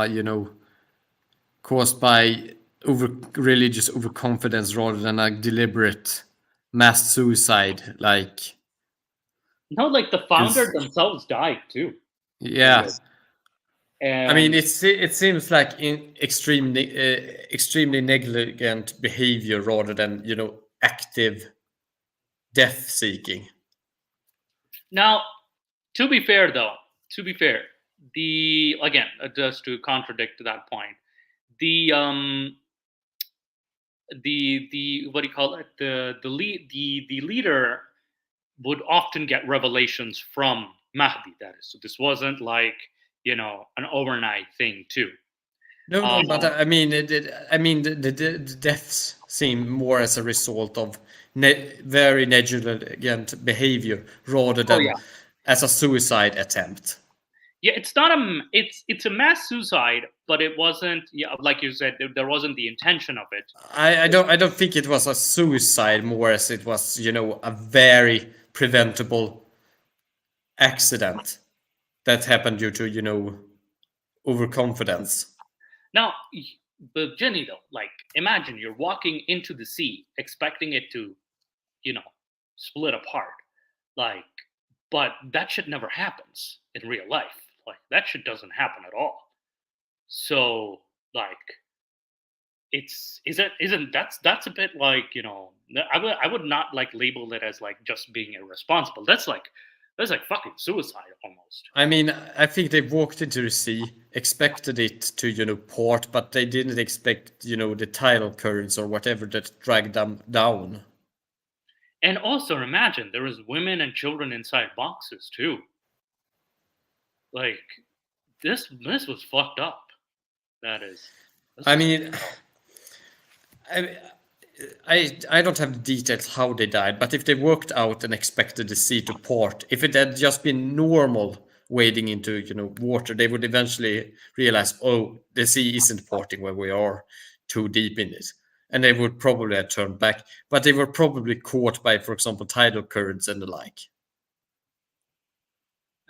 caused by religious overconfidence rather than a deliberate mass suicide. No, the founder themselves died too. Yeah. And it seems like extremely negligent behavior rather than active death seeking. Now, to be fair, again, just to contradict that point, the what do you call it? The leader would often get revelations from Mahdi. That is, so this wasn't like an overnight thing too. No, but the deaths seem more as a result of very negligent behavior rather than as a suicide attempt. Yeah, it's not it's a mass suicide, but it wasn't. Yeah, like you said, there wasn't the intention of it. I don't think it was a suicide, more as it was a very preventable accident that happened due to overconfidence. Now, but Jenny, though, imagine you're walking into the sea expecting it to split apart, but that shit never happens in real life. That shit doesn't happen at all. So that's a bit I would not label it as just being irresponsible. That's fucking suicide almost. I think they walked into the sea, expected it to port, but they didn't expect the tidal currents or whatever that dragged them down. And also imagine there was women and children inside boxes too. This was fucked up. That is. I don't have the details how they died, but if they worked out and expected the sea to port, if it had just been normal wading into water, they would eventually realize, oh, the sea isn't porting when we are too deep in it, and they would probably have turned back. But they were probably caught by, for example, tidal currents and the like.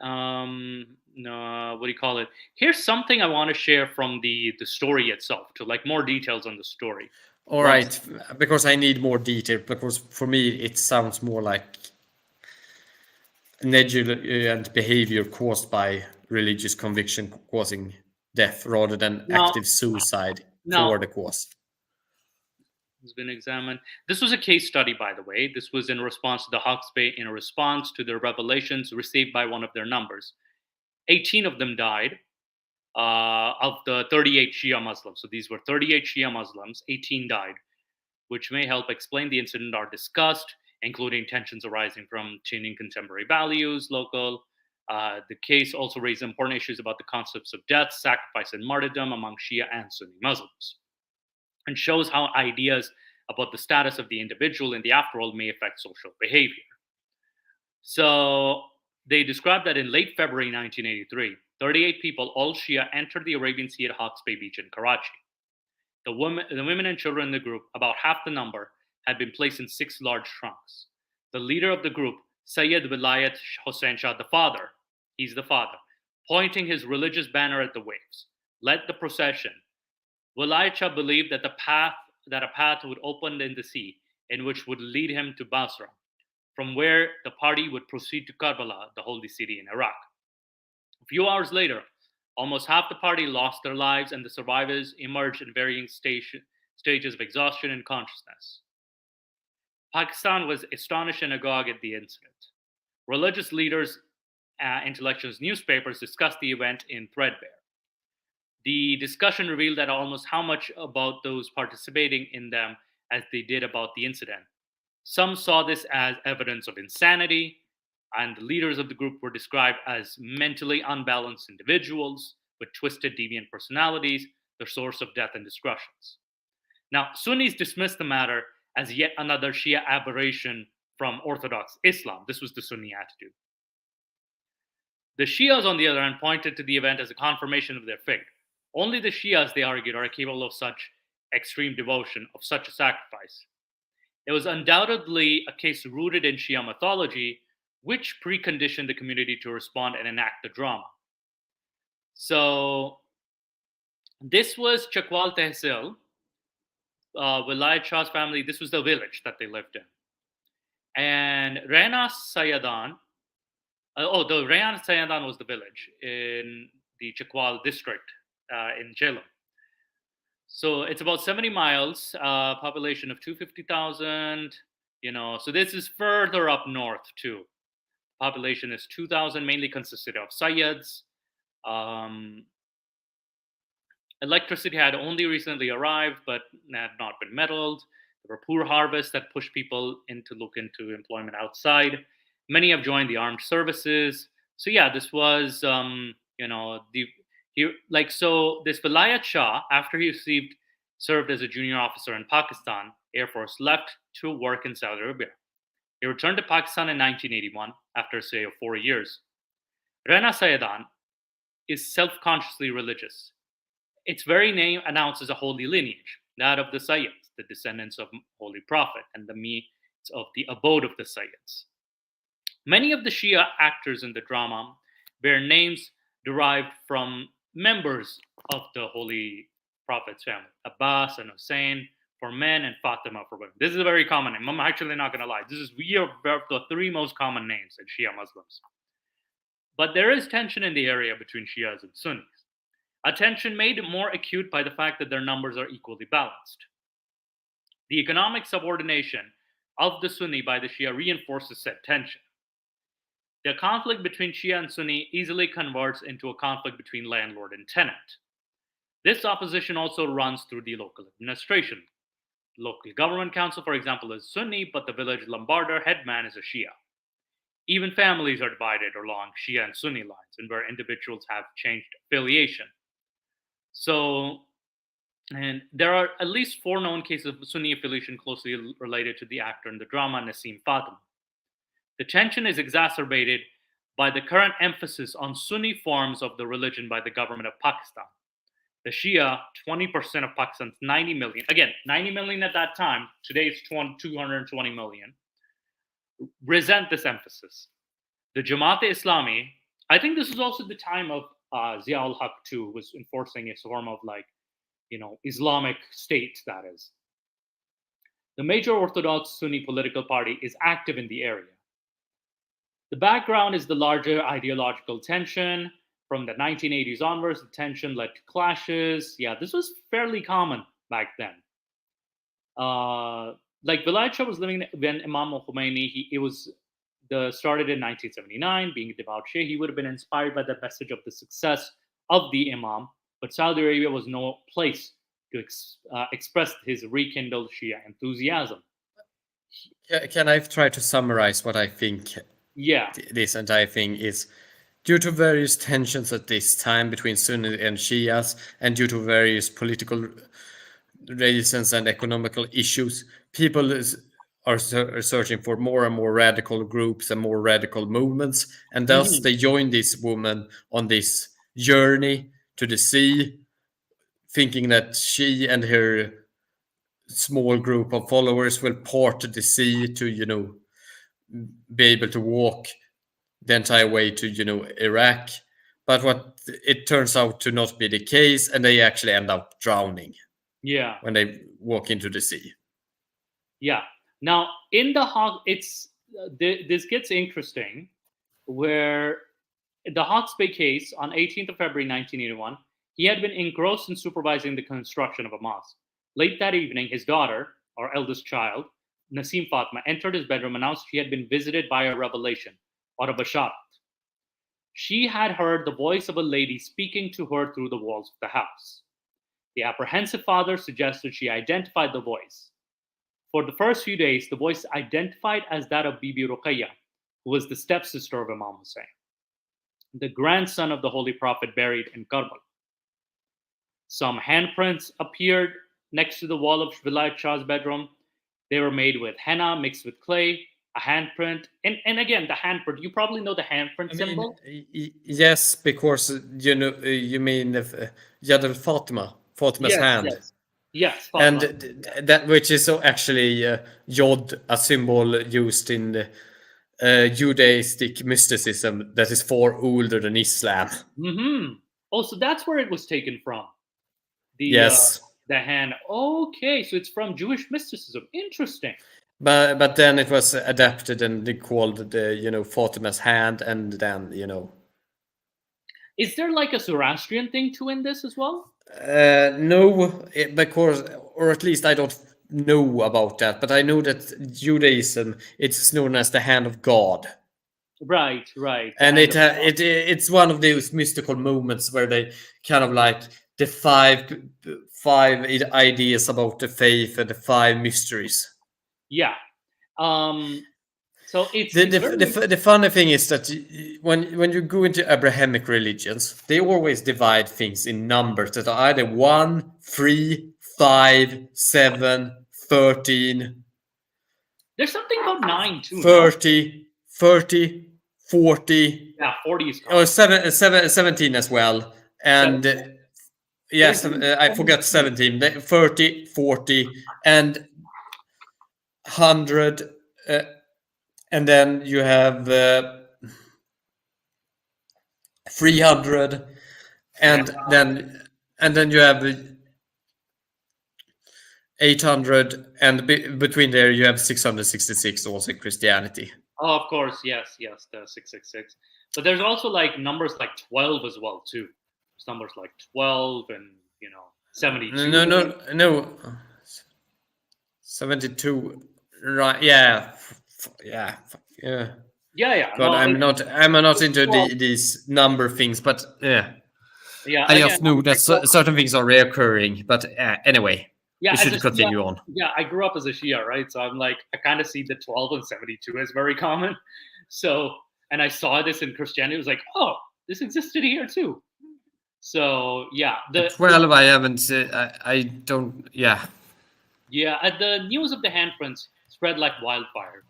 No, what do you call it? Here's something I want to share from the story itself, to like more details on the story. All right, because I need more detail, because for me it sounds more like negligent behavior caused by religious conviction causing death rather than active suicide for the cause. Has been examined. This was a case study, by the way. This was in response to the Hawke's Bay, in response to the revelations received by one of their numbers. 18 of them died of the 38 Shia Muslims. So these were 38 Shia Muslims, 18 died, which may help explain the incident are discussed, including tensions arising from changing contemporary values, local. The case also raised important issues about the concepts of death, sacrifice, and martyrdom among Shia and Sunni Muslims, and shows how ideas about the status of the individual in the afterworld may affect social behavior. So they described that in late February 1983, 38 people, all Shia, entered the Arabian Sea at Hawke's Bay Beach in Karachi. The women and children in the group, about half the number, had been placed in 6 large trunks. The leader of the group, Sayyid Vilayat Hussain Shah, he's the father, pointing his religious banner at the waves, led the procession. Vilayat Shah believed that a path would open in the sea, in which would lead him to Basra, from where the party would proceed to Karbala, the holy city in Iraq. A few hours later, almost half the party lost their lives, and the survivors emerged in varying stages of exhaustion and consciousness. Pakistan was astonished and agog at the incident. Religious leaders, intellectuals, newspapers discussed the event in threadbare. The discussion revealed that almost how much about those participating in them as they did about the incident. Some saw this as evidence of insanity, and the leaders of the group were described as mentally unbalanced individuals with twisted, deviant personalities, the source of death and destructions. Now, Sunnis dismissed the matter as yet another Shia aberration from Orthodox Islam. This was the Sunni attitude. The Shias, on the other hand, pointed to the event as a confirmation of their faith. Only the Shias, they argued, are capable of such extreme devotion, of such a sacrifice. It was undoubtedly a case rooted in Shia mythology, which preconditioned the community to respond and enact the drama. So this was Chakwal Tehsil, Vilayat Shah's family. This was the village that they lived in. And Rana Sayadan, the Rana Sayadan was the village in the Chakwal district in Jhelum. So it's about 70 miles, population of 250,000, so this is further up north too. Population is 2,000, mainly consisted of Sayyids. Electricity had only recently arrived, but had not been meddled. There were poor harvests that pushed people to look into employment outside. Many have joined the armed services. So yeah, this was, this Vilayat Shah, after he served as a junior officer in Pakistan Air Force, left to work in Saudi Arabia. He returned to Pakistan in 1981 after a stay of 4 years. Rana Sayadan is self-consciously religious. Its very name announces a holy lineage, that of the Sayyids, the descendants of Holy Prophet, and the means of the abode of the Sayyids. Many of the Shia actors in the drama bear names derived from members of the Holy Prophet's family, Abbas and Hussein for men and Fatima for women. This is a very common name. I'm actually not going to lie. We are the 3 most common names in Shia Muslims. But there is tension in the area between Shias and Sunnis. A tension made more acute by the fact that their numbers are equally balanced. The economic subordination of the Sunni by the Shia reinforces said tension. The conflict between Shia and Sunni easily converts into a conflict between landlord and tenant. This opposition also runs through the local administration. The local government council, for example, is Sunni, but the village Lambarder headman is a Shia. Even families are divided along Shia and Sunni lines, and where individuals have changed affiliation. And there are at least 4 known cases of Sunni affiliation closely related to the actor in the drama, Naseem Fatima. The tension is exacerbated by the current emphasis on Sunni forms of the religion by the government of Pakistan. The Shia, 20% of Pakistan's 90 million, again, 90 million at that time, today it's 220 million, resent this emphasis. The Jamaat-e-Islami, I think this was also the time of Zia-ul Haq too, who was enforcing a form of like, Islamic state, that is. The major Orthodox Sunni political party is active in the area. The background is the larger ideological tension. From the 1980s onwards, the tension led to clashes. Yeah, this was fairly common back then. Like Vilayat Shah was living when Imam Khomeini, it was started in 1979, being a devout Shia. He would have been inspired by the message of the success of the Imam, but Saudi Arabia was no place to express his rekindled Shia enthusiasm. Can I try to summarize what I think? Yeah. This entire thing is due to various tensions at this time between Sunni and Shias, and due to various political reasons and economical issues, people are searching for more and more radical groups and more radical movements, and thus they join this woman on this journey to the sea, thinking that she and her small group of followers will part the sea to, be able to walk the entire way to, Iraq. But what it turns out to not be the case, and they actually end up drowning. Yeah. When they walk into the sea. Yeah. Now, in the Hawk, this gets interesting, where the Hawke's Bay case on 18th of February 1981, he had been engrossed in supervising the construction of a mosque. Late that evening, his daughter, our eldest child, Nasim Fatma, entered his bedroom, announced she had been visited by a revelation, or a basharat. She had heard the voice of a lady speaking to her through the walls of the house. The apprehensive father suggested she identify the voice. For the first few days, the voice identified as that of Bibi Ruqayya, who was the stepsister of Imam Hussein, the grandson of the Holy Prophet buried in Karbala. Some handprints appeared next to the wall of Vilayat Shah's bedroom. They were made with henna mixed with clay, a handprint. And again, the handprint, you probably know the handprint symbol? Yes, because, you mean Yad al-Fatima's hand. Yes, and that which is actually Yod, a symbol used in Judaistic mysticism that is far older than Islam. Mm-hmm. Oh, so that's where it was taken from. Yes. The hand. Okay, so it's from Jewish mysticism. Interesting. But then it was adapted and they called the Fatima's hand, and then. Is there like a Zoroastrian thing too in this as well? No, because, or at least I don't know about that, but I know that Judaism, it's known as the hand of God. Right. And it's one of those mystical moments where they kind of like the five ideas about the faith and the five mysteries. Yeah. So it's the funny thing is that when you go into Abrahamic religions, they always divide things in numbers that are either 1, 3, 5, 7, 13. There's something about 9 too. 30, 40. Yeah, 40 is common. Or 17 as well. And yes, I forgot 17. 30, 40, and 100. And then you have 300, and then you have 800, and between there you have 666 also in Christianity. Oh, of course, yes, the 666. But there's also like numbers like 12 as well too. There's numbers like 12 and 72. No. 72. Right? Yeah. God, no, I'm not into these number things, but I just know that certain things are reoccurring. But anyway, we should continue on. Yeah, I grew up as a Shia, right? So I'm like, I kind of see the 12 and 72 as very common. So, and I saw this in Christianity. It was like, oh, this existed here too. So yeah, the 12 I haven't. I don't. Yeah. Yeah, the news of the handprints spread like wildfire.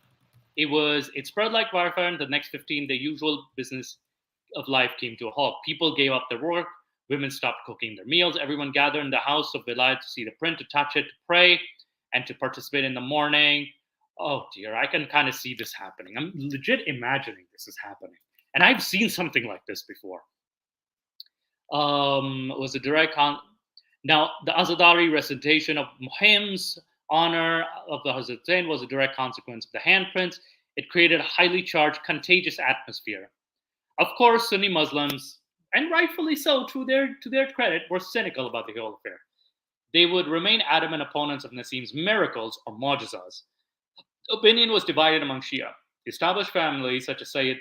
It spread like wildfire, and the next 15, the usual business of life came to a halt. People gave up their work. Women stopped cooking their meals. Everyone gathered in the house of Vilayat to see the print, to touch it, to pray, and to participate in the mourning. Oh dear, I can kind of see this happening. I'm legit imagining this is happening. And I've seen something like this before. Was a direct now the Azadari recitation of Muhim's honor of the Hazrat Hussein was a direct consequence of the handprints. It created a highly charged, contagious atmosphere. Of course, Sunni Muslims, and rightfully so, to their credit, were cynical about the whole affair. They would remain adamant opponents of Nasim's miracles or mu'jizas. Opinion was divided among Shia. Established families such as Sayyid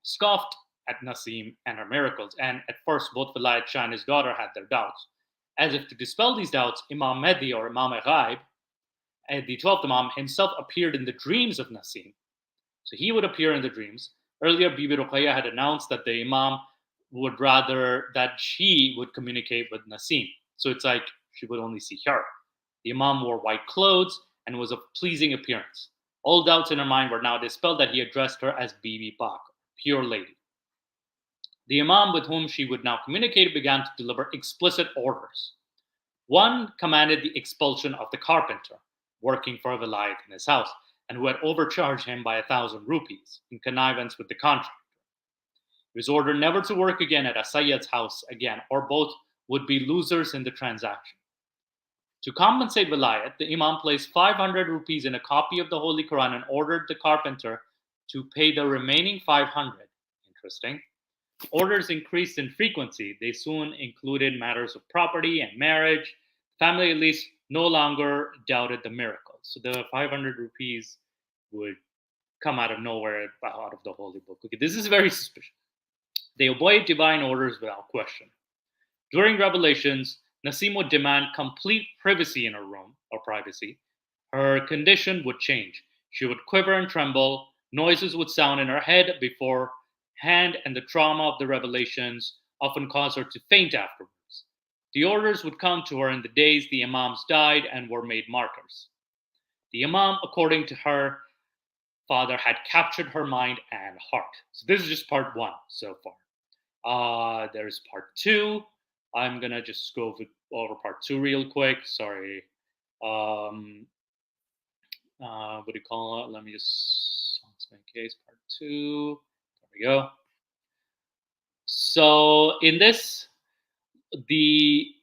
scoffed at Nasim and her miracles, and at first both Vilayat Shah and his daughter had their doubts. As if to dispel these doubts, Imam Mehdi or Imam Ghaib, the 12th Imam, himself appeared in the dreams of Nasim. So he would appear in the dreams. Earlier, Bibi Ruqayya had announced that the Imam would rather that she would communicate with Nasim. So it's like she would only see her. The Imam wore white clothes and was of pleasing appearance. All doubts in her mind were now dispelled that he addressed her as Bibi Pak, pure lady. The Imam with whom she would now communicate began to deliver explicit orders. One commanded the expulsion of the carpenter working for Vilayat in his house, and who had overcharged him by 1,000 rupees in connivance with the contractor. He was ordered never to work again at a Sayyid's house again, or both would be losers in the transaction. To compensate Vilayat, the Imam placed 500 rupees in a copy of the Holy Quran and ordered the carpenter to pay the remaining 500. Interesting. Orders increased in frequency. They soon included matters of property and marriage. The family, at least, no longer doubted the miracle. So the 500 rupees would come out of nowhere, out of the holy book. Okay, this is very suspicious. They obeyed divine orders without question. During revelations, Nasim would demand complete privacy in her room, or privacy. Her condition would change. She would quiver and tremble. Noises would sound in her head beforehand, and the trauma of the revelations often caused her to faint afterwards. The orders would come to her in the days the Imams died and were made martyrs. The Imam, according to her father, had captured her mind and heart. So this is just part one so far. There's part two. I'm going to just go over part two real quick. Sorry. What do you call it? Let me just make case part two. There we go. So in this, the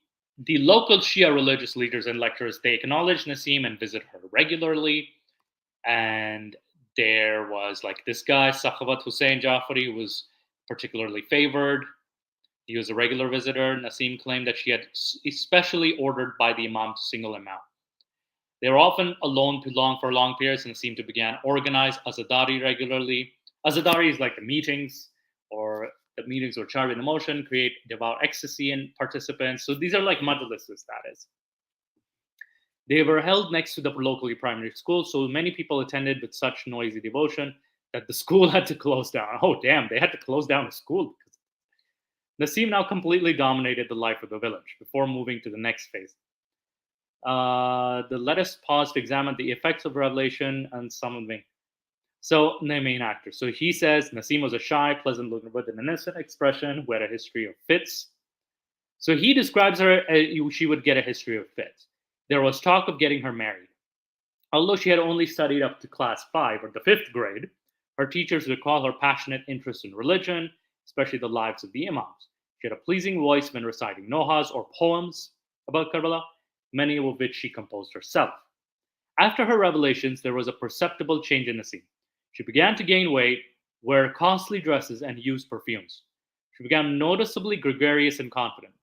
local Shia religious leaders and lecturers, they acknowledge Nasim and visit her regularly. And there was like this guy, Sakhavat Hussein Jafari, who was particularly favored. He was a regular visitor. Nasim claimed that she had especially ordered by the Imam to single him out. They were often alone for long periods, and Nasim to began organize Azadari regularly. Azadari is like the meetings, or the meetings were charged in emotion, create devout ecstasy in participants. So these are like majlises, that is. They were held next to the locally primary school, so many people attended with such noisy devotion that the school had to close down. Oh, damn, they had to close down the school. Nasim now completely dominated the life of the village before moving to the next phase. Let us pause to examine the effects of revelation and some of the main actor. So he says Nasim was a shy, pleasant-looking with an innocent expression who had a history of fits. So he describes her as she would get a history of fits. There was talk of getting her married. Although she had only studied up to class 5 or the 5th grade, her teachers recall her passionate interest in religion, especially the lives of the Imams. She had a pleasing voice when reciting nohas or poems about Karbala, many of which she composed herself. After her revelations, there was a perceptible change in Nasim. She began to gain weight, wear costly dresses, and use perfumes. She became noticeably gregarious and confident.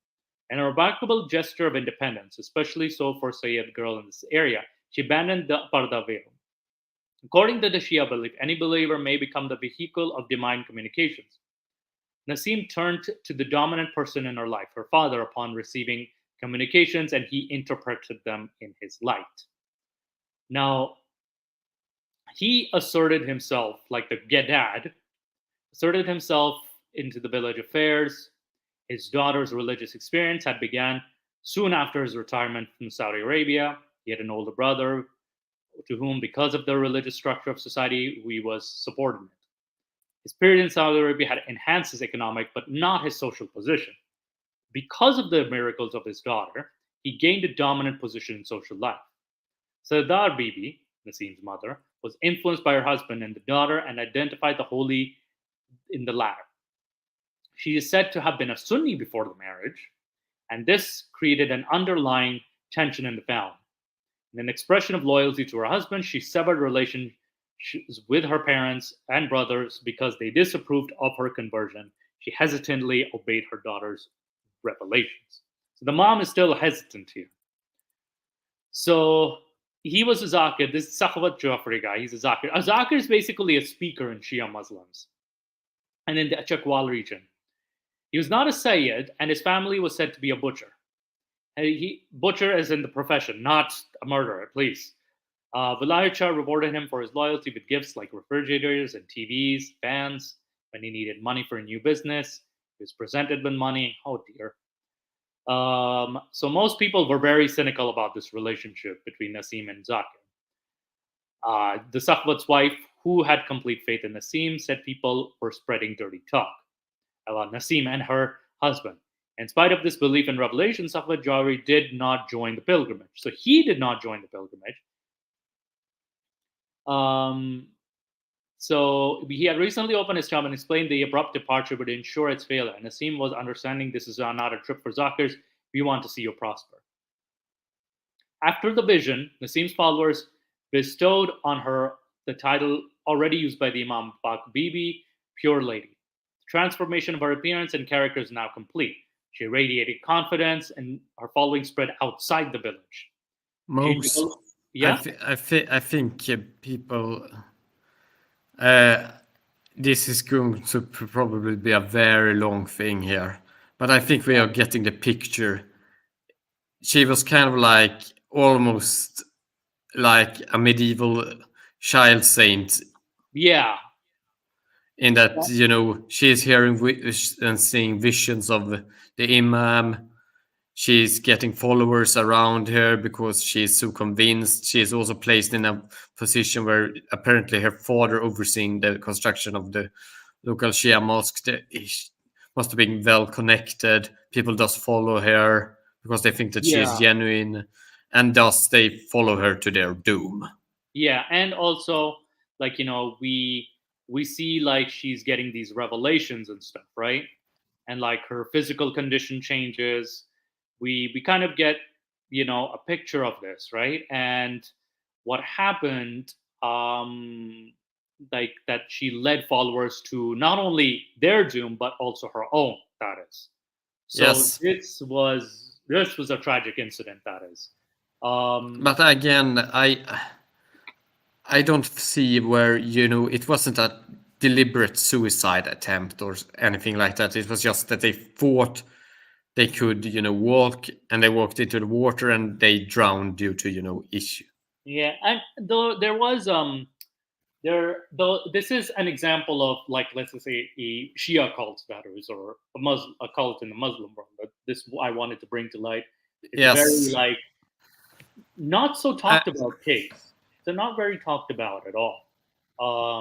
In a remarkable gesture of independence, especially so for a Sayyid girl in this area, she abandoned the parda veil. According to the Shia belief, any believer may become the vehicle of divine communications. Nasim turned to the dominant person in her life, her father, upon receiving communications, and he interpreted them in his light. Now, he asserted himself, like the Gedad, asserted himself into the village affairs. His daughter's religious experience had begun soon after his retirement from Saudi Arabia. He had an older brother to whom, because of the religious structure of society, he was subordinate. His period in Saudi Arabia had enhanced his economic, but not his social position. Because of the miracles of his daughter, he gained a dominant position in social life. Sardar Bibi, Nasim's mother, was influenced by her husband and the daughter and identified the holy in the latter. She is said to have been a Sunni before the marriage, and this created an underlying tension in the family. In an expression of loyalty to her husband, she severed relations with her parents and brothers because they disapproved of her conversion. She hesitantly obeyed her daughter's revelations. So the mom is still hesitant here. So he was a Zakir, this Sakhawat Jafri guy, he's a Zakir. A Zakir is basically a speaker in Shia Muslims and in the Chakwal region. He was not a Sayyid, and his family was said to be a butcher. Butcher as in the profession, not a murderer, please. Vilayat Shah rewarded him for his loyalty with gifts like refrigerators and TVs, fans. When he needed money for a new business, he was presented with money. Oh dear. So most people were very cynical about this relationship between Nasim and Zakir. The Sakhwat's wife, who had complete faith in Nasim, said people were spreading dirty talk about Nasim and her husband. In spite of this belief in revelation, Sakhwat Jawhari did not join the pilgrimage. So he did not join the pilgrimage. So he had recently opened his shop and explained the abrupt departure would ensure its failure. And Nasim was understanding this is not a trip for Zakirs. We want to see you prosper. After the vision, Nasim's followers bestowed on her the title already used by the Imam Pak Bibi, Pure Lady. The transformation of her appearance and character is now complete. She radiated confidence, and her following spread outside the village. Most, yeah, I think people. This is going to probably be a very long thing here, but I think we are getting the picture. She was kind of like almost like a medieval child saint. Yeah. In that, you know, she is hearing and seeing visions of the Imam. She's getting followers around her because she's so convinced. She is also placed in a position where apparently her father overseeing the construction of the local Shia mosque must have been well connected. People just follow her because they think that she is genuine, and thus they follow her to their doom. Yeah, and also, like, you know, we see like she's getting these revelations and stuff, right? And like her physical condition changes. We kind of get, you know, a picture of this, right? And what happened, like that she led followers to not only their doom but also her own. That is. So yes. This was a tragic incident. That is. But again, I don't see where, you know, it wasn't a deliberate suicide attempt or anything like that. It was just that they thought they could, you know, walk, and they walked into the water and they drowned due to, you know, issue. Yeah, and though there was this is an example of, like, let's say a Shia cult that is, or a cult in the Muslim world. But this I wanted to bring to light. It's very, like, not so talked about case. They're not very talked about at all.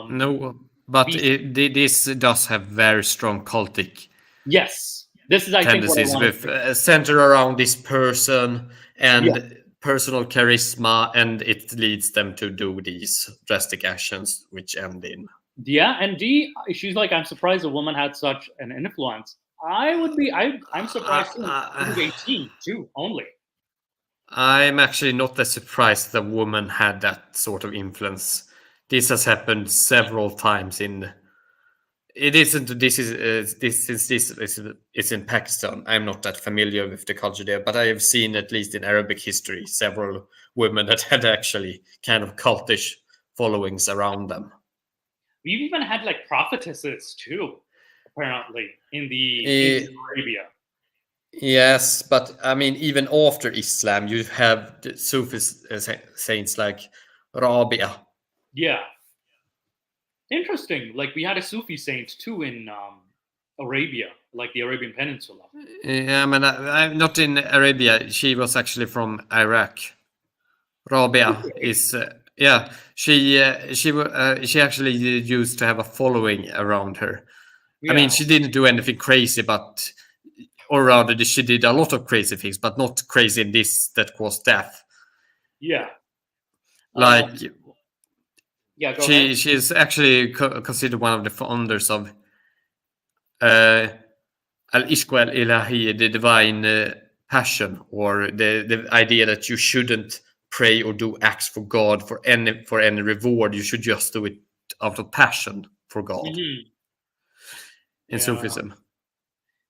No, but this does have very strong cultic. Yes, this is, I think, what I wanted with center around this person and personal charisma, and it leads them to do these drastic actions, which end in. Yeah, and she's like, I'm surprised a woman had such an influence. I'm surprised too. She was 18 too, only. I'm actually not as surprised that a woman had that sort of influence. This has happened several times it's in Pakistan. I'm not that familiar with the culture there, but I have seen, at least in Arabic history, several women that had actually kind of cultish followings around them. We've even had like prophetesses too, apparently, in Arabia. Yes, but I mean, even after Islam, you have the Sufi saints like Rabia. Yeah. Interesting. Like, we had a Sufi saint too in Arabia, like the Arabian Peninsula. Yeah, I mean, I'm not in Arabia. She was actually from Iraq. Rabia is she actually used to have a following around her. Yeah. I mean, she didn't do anything crazy, or rather, she did a lot of crazy things, but not crazy in this that caused death. Yeah. Like, she is actually considered one of the founders of al-ishq al-ilahi, the divine passion, or the idea that you shouldn't pray or do acts for God for any reward. You should just do it out of passion for God Mhm. in Yeah. Sufism.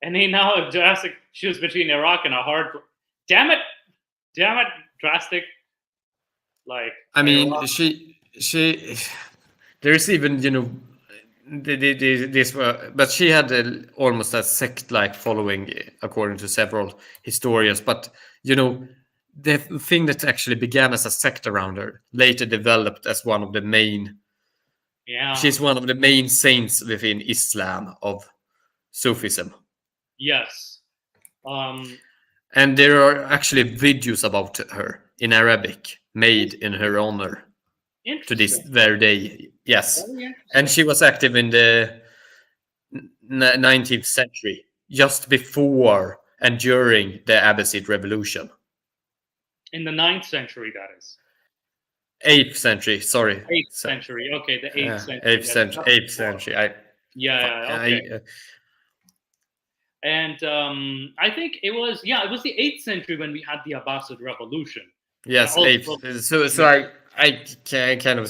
And he now Drastic choose between Iraq and a hard. Damn it, Drastic. Like, I mean, Iraq. she. There is even, you know, this, but she had almost a sect-like following, according to several historians. But you know, the thing that actually began as a sect around her later developed as one of the main. Yeah. She's one of the main saints within Islam of Sufism. Yes. And there are actually videos about her in Arabic made in her honor to this Interesting. very day. Yes. Very interesting. And she was active in the 19th century, just before and during the Abbasid Revolution. In the 9th century, that is. 8th century, sorry. 8th century. Okay, the 8th century. 8th century. 8th century. Yeah. Okay. And I think it was the 8th century when we had the Abbasid Revolution. Yes, Also- 8th. So I kind of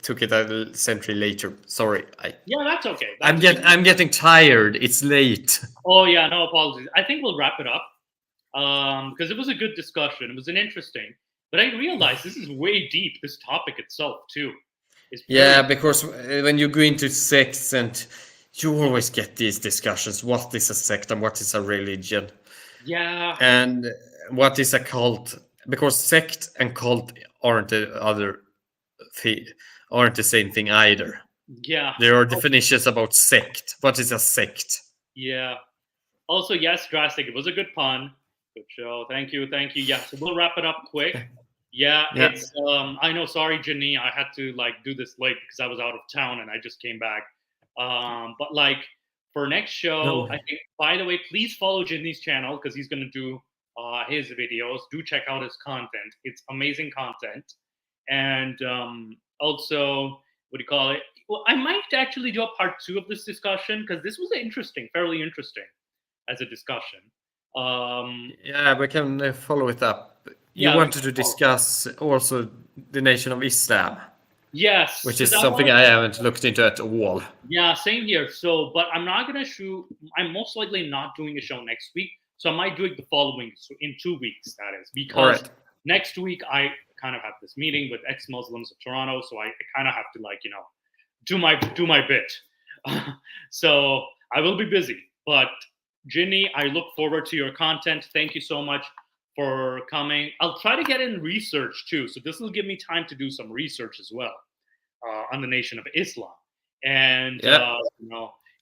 took it a century later. Sorry. Yeah, that's okay. I'm getting tired. It's late. Oh yeah, no apologies. I think we'll wrap it up because it was a good discussion. It was an interesting, but I realized this is way deep. This topic itself too. Yeah, because when you go into sects, and you always get these discussions: what is a sect and what is a religion? Yeah. And what is a cult? Because sect and cult aren't the same thing either. Yeah. There are definitions about sect. What is a sect? Yeah. Also, yes, Drastic. It was a good pun. Good show. Thank you. Yeah. So we'll wrap it up quick. Yeah. It's I know. Sorry, Jenny. I had to do this late because I was out of town and I just came back. But for next show, I think. By the way, please follow Jenny's channel because he's gonna do his videos. Do check out his content. It's amazing content. And also, what do you call it? Well, I might actually do a part 2 of this discussion because this was fairly interesting as a discussion. Yeah, we can follow it up. You wanted to discuss also the Nation of Islam. Yes. Which is something I haven't looked into at all. Yeah, same here. So, but I'm not going to shoot. I'm most likely not doing a show next week. So I might do it the following, so in 2 weeks, that is. Because next week I kind of have this meeting with ex-Muslims of Toronto. So I kind of have to do my bit. So I will be busy. But Ginny, I look forward to your content. Thank you so much for coming. I'll try to get in research too. So this will give me time to do some research as well on the Nation of Islam. And,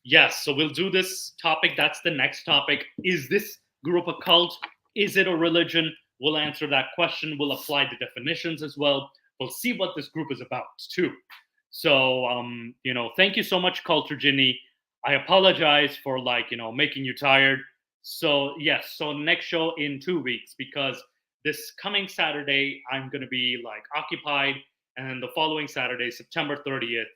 yes, so we'll do this topic. That's the next topic. Is this group a cult? Is it a religion? We'll answer that question. We'll apply the definitions as well. We'll see what this group is about too. So, thank you so much, Culture Ginny. I apologize for making you tired. So yes, so next show in 2 weeks, because this coming Saturday I'm going to be occupied, and the following Saturday, September 30th,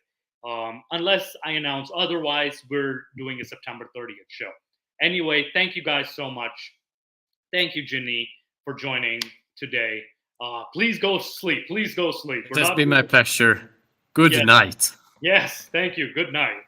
unless I announce otherwise, we're doing a September 30th show. Anyway, thank you guys so much. Thank you, Ginny, for joining today. Please go sleep. It's been my pleasure. Good night. Yes, thank you. Good night.